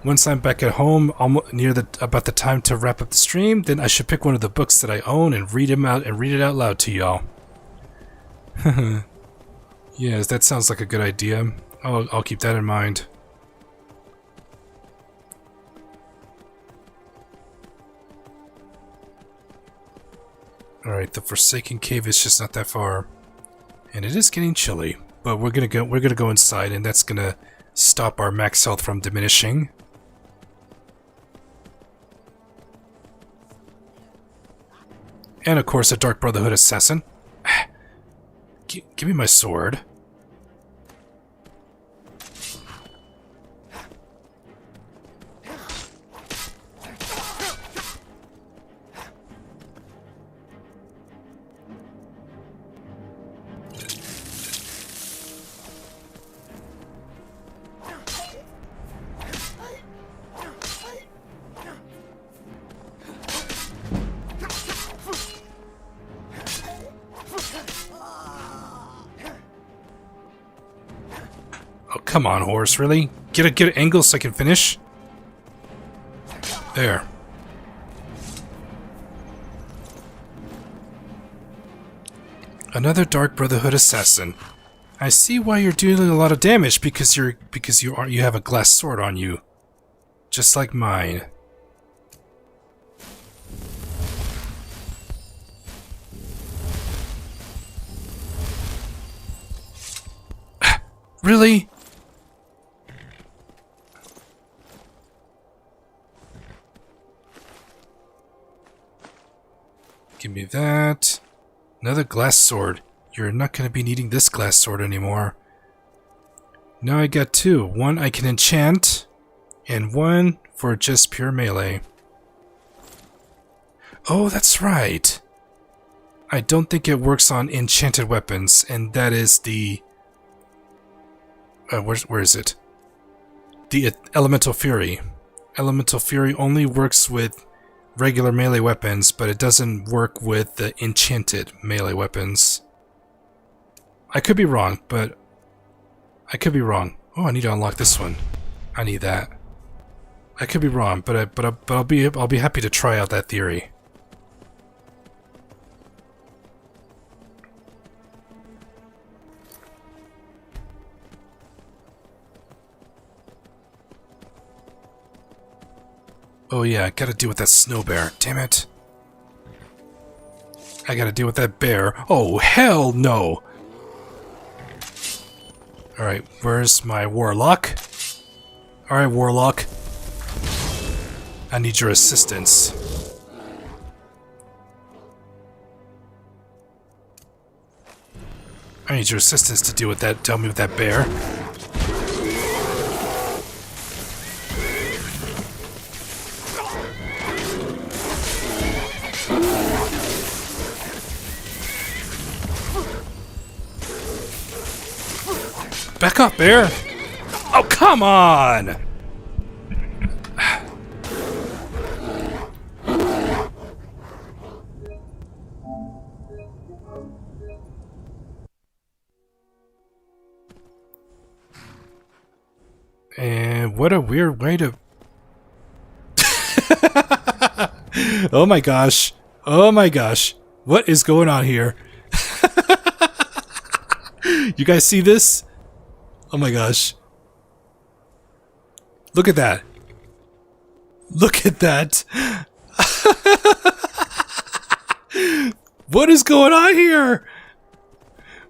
A: home, about the time to wrap up the stream. Then I should pick one of the books that I own and read it out loud to y'all. Yes, that sounds like a good idea. I'll keep that in mind. Alright, the Forsaken Cave is just not that far. And it is getting chilly, but we're gonna go inside, and that's gonna stop our max health from diminishing. And of course, a Dark Brotherhood assassin. Give me my sword. Come on, horse, really? Get an angle so I can finish? There. Another Dark Brotherhood assassin. I see why you're dealing a lot of damage because you have a glass sword on you. Just like mine. Really? Give me that. Another glass sword. You're not going to be needing this glass sword anymore. Now I got two. One I can enchant, and one for just pure melee. Oh, that's right. I don't think it works on enchanted weapons, and that is the... where is it? The Elemental Fury. Elemental Fury only works with regular melee weapons, but it doesn't work with the enchanted melee weapons. I could be wrong, but I could be wrong. Oh, I need to unlock this one. I need that. I could be wrong, but I'll be happy to try out that theory. Oh yeah, I gotta deal with that snow bear. Damn it. I gotta deal with that bear. Oh, hell no! Alright, where's my warlock? Alright, warlock. I need your assistance. I need your assistance to deal with that. Tell me with that bear. Back up, bear! Oh, come on! And And what a weird way to... Oh my gosh. Oh my gosh. What is going on here? You guys see this? Oh my gosh. Look at that. Look at that. What is going on here?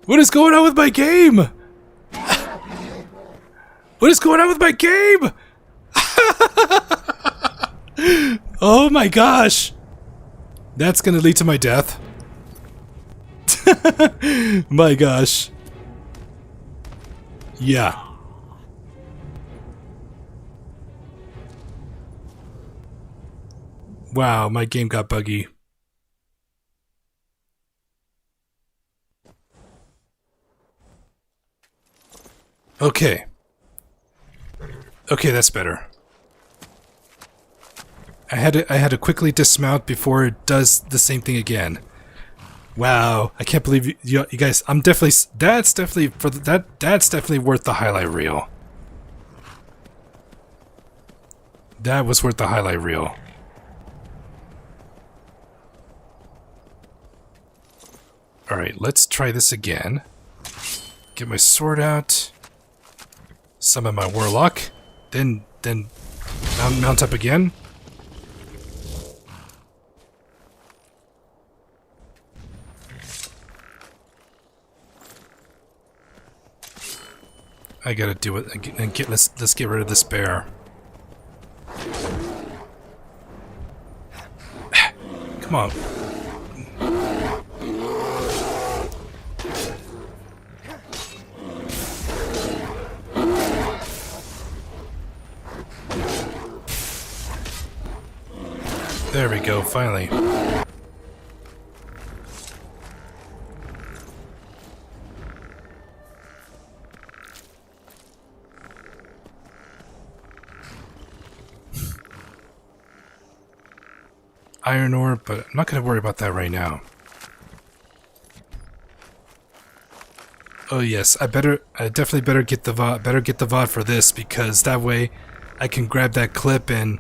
A: What is going on with my game? What is going on with my game? Oh my gosh. That's gonna lead to my death. My gosh. Yeah. Wow, my game got buggy. Okay. Okay, that's better. I had to quickly dismount before it does the same thing again. Wow, I can't believe you guys. That's definitely worth the highlight reel. That was worth the highlight reel. All right, let's try this again. Get my sword out. Summon my warlock. Then mount up again. I gotta do it and let's get rid of this bear. Come on. There we go, finally. Iron ore, but I'm not going to worry about that right now. Oh yes, I definitely better get the VOD for this, because that way I can grab that clip and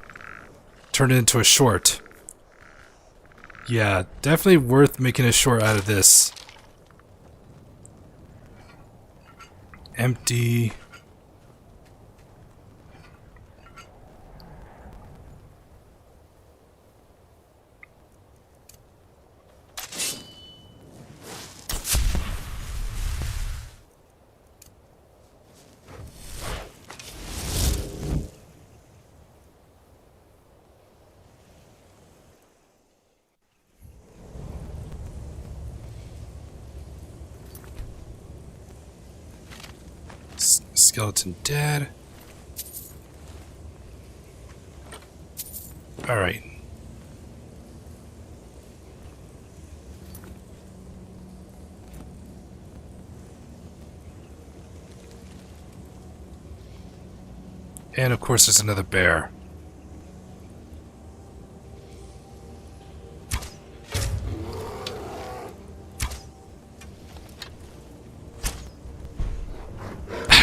A: turn it into a short. Yeah, definitely worth making a short out of this. Empty. Skeleton dead. Alright. And of course there's another bear.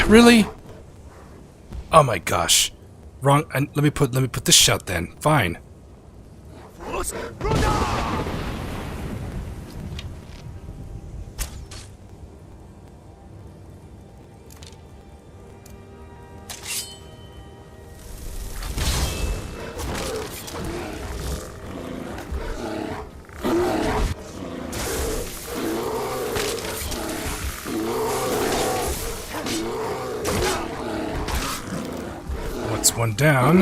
A: Really? Oh my gosh. Wrong. Let me put this shut then. Fine. That's one down.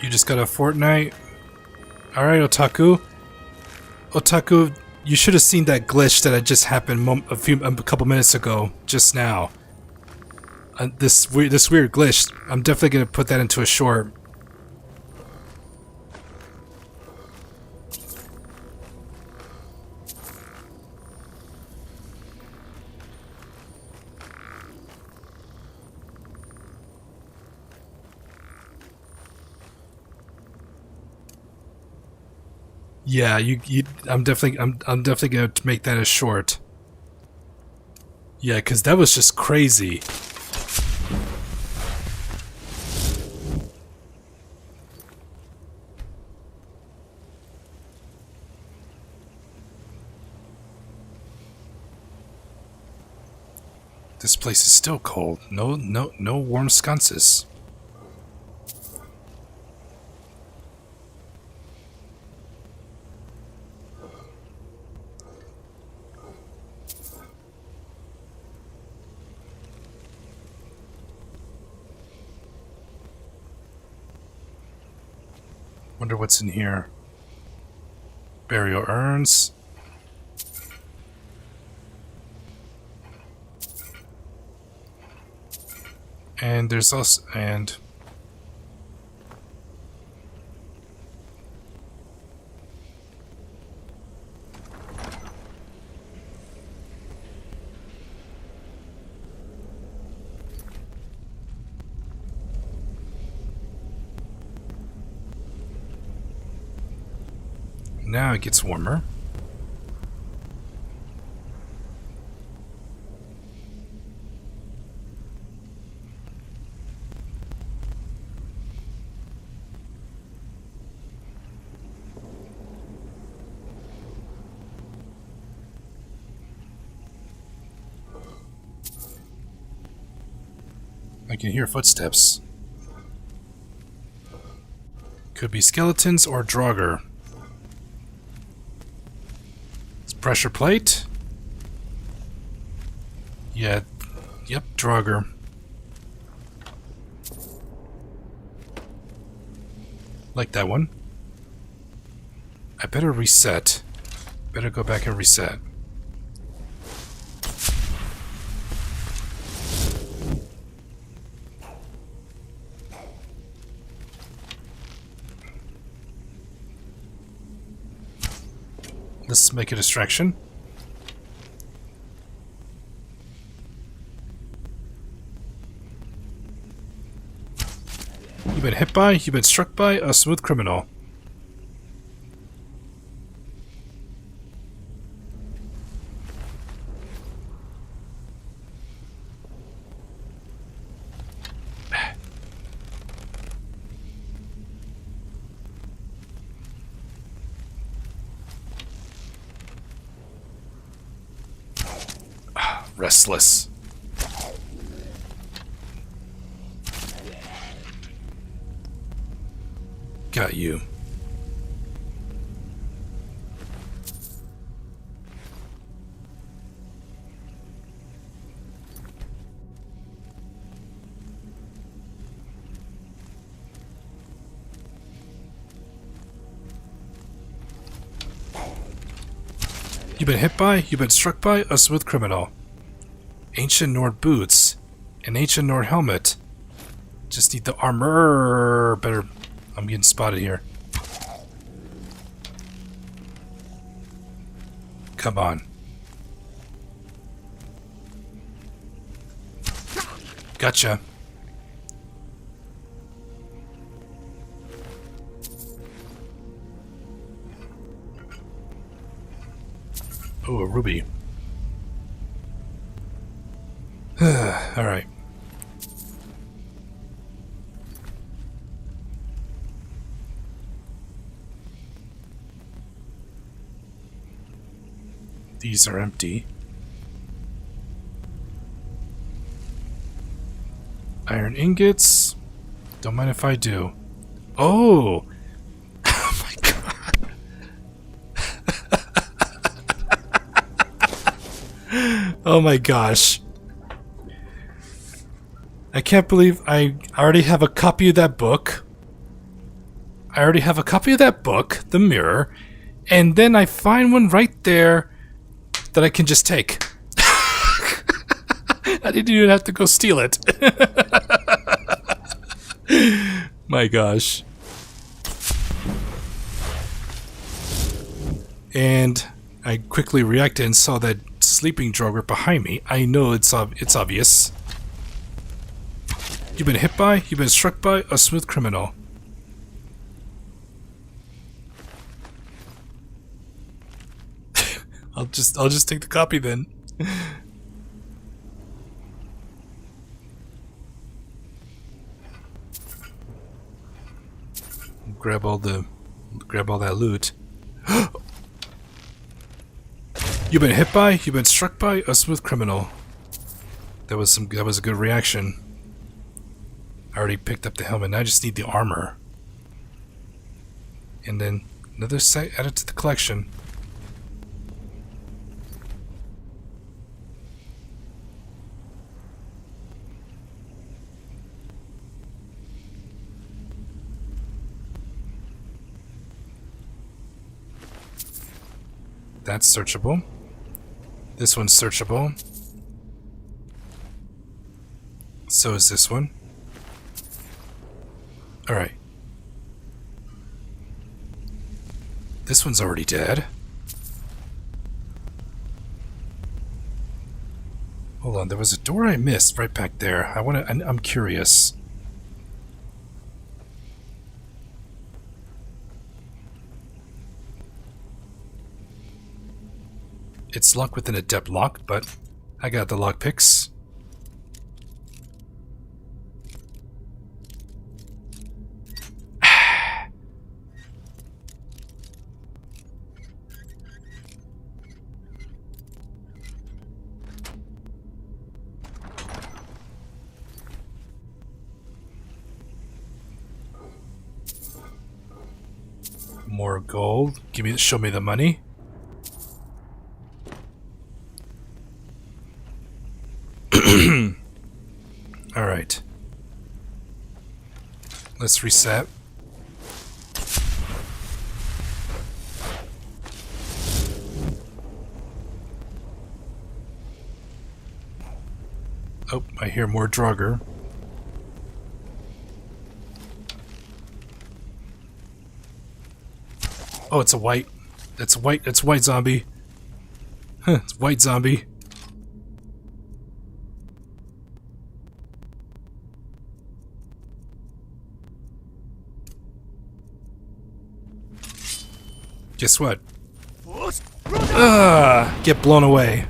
A: You just got a Fortnite? Alright, Otaku. Otaku, you should have seen that glitch that had just happened a couple minutes ago, just now. This weird glitch. I'm definitely gonna put that into a short. Yeah, I'm definitely gonna make that a short. Yeah, because that was just crazy. This place is still cold. No warm sconces. Wonder what's in here. Burial urns. And there's also now it gets warmer. I can hear footsteps. Could be skeletons or Draugr. It's pressure plate. Yeah, yep, Draugr. Like that one. I better reset. Better go back and reset. Let's make a distraction. You've been hit by, you've been struck by a smooth criminal. Restless. Got you. You've been hit by, you've been struck by a smooth criminal. Ancient Nord boots. An ancient Nord helmet. Just need the armor. Better. I'm getting spotted here. Come on. Gotcha. Oh, a ruby. Alright. These are empty. Iron ingots. Don't mind if I do. Oh! Oh my god. Oh my gosh. I can't believe I already have a copy of that book. The mirror, and then I find one right there that I can just take. I didn't even have to go steal it. My gosh. And I quickly reacted and saw that sleeping Draugr behind me. I know it's obvious. You've been hit by, you've been struck by a smooth criminal. I'll just take the copy then. grab all that loot. You've been hit by? You've been struck by? A smooth criminal. That was a good reaction. I already picked up the helmet. Now I just need the armor. And then another site added to the collection. That's searchable. This one's searchable. So is this one. Alright. This one's already dead. Hold on, there was a door I missed right back there. I'm curious. It's locked with an adept lock, but I got the lockpicks. More gold. Show me the money. All right. Let's reset. Oh, I hear more Draugr. Oh, it's a white. It's white. It's white zombie. Huh, it's white zombie. Guess what? Get blown away.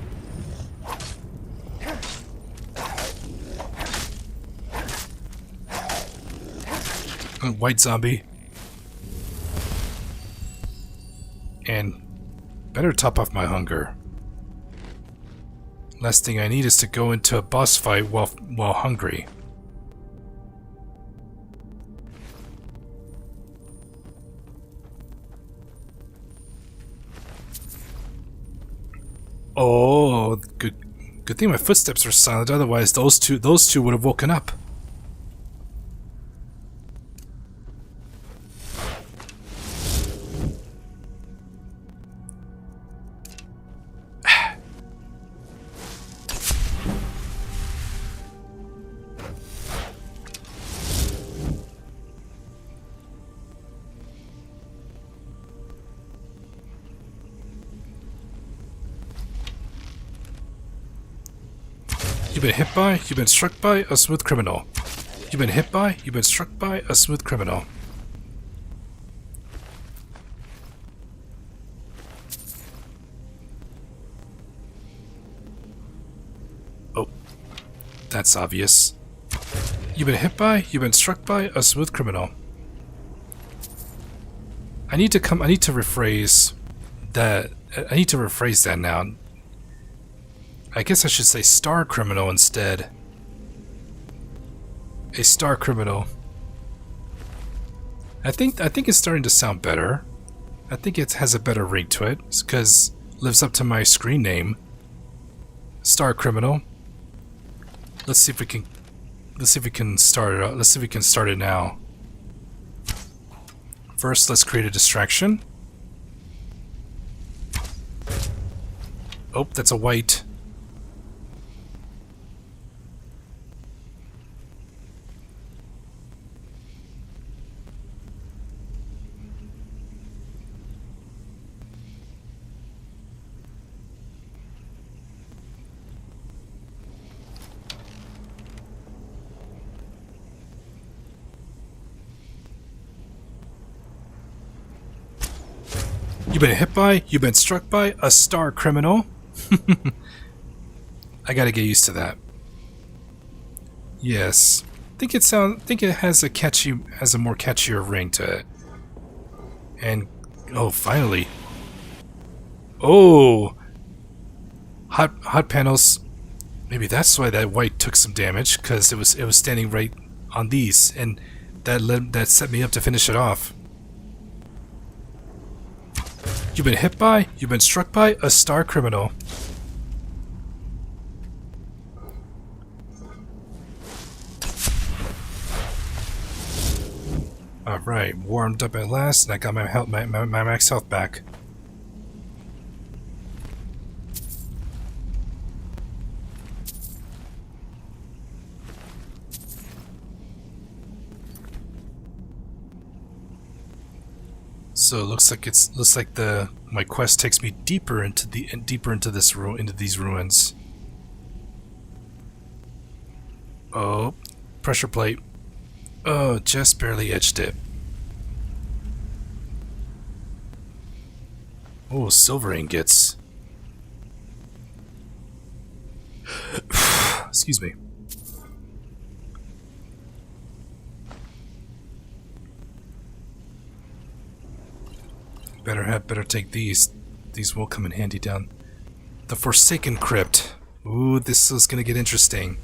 A: White zombie. And better top off my hunger. Last thing I need is to go into a boss fight while hungry. Oh, good thing my footsteps are silent, otherwise those two would have woken up. You've been hit by, you've been struck by a smooth criminal. You've been hit by, you've been struck by a smooth criminal. Oh, that's obvious. You've been hit by, you've been struck by a smooth criminal. I need to rephrase that. I need to rephrase that now. I guess I should say star criminal instead. A star criminal. I think it's starting to sound better. I think it has a better ring to it because it lives up to my screen name. Star criminal. Let's see if we can start it out. Let's see if we can start it now. First, let's create a distraction. Oh, that's a white. You've been hit by, you've been struck by a star criminal. I gotta get used to that. Yes. Think it has a more catchier ring to it. And oh, finally. Oh. Hot panels. Maybe that's why that white took some damage, because it was standing right on these, and that set me up to finish it off. You've been hit by, you've been struck by a star criminal. Alright, warmed up at last, and I got my max health back. So it looks like my quest takes me deeper into these ruins. Oh, pressure plate. Oh, just barely edged it. Oh, silver ingots. Excuse me. Better take these. These will come in handy down the Forsaken Crypt. Ooh, this is gonna get interesting.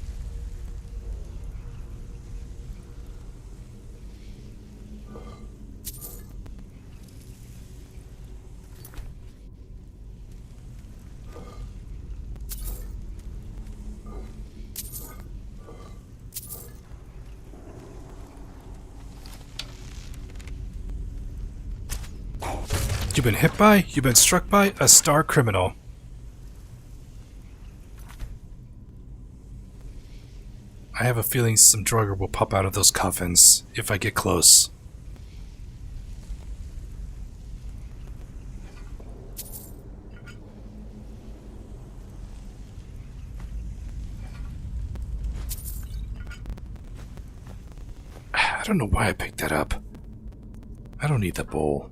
A: You've been hit by, you've been struck by a star criminal. I have a feeling some drugger will pop out of those coffins if I get close. I don't know why I picked that up. I don't need the bowl.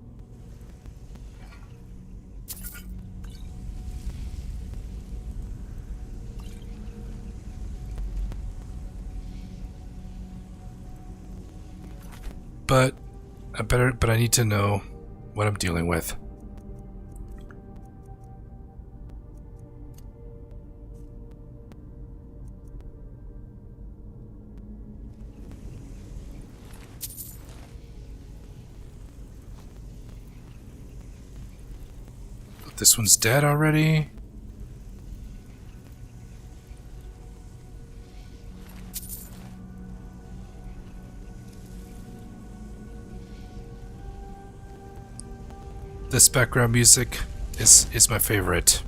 A: But I need to know what I'm dealing with. This one's dead already. This background music is my favorite,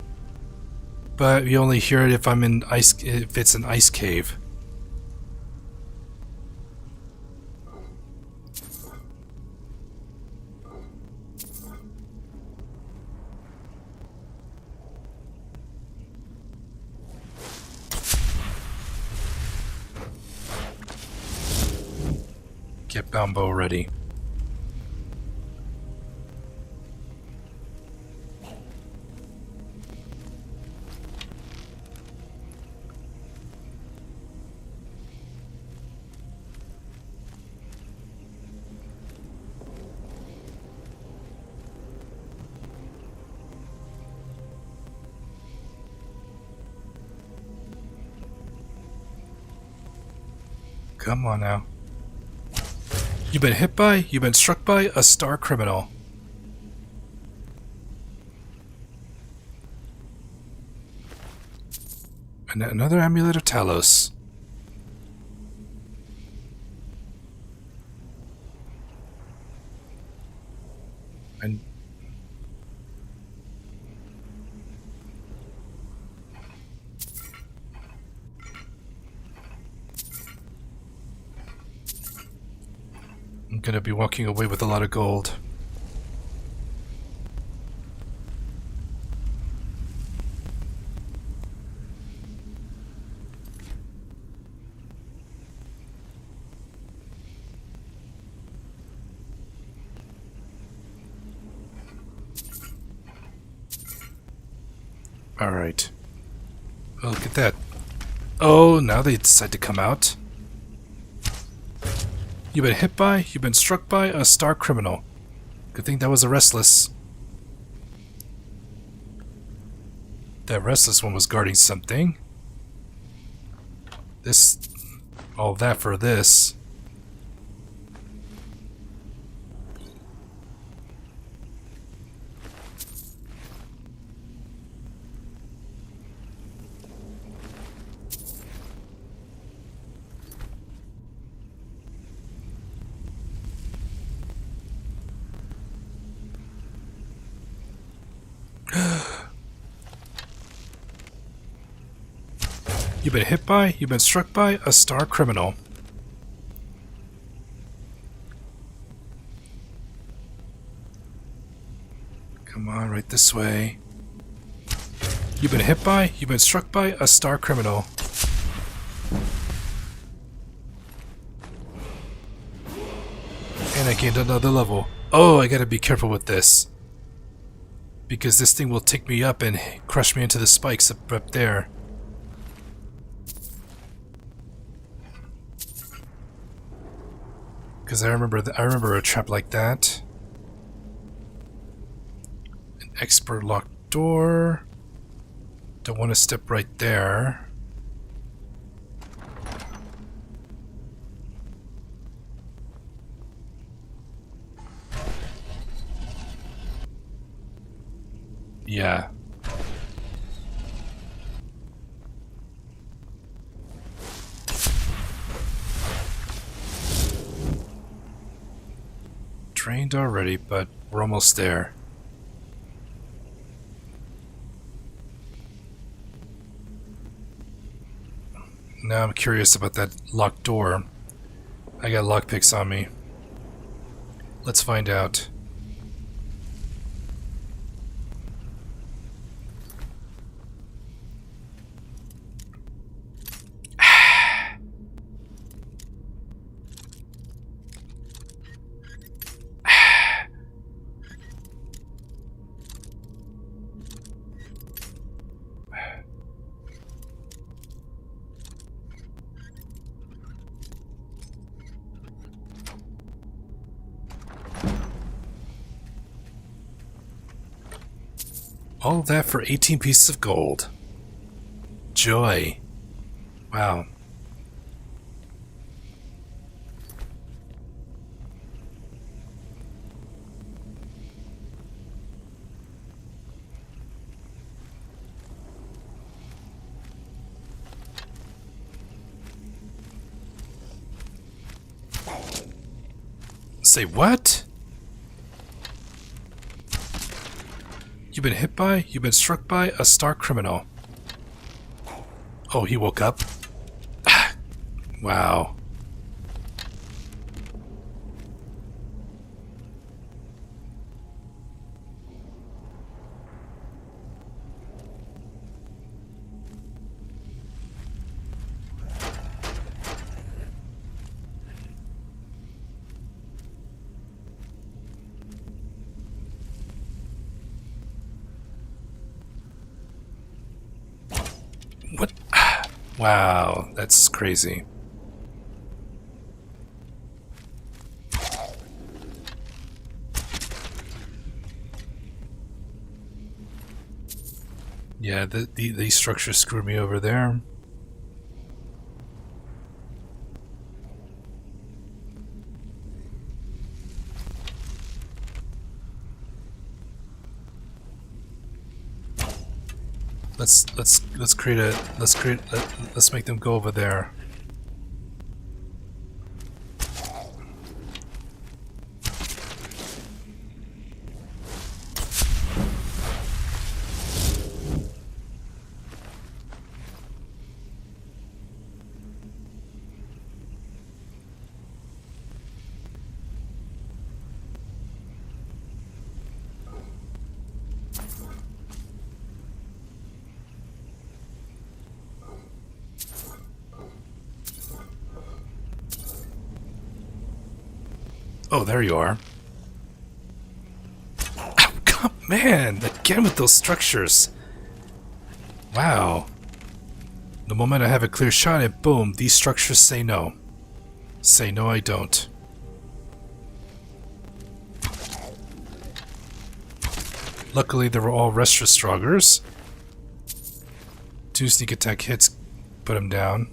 A: but you only hear it if if it's an ice cave. Get Balbo ready. Come on now. You've been hit by, you've been struck by a star criminal. And another amulet of Talos. And I'm gonna be walking away with a lot of gold. Alright. Oh, look at that. Oh, now they decide to come out. You've been hit by, you've been struck by a star criminal. Good thing that was a restless. That restless one was guarding something. This... all that for this. You've been hit by, you've been struck by a star criminal. Come on, right this way. You've been hit by, you've been struck by a star criminal. And I gained another level. Oh, I gotta be careful with this. Because this thing will take me up and crush me into the spikes up there. Because I remember a trap like that. An expert locked door. Don't want to step right there. Yeah. Trained already, but we're almost there. Now I'm curious about that locked door. I got lockpicks on me. Let's find out. All that for 18 pieces of gold. Joy. Wow. Say what? You've been hit by, you've been struck by a star criminal. Oh, he woke up. Wow. What? Wow, that's crazy. Yeah, these structures screwed me over there. Let's make them go over there. Oh, there you are. Oh, come, man! Again with those structures. Wow. The moment I have a clear shot at boom, these structures say no. Say no, I don't. Luckily, they were all Restra-Stroggers. 2 sneak attack hits put him down.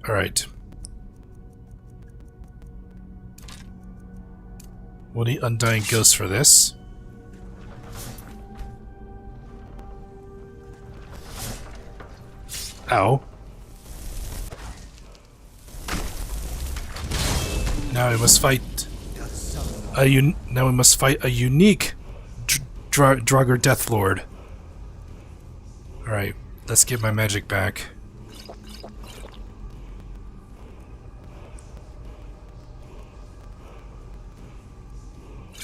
A: Alright. We'll need Undying Ghost for this. Ow. Now we must fight a unique Draugr Deathlord. Alright, let's get my magic back.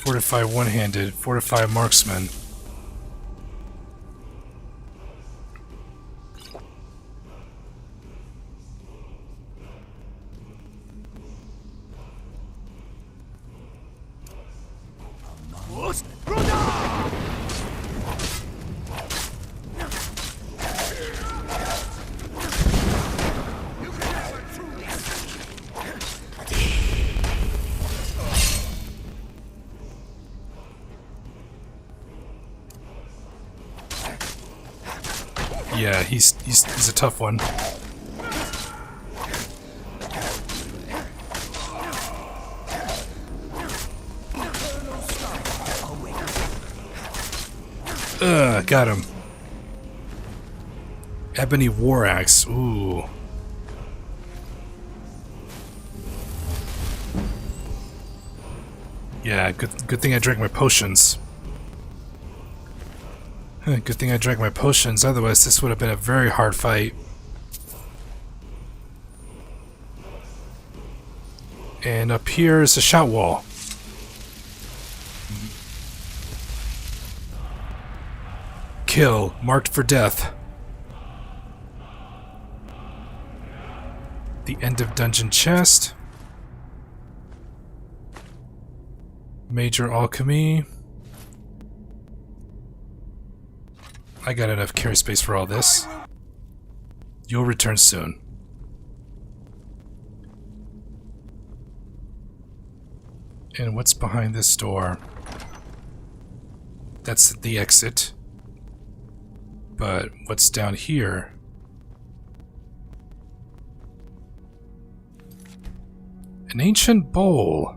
A: Fortify one-handed, fortify marksman. Yeah, he's a tough one. Got him. Ebony War Axe. Ooh. Yeah, good thing I drank my potions. Good thing I drank my potions, otherwise this would have been a very hard fight. And up here is a shout wall. Kill, marked for death. The end of dungeon chest. Major alchemy. I got enough carry space for all this. You'll return soon. And what's behind this door? That's the exit. But what's down here? An ancient bowl.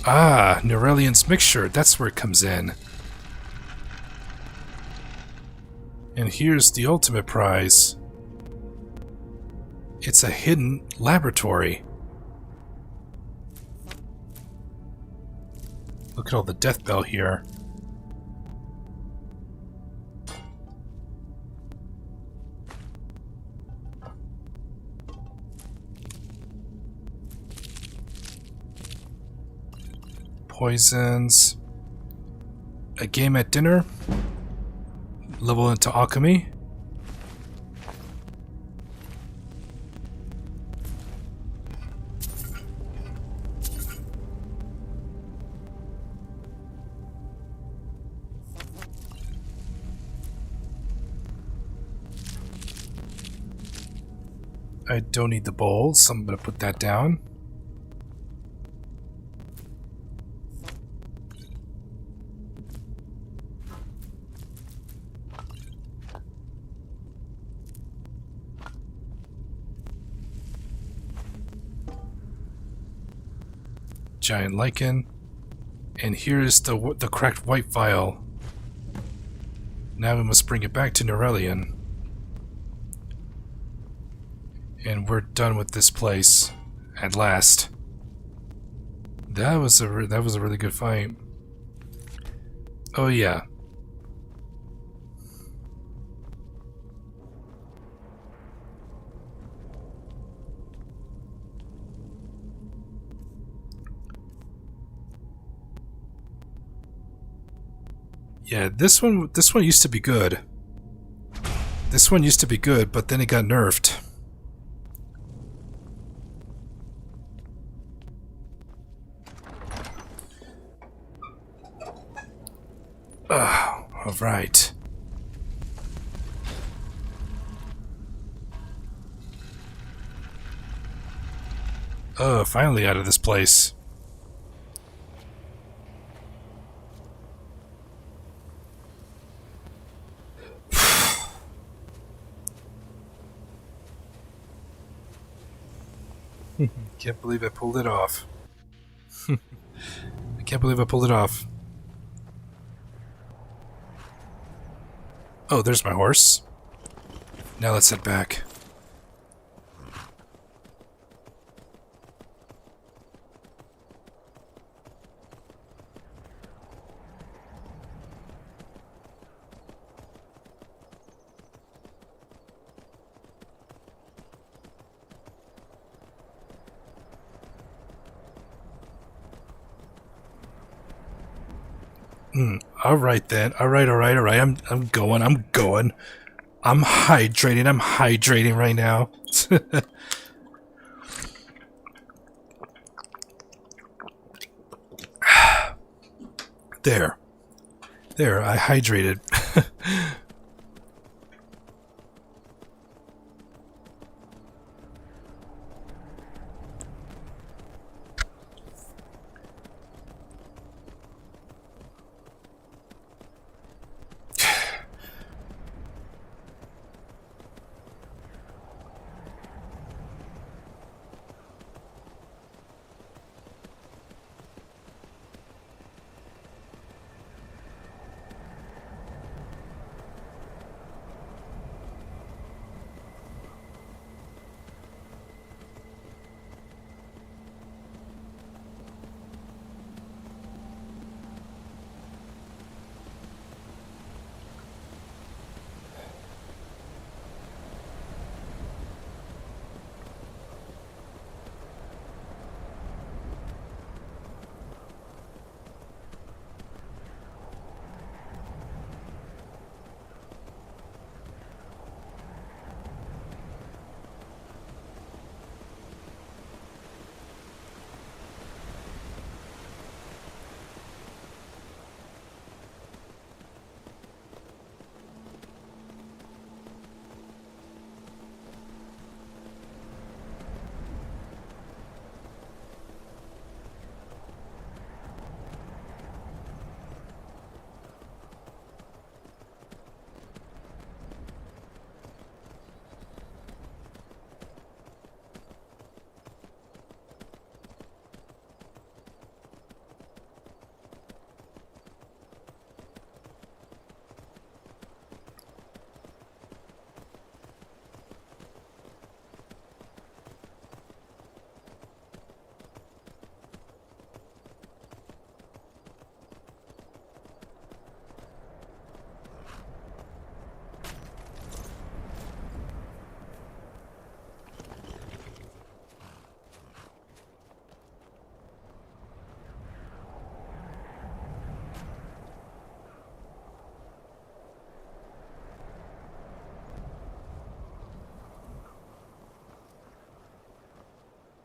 A: Ah, Neurelian's mixture. That's where it comes in. And here's the ultimate prize. It's a hidden laboratory. Look at all the death bell here. Poisons. A game at dinner. Level into alchemy. I don't need the bowl, so I'm going to put that down. Giant lichen. And here is the cracked white vial. Now we must bring it back to Neurelian. And we're done with this place at last. That was a really good fight. Oh yeah. Yeah, this one used to be good. This one used to be good, but then it got nerfed. All right. Oh, finally out of this place. Can't believe I pulled it off. I can't believe I pulled it off. Oh, there's my horse. Now let's head back. All right then. All right. I'm going. I'm hydrating right now. There, I hydrated.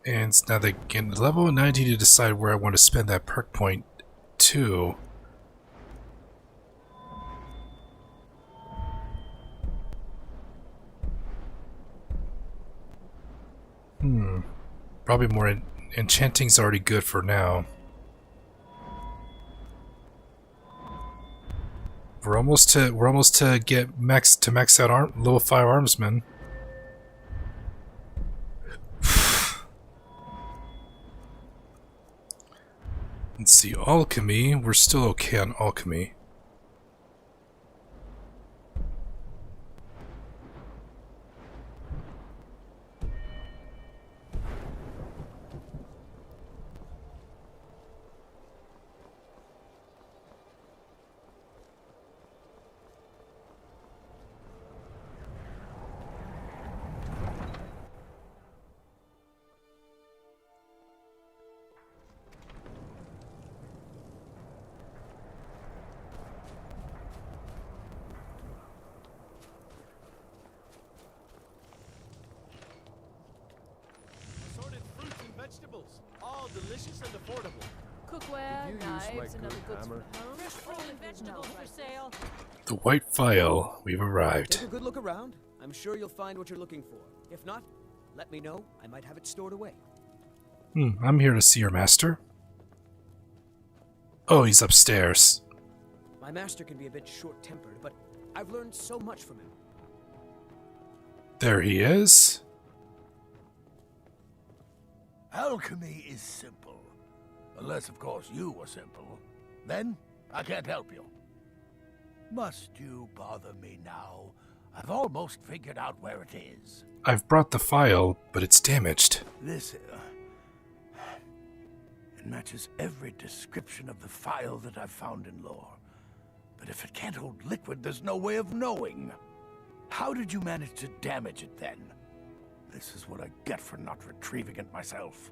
A: And now they get level 90 to decide where I want to spend that perk point to. Probably more enchanting's already good for now. We're almost to get max out level 5 armsmen. Let's see, alchemy. We're still okay on alchemy.
C: Vegetables, all delicious and affordable.
I: Cookware,
K: Could you use my
I: knives, and other
K: good
I: goods
K: hammer?
I: from home.
U: Fresh frozen vegetables for sale.
A: The white file. We've arrived.
D: Take a good look around. I'm sure you'll find what you're looking for. If not, let me know. I might have it stored away.
A: I'm here to see your master. Oh, he's upstairs.
D: My master can be a bit short-tempered, but I've learned so much from him.
A: There he is.
F: Alchemy is simple. Unless, of course, you are simple. Then, I can't help you. Must you bother me now? I've almost figured out where it is.
A: I've brought the file, but it's damaged.
F: This, it matches every description of the file that I've found in lore. But if it can't hold liquid, there's no way of knowing. How did you manage to damage it then? This is what I get for not retrieving it myself.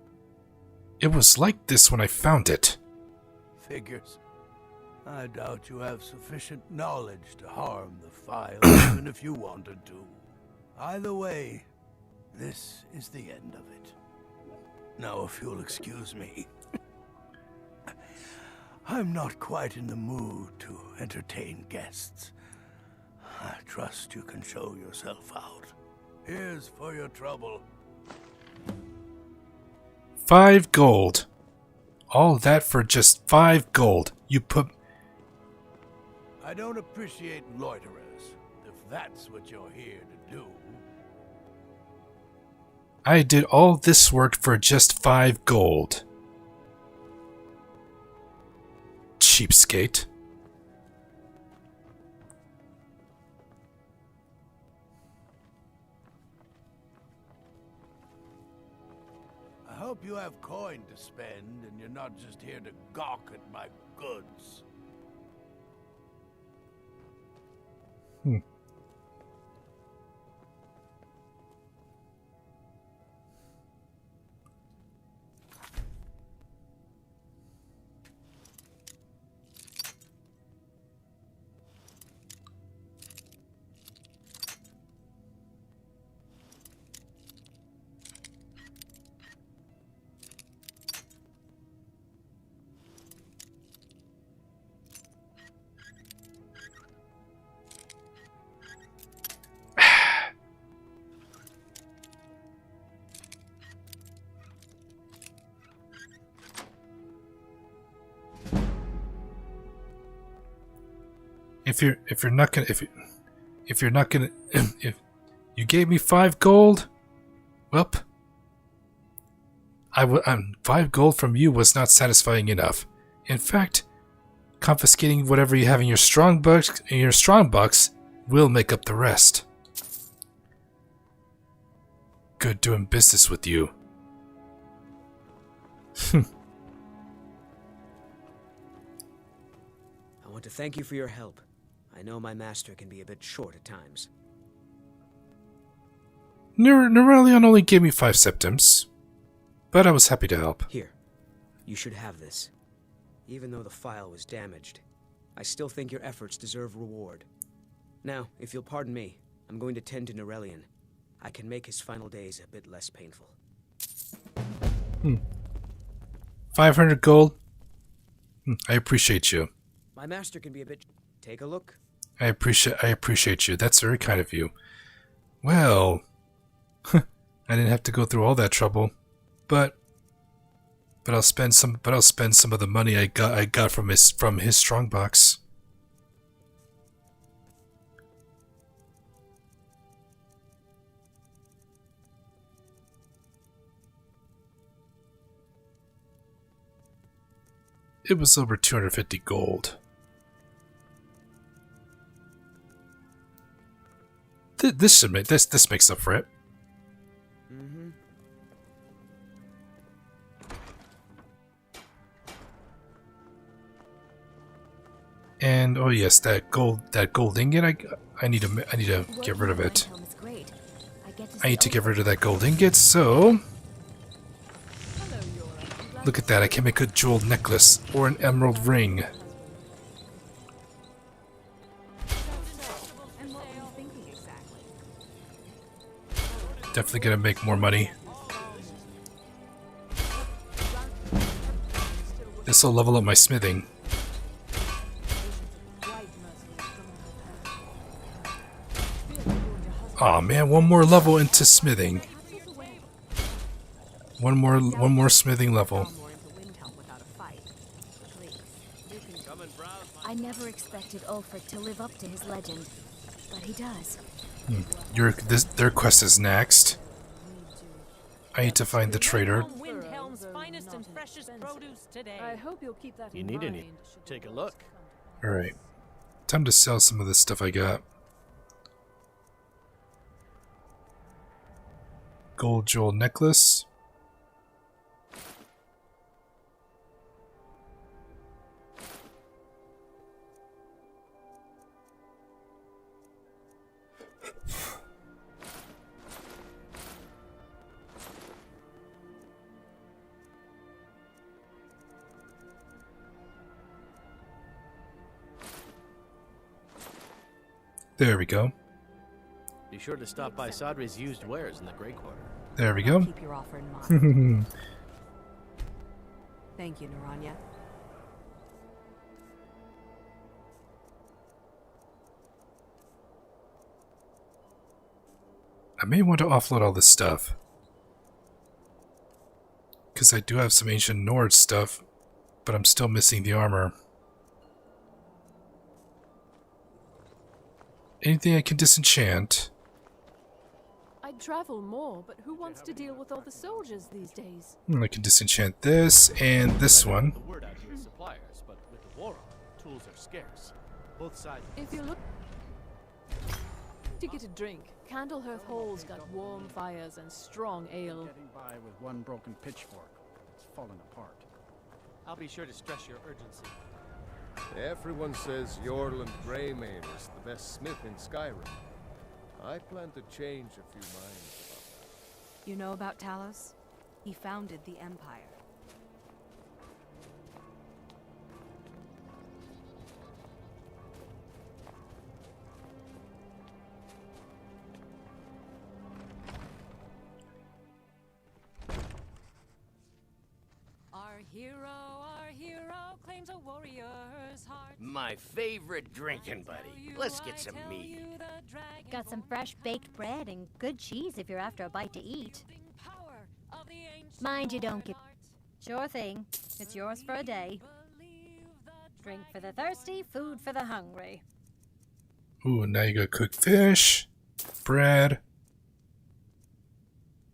A: It was like this when I found it.
F: Figures. I doubt you have sufficient knowledge to harm the file, even if you wanted to. Either way, this is the end of it. Now, if you'll excuse me, I'm not quite in the mood to entertain guests. I trust you can show yourself out. Here's for your trouble.
A: 5 gold. All that for just 5 gold. You put...
F: I don't appreciate loiterers, if that's what you're here to do.
A: I did all this work for just 5 gold. Cheapskate.
F: I hope you have coin to spend and you're not just here to gawk at my goods.
A: If you gave me 5 gold, well, 5 gold from you was not satisfying enough. In fact, confiscating whatever you have in your strong bucks will make up the rest. Good doing business with you.
D: I want to thank you for your help. I know my master can be a bit short at times.
A: Nerelion only gave me 5 septims, but I was happy to help.
D: Here, you should have this. Even though the file was damaged, I still think your efforts deserve reward. Now, if you'll pardon me, I'm going to tend to Nerelion. I can make his final days a bit less painful.
A: 500 gold? I appreciate you.
D: My master can be a bit... Take a look.
A: I appreciate you. That's very kind of you. Well, I didn't have to go through all that trouble, but I'll spend some of the money I got from his strongbox. It was over 250 gold. This makes up for it. And oh yes, that gold ingot. I need to get rid of it. I need to get rid of that gold ingot. So look at that! I can make a jeweled necklace or an emerald ring. Definitely gonna make more money. This will level up my smithing. Aw, man, one more level into smithing. One more smithing level.
V: I never expected Ulfric to live up to his legend, but he does.
A: Their quest is next. I need to find the trader.
E: I hope you'll keep that
C: You
E: in
C: need
E: mind.
C: any? Take a look.
A: Alright. Time to sell some of the stuff I got. Gold jewel necklace. There we go.
C: Be sure to stop by Sadri's used wares in the Grey Quarter.
A: There we go.
M: Keep your offer in mind. Thank you, Naranya.
A: I may want to offload all this stuff. Because I do have some ancient Nord stuff, but I'm still missing the armor. Anything I can disenchant?
E: I'd travel more, but who wants to deal with all the soldiers these days?
A: I can disenchant this and this one.
C: The word out to your suppliers, but with the war on, tools are scarce. Both sides.
E: If you look to get a drink, Candlehearth Hall's got warm fires and strong ale.
H: Getting by with one broken pitchfork. It's falling apart.
C: I'll be sure to stress your urgency.
K: Everyone says Yorland Greymane is the best smith in Skyrim. I plan to change a few minds about that.
N: You know about Talos? He founded the Empire.
U: Our hero claims a warrior's heart.
B: My favorite drinking buddy. Let's get some meat.
T: Got some fresh baked bread and good cheese if you're after a bite to eat. Mind you don't get... Sure thing. It's yours for a day. Drink for the thirsty, food for the hungry.
A: Ooh, now you got cooked fish, bread,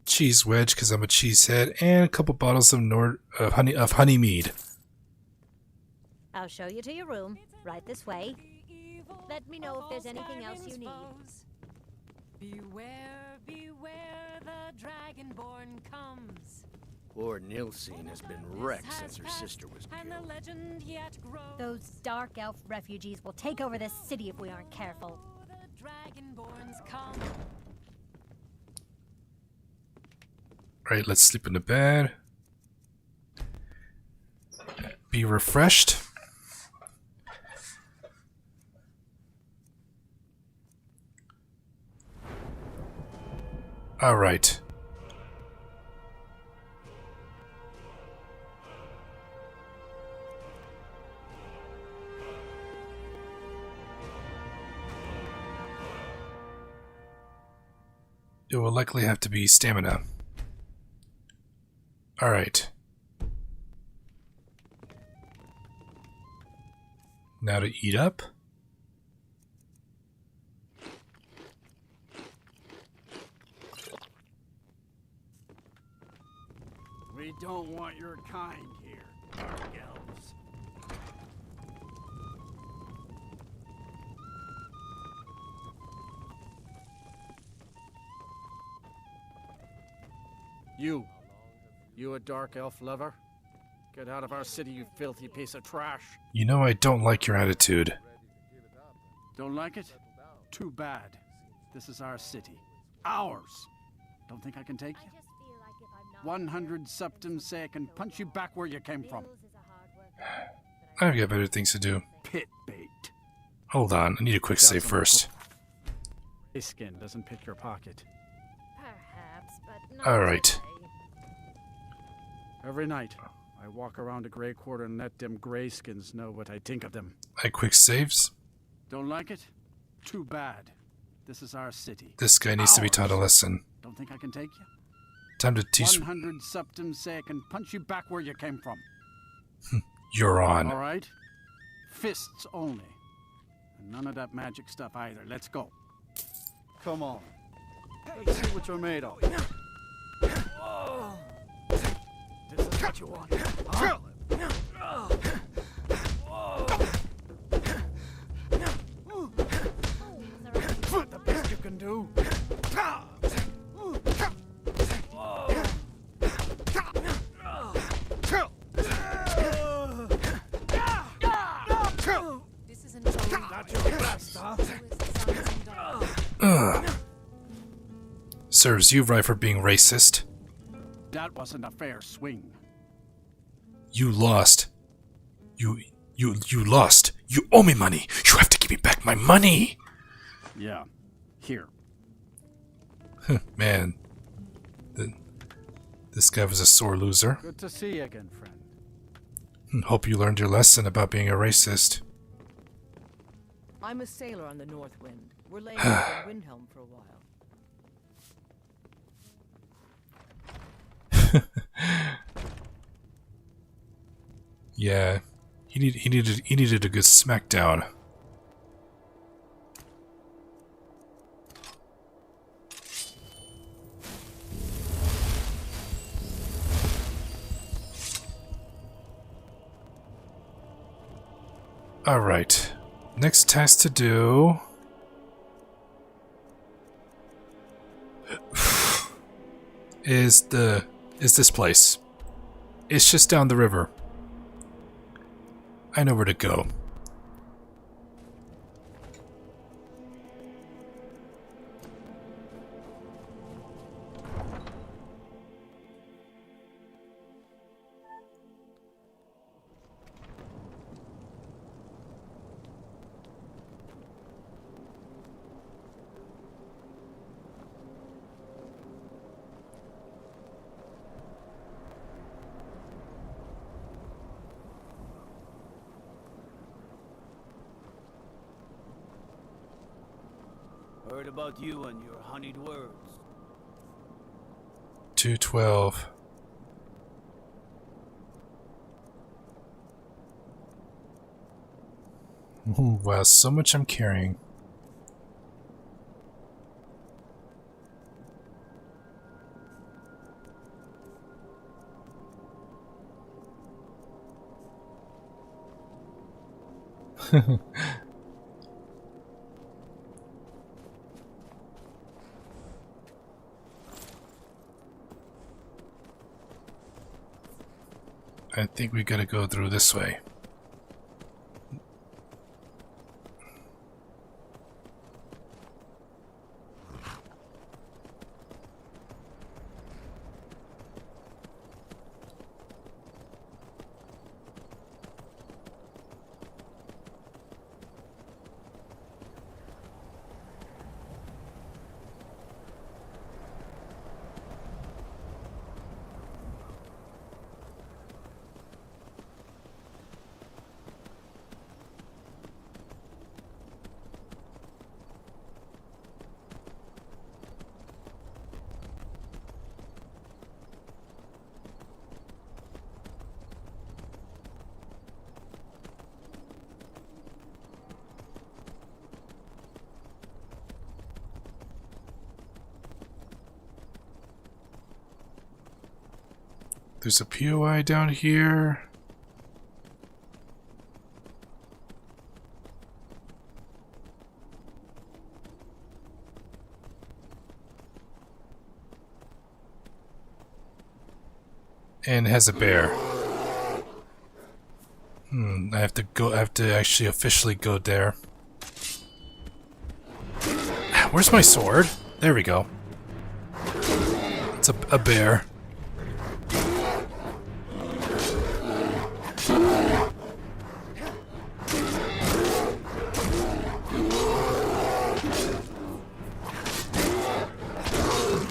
A: cheese wedge because I'm a cheesehead, and a couple bottles of honey mead.
T: I'll show you to your room, right this way. Let me know if there's anything else you need.
U: Beware, beware, the Dragonborn comes.
B: Poor Nilsine has been wrecked since her sister was
U: And the legend yet grows.
T: Those dark elf refugees will take over this city if we aren't careful.
U: The Dragonborns come.
A: Alright, let's sleep in the bed. Be refreshed. Alright. It will likely have to be stamina. Alright. Now to eat up.
H: We don't want your kind here, dark elves. You a dark elf lover? Get out of our city, you filthy piece of trash.
A: You know I don't like your attitude.
H: Don't like it? Too bad. This is our city. Ours! Don't think I can take you? 100 septums say I can punch you back where you came from.
A: I've got better things to do.
H: Pit bait.
A: Hold on, I need a quick save first.
H: His skin doesn't pick your pocket.
T: Perhaps, but not
A: Alright.
T: today.
H: Every night, I walk around the Grey Quarter and let them grayskins know what I think of them.
A: My quick saves.
H: Don't like it? Too bad. This is our city.
A: This guy needs to be taught a lesson.
H: Don't think I can take you?
A: Time to teach.
H: 100 septums say I can punch you back where you came from.
A: You're on.
H: All right? Fists only. And none of that magic stuff either. Let's go. Come on. Let's see what you're made of.
F: This is what you want. Huh? The best you can do.
E: This isn't
F: Not your best, huh?
A: Ugh. Serves you right for being racist.
H: That wasn't a fair swing.
A: You lost. You lost. You owe me money. You have to give me back my money.
H: Yeah. Here.
A: Man. This guy was a sore loser.
H: Good to see you again, friend.
A: Hope you learned your lesson about being a racist.
G: I'm a sailor on the North Wind. We're laying up in Windhelm for a while.
A: Yeah, he needed a good smackdown. All right, next task to do is this place. It's just down the river. I know where to go.
B: Heard about you and your honeyed words.
A: 212. Wow, so much I'm carrying. I think we gotta go through this way. There's a POI down here. And has a bear. I have to go. I have to actually officially go there. Where's my sword? There we go. It's a bear.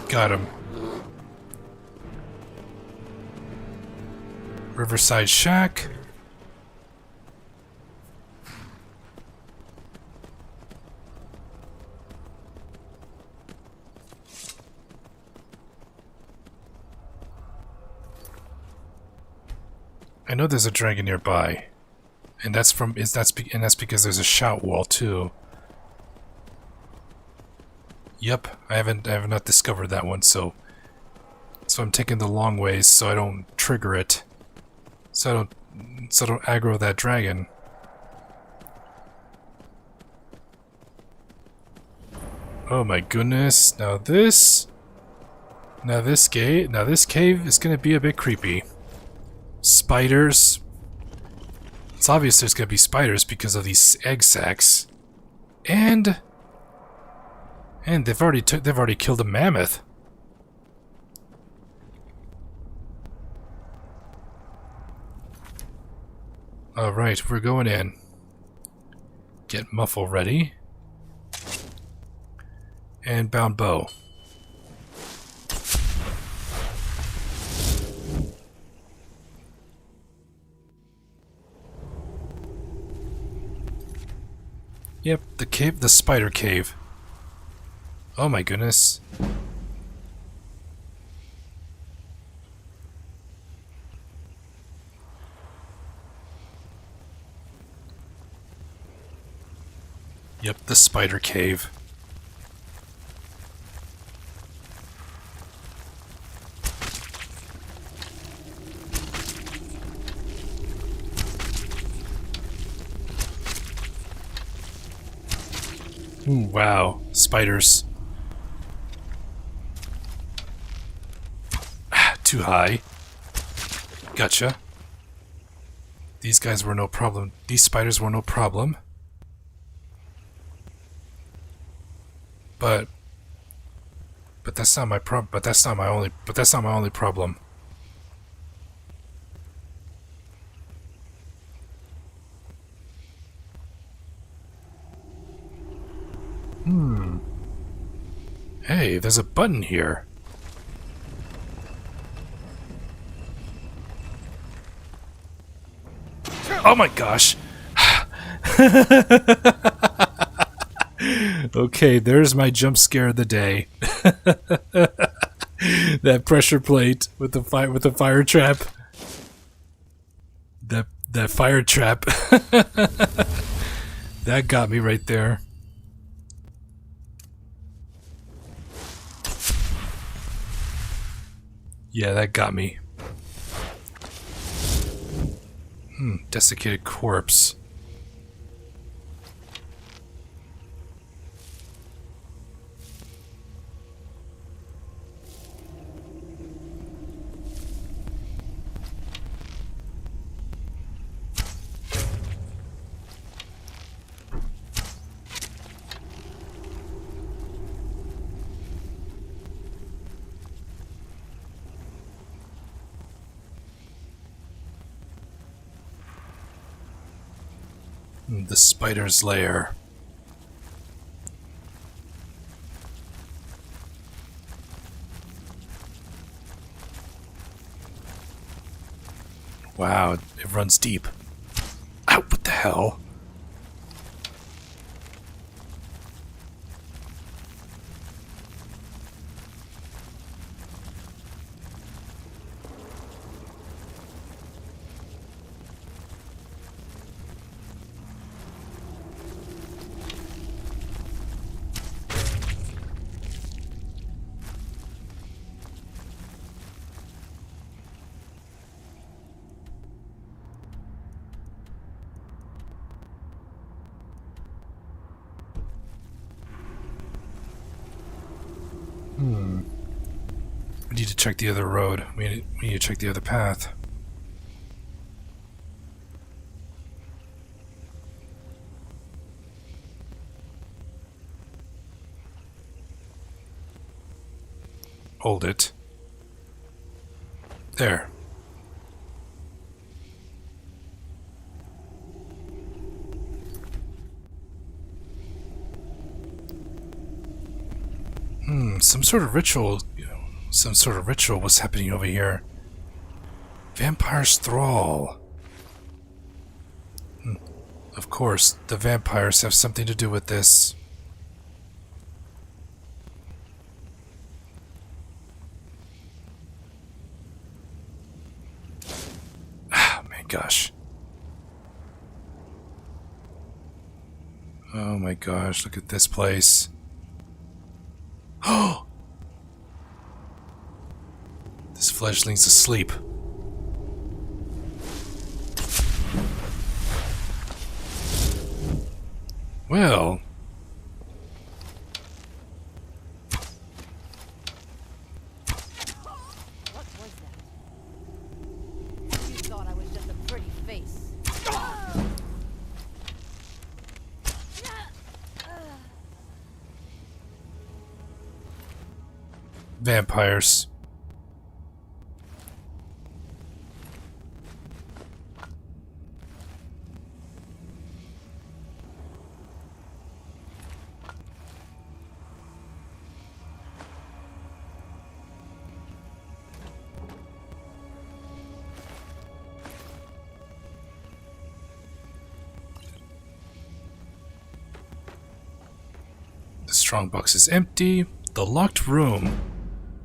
A: Got him. Riverside Shack. I know there's a dragon nearby. And that's because there's a shout wall too. Yep, I have not discovered that one, so I'm taking the long ways so I don't trigger it. So I don't aggro that dragon. Oh my goodness, now this cave is gonna be a bit creepy. Spiders. It's obvious there's gonna be spiders because of these egg sacs. And they've already killed a mammoth. Alright, we're going in. Get muffle ready. And bound bow. Yep, the spider cave. Oh my goodness. Yep, the spider cave. Ooh, wow, spiders. Too high. Gotcha. These guys were no problem. These spiders were no problem. But that's not my problem. But that's not my only problem. Hey, there's a button here. Oh my gosh. Okay, there's my jump scare of the day. That pressure plate with the fire trap. That fire trap. That got me right there. Yeah, that got me. Desiccated corpse. The spider's lair. Wow, it runs deep. Ow, what the hell? We need to check the other road. We need to check the other path. Hold it. There. Some sort of ritual, was happening over here. Vampire's thrall. Of course, the vampires have something to do with this. Ah, man, gosh. Oh my gosh, look at this place. Oh! This fledgling's asleep. Well.
U: What was that? You thought I was just a pretty face.
A: Vampires. The strongbox is empty. The locked room.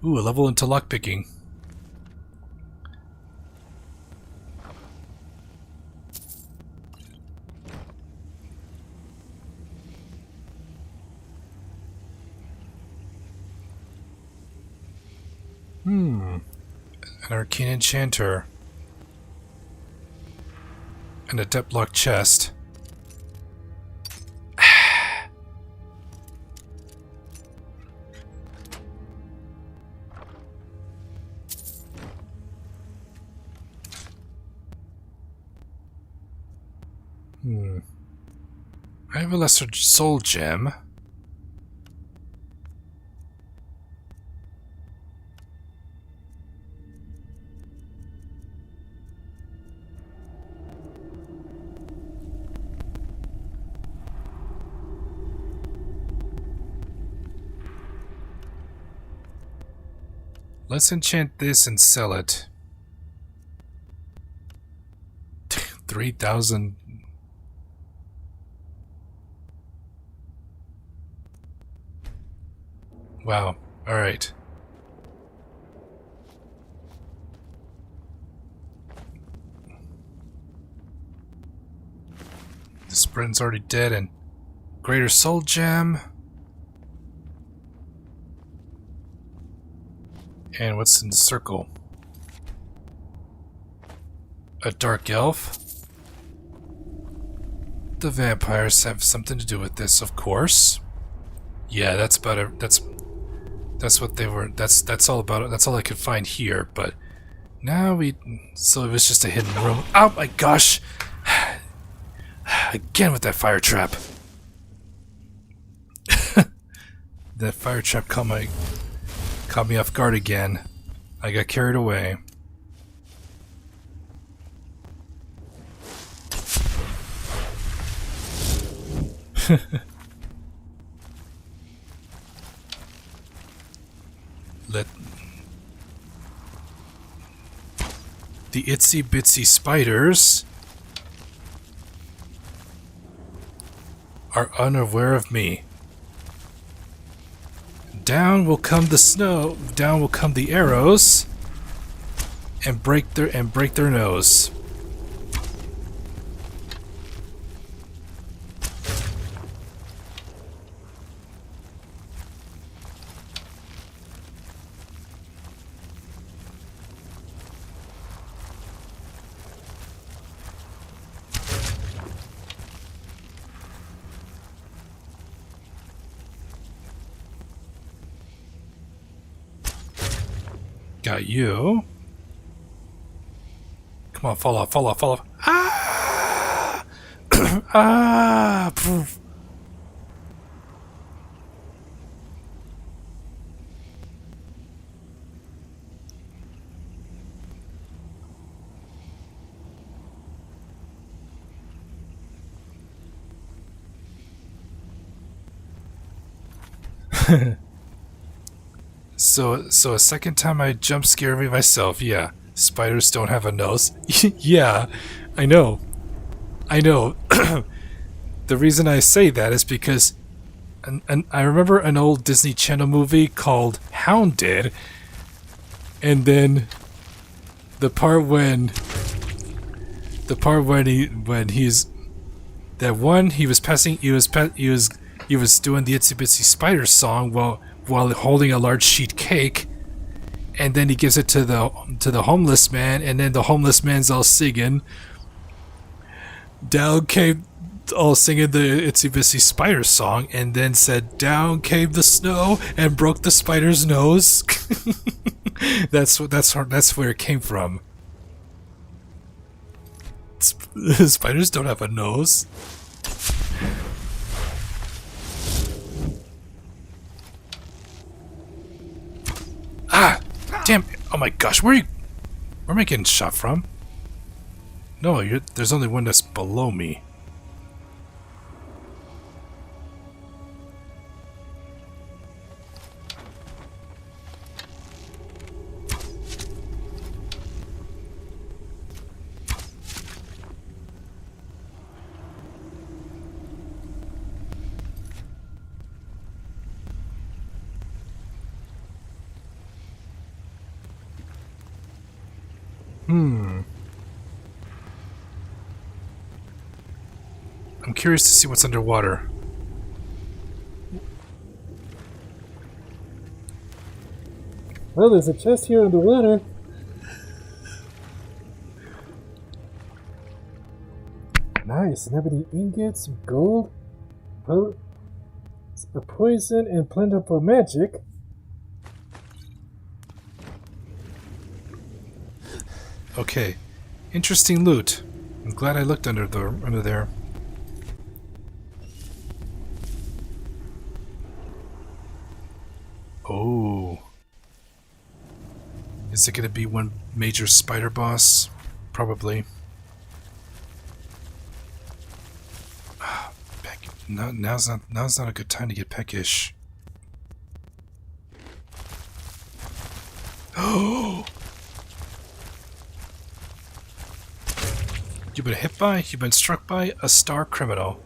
A: Ooh, a level into lockpicking. An arcane enchanter. And a depth-locked chest. I have a lesser soul gem. Let's enchant this and sell it. 3,000. Wow. Alright. This Britain's already dead, and Greater Soul Gem. And what's in the circle? A Dark Elf. The vampires have something to do with this, of course. Yeah, that's about it. That's what they were. That's all about it. That's all I could find here. But now so it was just a hidden room. Oh my gosh! Again with that fire trap. That fire trap caught me off guard again. I got carried away. Let the itsy bitsy spiders are unaware of me. Down will come the snow, down will come the arrows, and break their nose. Got you. Come on, fall off, fall off, fall off. Ah! Ah! Poof. So a second time I jump scare me myself. Yeah, spiders don't have a nose. Yeah, I know. The reason I say that is because I remember an old Disney Channel movie called Hounded, and then the part when The part when he's that one he was doing the Itsy Bitsy Spider song while holding a large sheet cake, and then he gives it to the homeless man, and then the homeless man's all singing. Down came all singing the Itsy Bitsy Spider song, and then said, "Down came the snow and broke the spider's nose." That's where it came from. Spiders don't have a nose. Ah! Damn! Oh my gosh, where am I getting shot from? No, there's only one that's below me. I'm curious to see what's underwater. Well, there's a chest here underwater. Nice. And ebony ingots, some gold, a poison, and plentiful magic. Okay. Interesting loot. I'm glad I looked under there. Oh. Is it going to be one major spider boss? Probably. Now's not a good time to get peckish. Oh! You've been struck by a star criminal.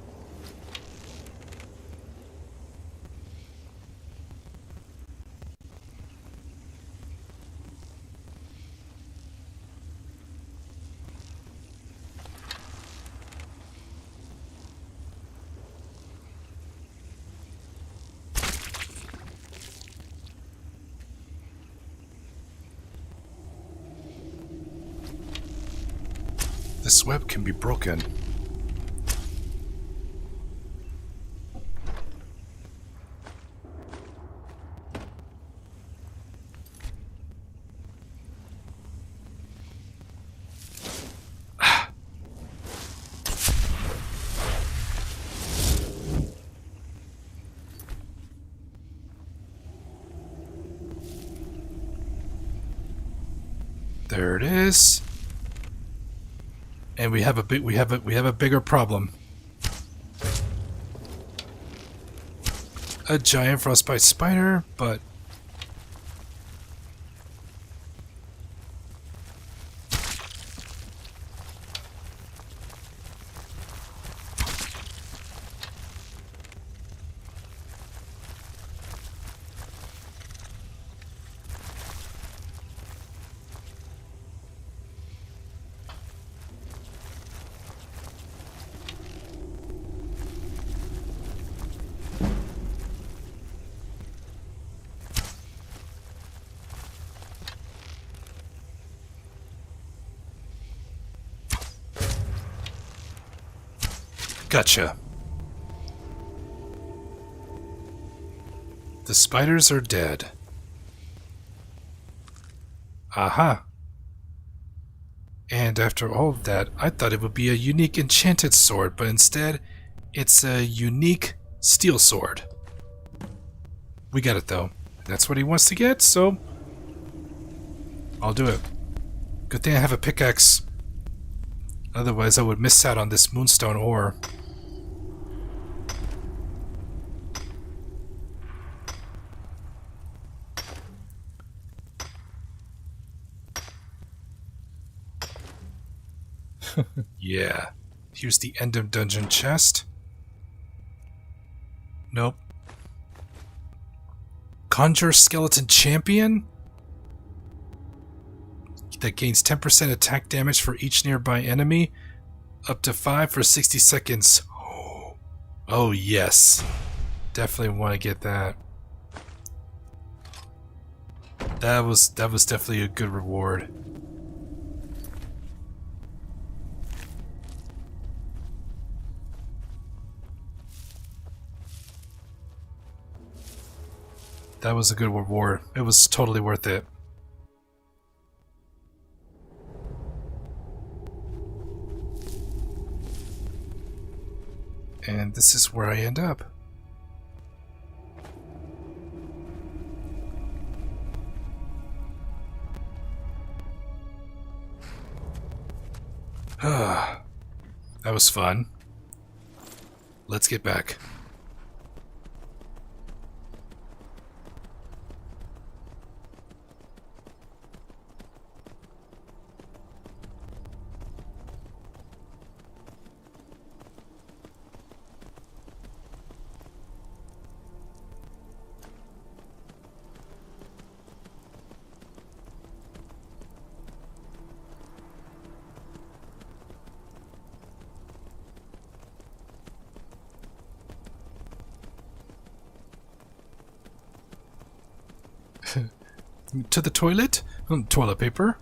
A: This web can be broken. There it is. And we have a bigger problem. A giant frostbite spider, but gotcha. The spiders are dead. Aha. And after all of that, I thought it would be a unique enchanted sword, but instead, it's a unique steel sword. We got it though. That's what he wants to get, so I'll do it. Good thing I have a pickaxe. Otherwise, I would miss out on this moonstone ore. Yeah. Here's the end of dungeon chest. Nope. Conjure Skeleton Champion? That gains 10% attack damage for each nearby enemy. Up to 5 for 60 seconds. Oh yes. Definitely want to get that. That was definitely a good reward. That was a good reward. It was totally worth it. And this is where I end up. That was fun. Let's get back. To the toilet? Toilet paper?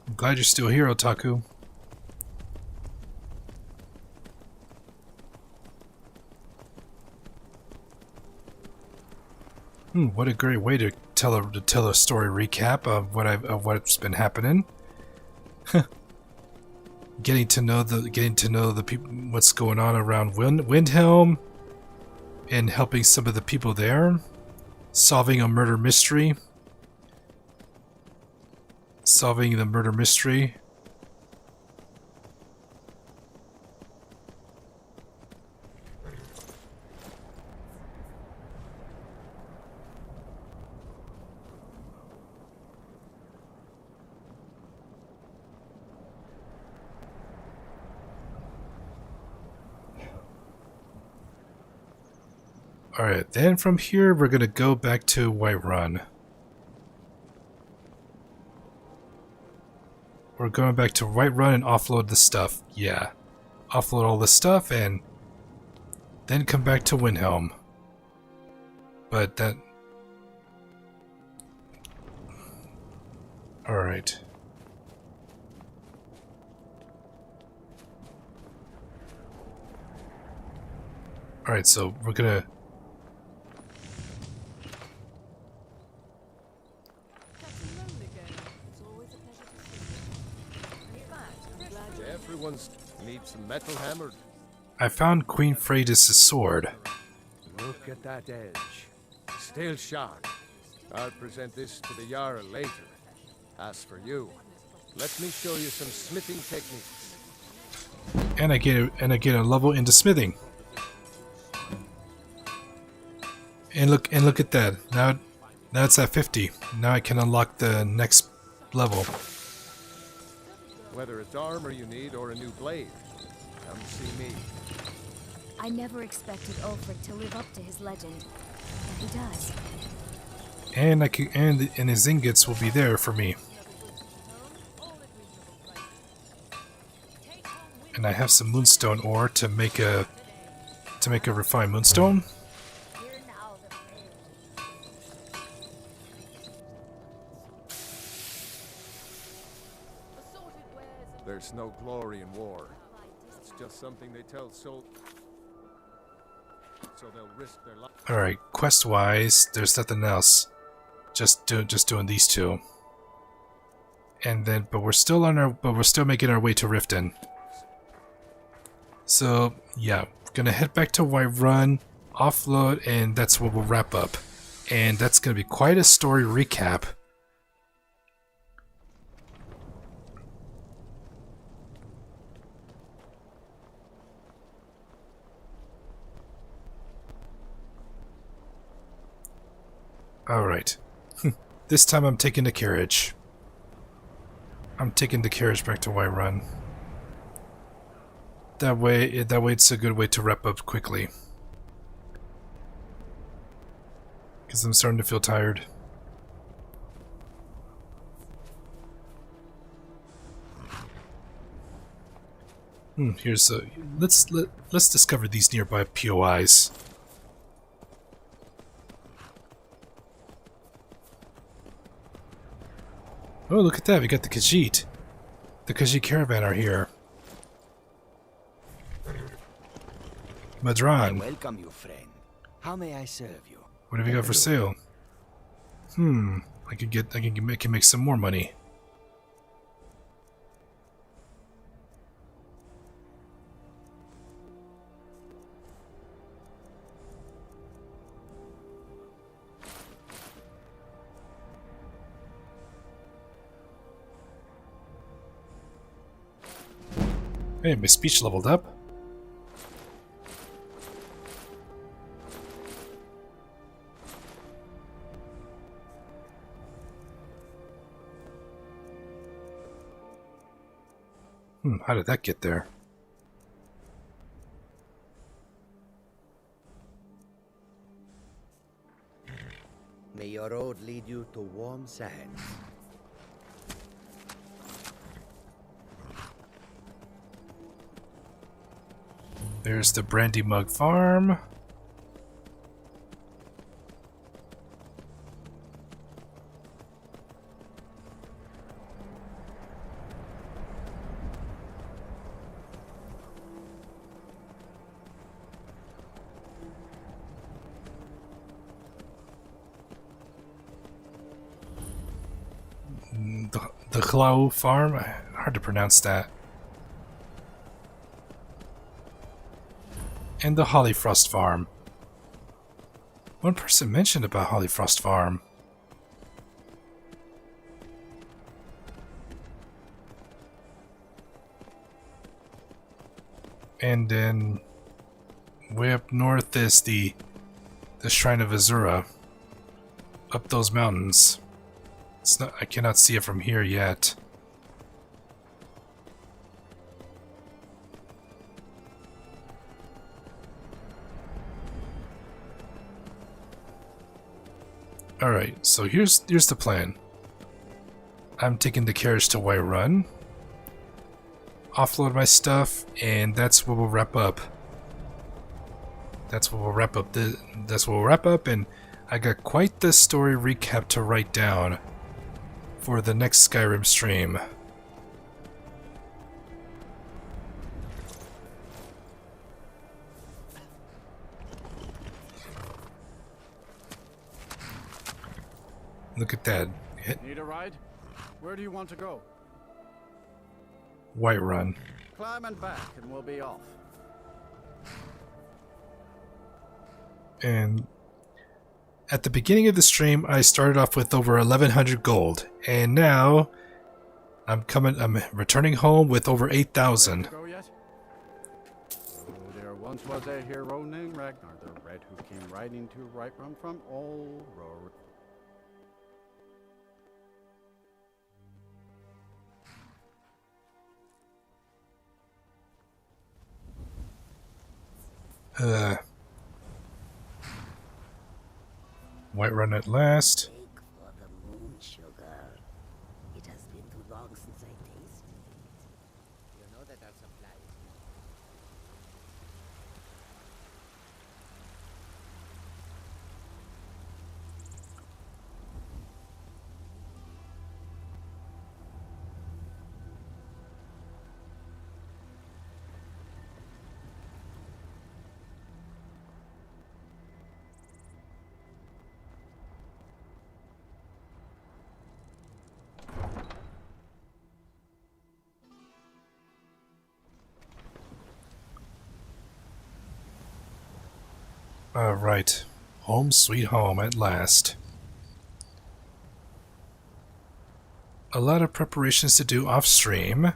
A: I'm glad you're still here, Otaku. What a great way to tell a story recap of what's been happening. getting to know the people, what's going on around Windhelm, and helping some of the people there, solving a murder mystery, solving the murder mystery. Alright, then from here we're gonna go back to Whiterun. We're going back to Whiterun and offload the stuff. Yeah. Offload all the stuff and then come back to Windhelm. But that... Alright. Alright, so we're gonna...
K: Everyone's needs some metal hammered.
A: I found Queen Freydis' sword.
K: Look at that edge. Still sharp. I'll present this to the Jarl later. As for you, let me show you some smithing techniques.
A: And I get a level into smithing. And look at that. Now it's at 50. Now I can unlock the next level.
K: Whether it's armor you need or a new blade, come see me.
V: I never expected Ulfric to live up to his legend, but he does.
A: And his ingots will be there for me. And I have some moonstone ore to make a refined moonstone.
K: There's no glory in war. It's just something they tell soldiers, so they'll risk their life.
A: All right, quest-wise, there's nothing else. Just doing these two. And then, but we're still making our way to Riften. So yeah, gonna head back to Whiterun, offload, and that's where we'll wrap up. And that's gonna be quite a story recap. Alright. This time I'm taking the carriage. I'm taking the carriage back to Whiterun. That way it's a good way to wrap up quickly. Because I'm starting to feel tired. Here's a let's discover these nearby POIs. Oh, look at that! We got the Khajiit. The Khajiit caravan are here. Madran.
P: Welcome you, friend. How may I serve you?
A: What have you got for sale? I can make some more money. Hey, my speech leveled up. How did that get there?
P: May your road lead you to warm sands.
A: There's the Brandy Mug Farm. The Klau Farm? Hard to pronounce that. And the Hollyfrost Farm. One person mentioned about Hollyfrost Farm. And then way up north is the Shrine of Azura. Up those mountains. It's not, I cannot see it from here yet. Alright, so here's the plan. I'm taking the carriage to Whiterun, offload my stuff, and that's what we'll wrap up. That's what we'll wrap up, and I got quite the story recap to write down for the next Skyrim stream. Look at that.
H: Need a ride? Where do you want to go?
A: Whiterun.
H: Climb and back and we'll be off.
A: And at the beginning of the stream, I started off with over 1,100 gold, and now I'm returning home with over 8,000.
H: Go yet? Oh, there once was a hero named Ragnar the Red who came riding to Whiterun from all road.
A: Whiterun at last.
R: For the moon sugar. It has been too long since I tasted it. You know that our supply is
A: Alright. Home sweet home at last. A lot of preparations to do off stream.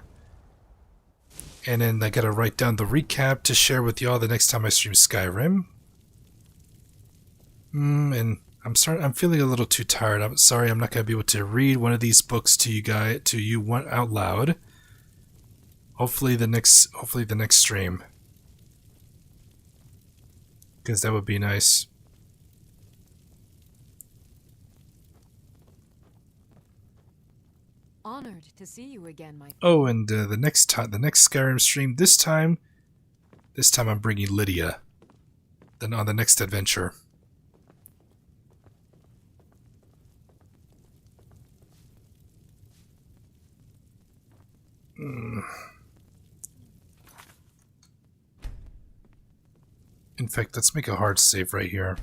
A: And then I gotta write down the recap to share with y'all the next time I stream Skyrim. And I'm feeling a little too tired. I'm sorry I'm not gonna be able to read one of these books to you out loud. Hopefully the next stream. Because that would be nice.
U: Honored to see you again, my.
A: Oh, and the next Skyrim stream. This time I'm bringing Lydia. Then on the next adventure. In fact, let's make a hard save right here.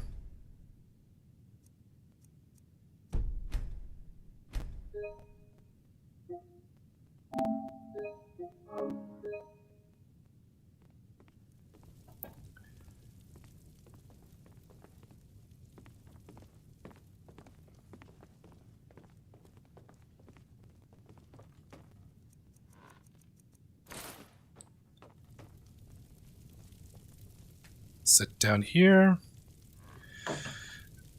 A: Sit down here.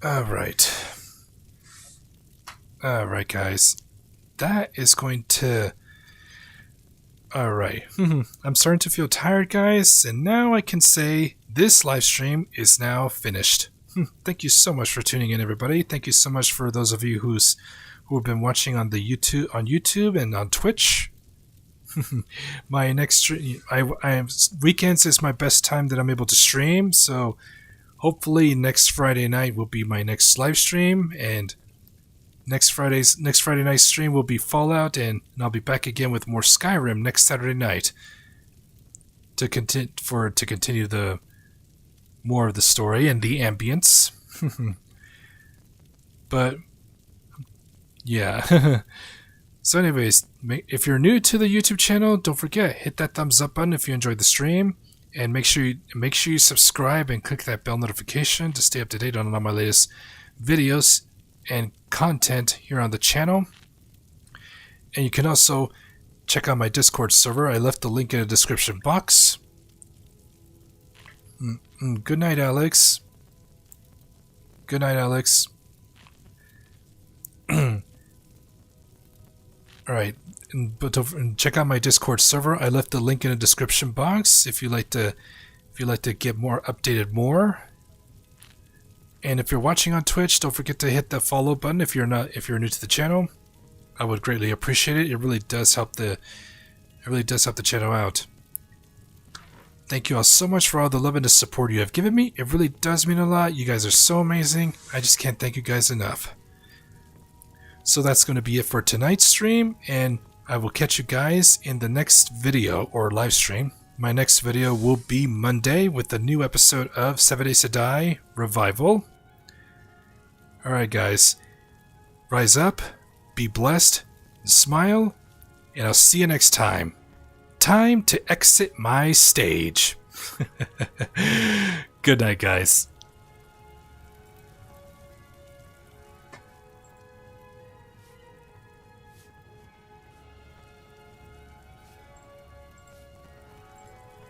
A: Alright. Alright, guys. That is going to... Alright. I'm starting to feel tired, guys, and now I can say this live stream is now finished. Thank you so much for tuning in, everybody. Thank you so much for those of you who have been watching on the YouTube and on Twitch. My next stream, weekends is my best time that I'm able to stream, so hopefully next Friday night will be my next live stream, and next Friday night stream will be Fallout, and I'll be back again with more Skyrim next Saturday night to continue the more of the story and the ambience. But yeah. So anyways, if you're new to the YouTube channel, don't forget, hit that thumbs up button if you enjoyed the stream, and make sure you subscribe and click that bell notification to stay up to date on all my latest videos and content here on the channel. And you can also check out my Discord server. I left the link in the description box. Good night, Alex. Good night, Alex. Alright, but check out my Discord server. I left the link in the description box if you like to get more updated more. And if you're watching on Twitch, don't forget to hit the follow button if you're new to the channel. I would greatly appreciate it. It really does help the channel out. Thank you all so much for all the love and the support you have given me. It really does mean a lot. You guys are so amazing. I just can't thank you guys enough. So that's going to be it for tonight's stream, and I will catch you guys in the next video or live stream. My next video will be Monday with a new episode of 7 Days to Die Revival. Alright guys, rise up, be blessed, smile, and I'll see you next time. Time to exit my stage. Good night, guys.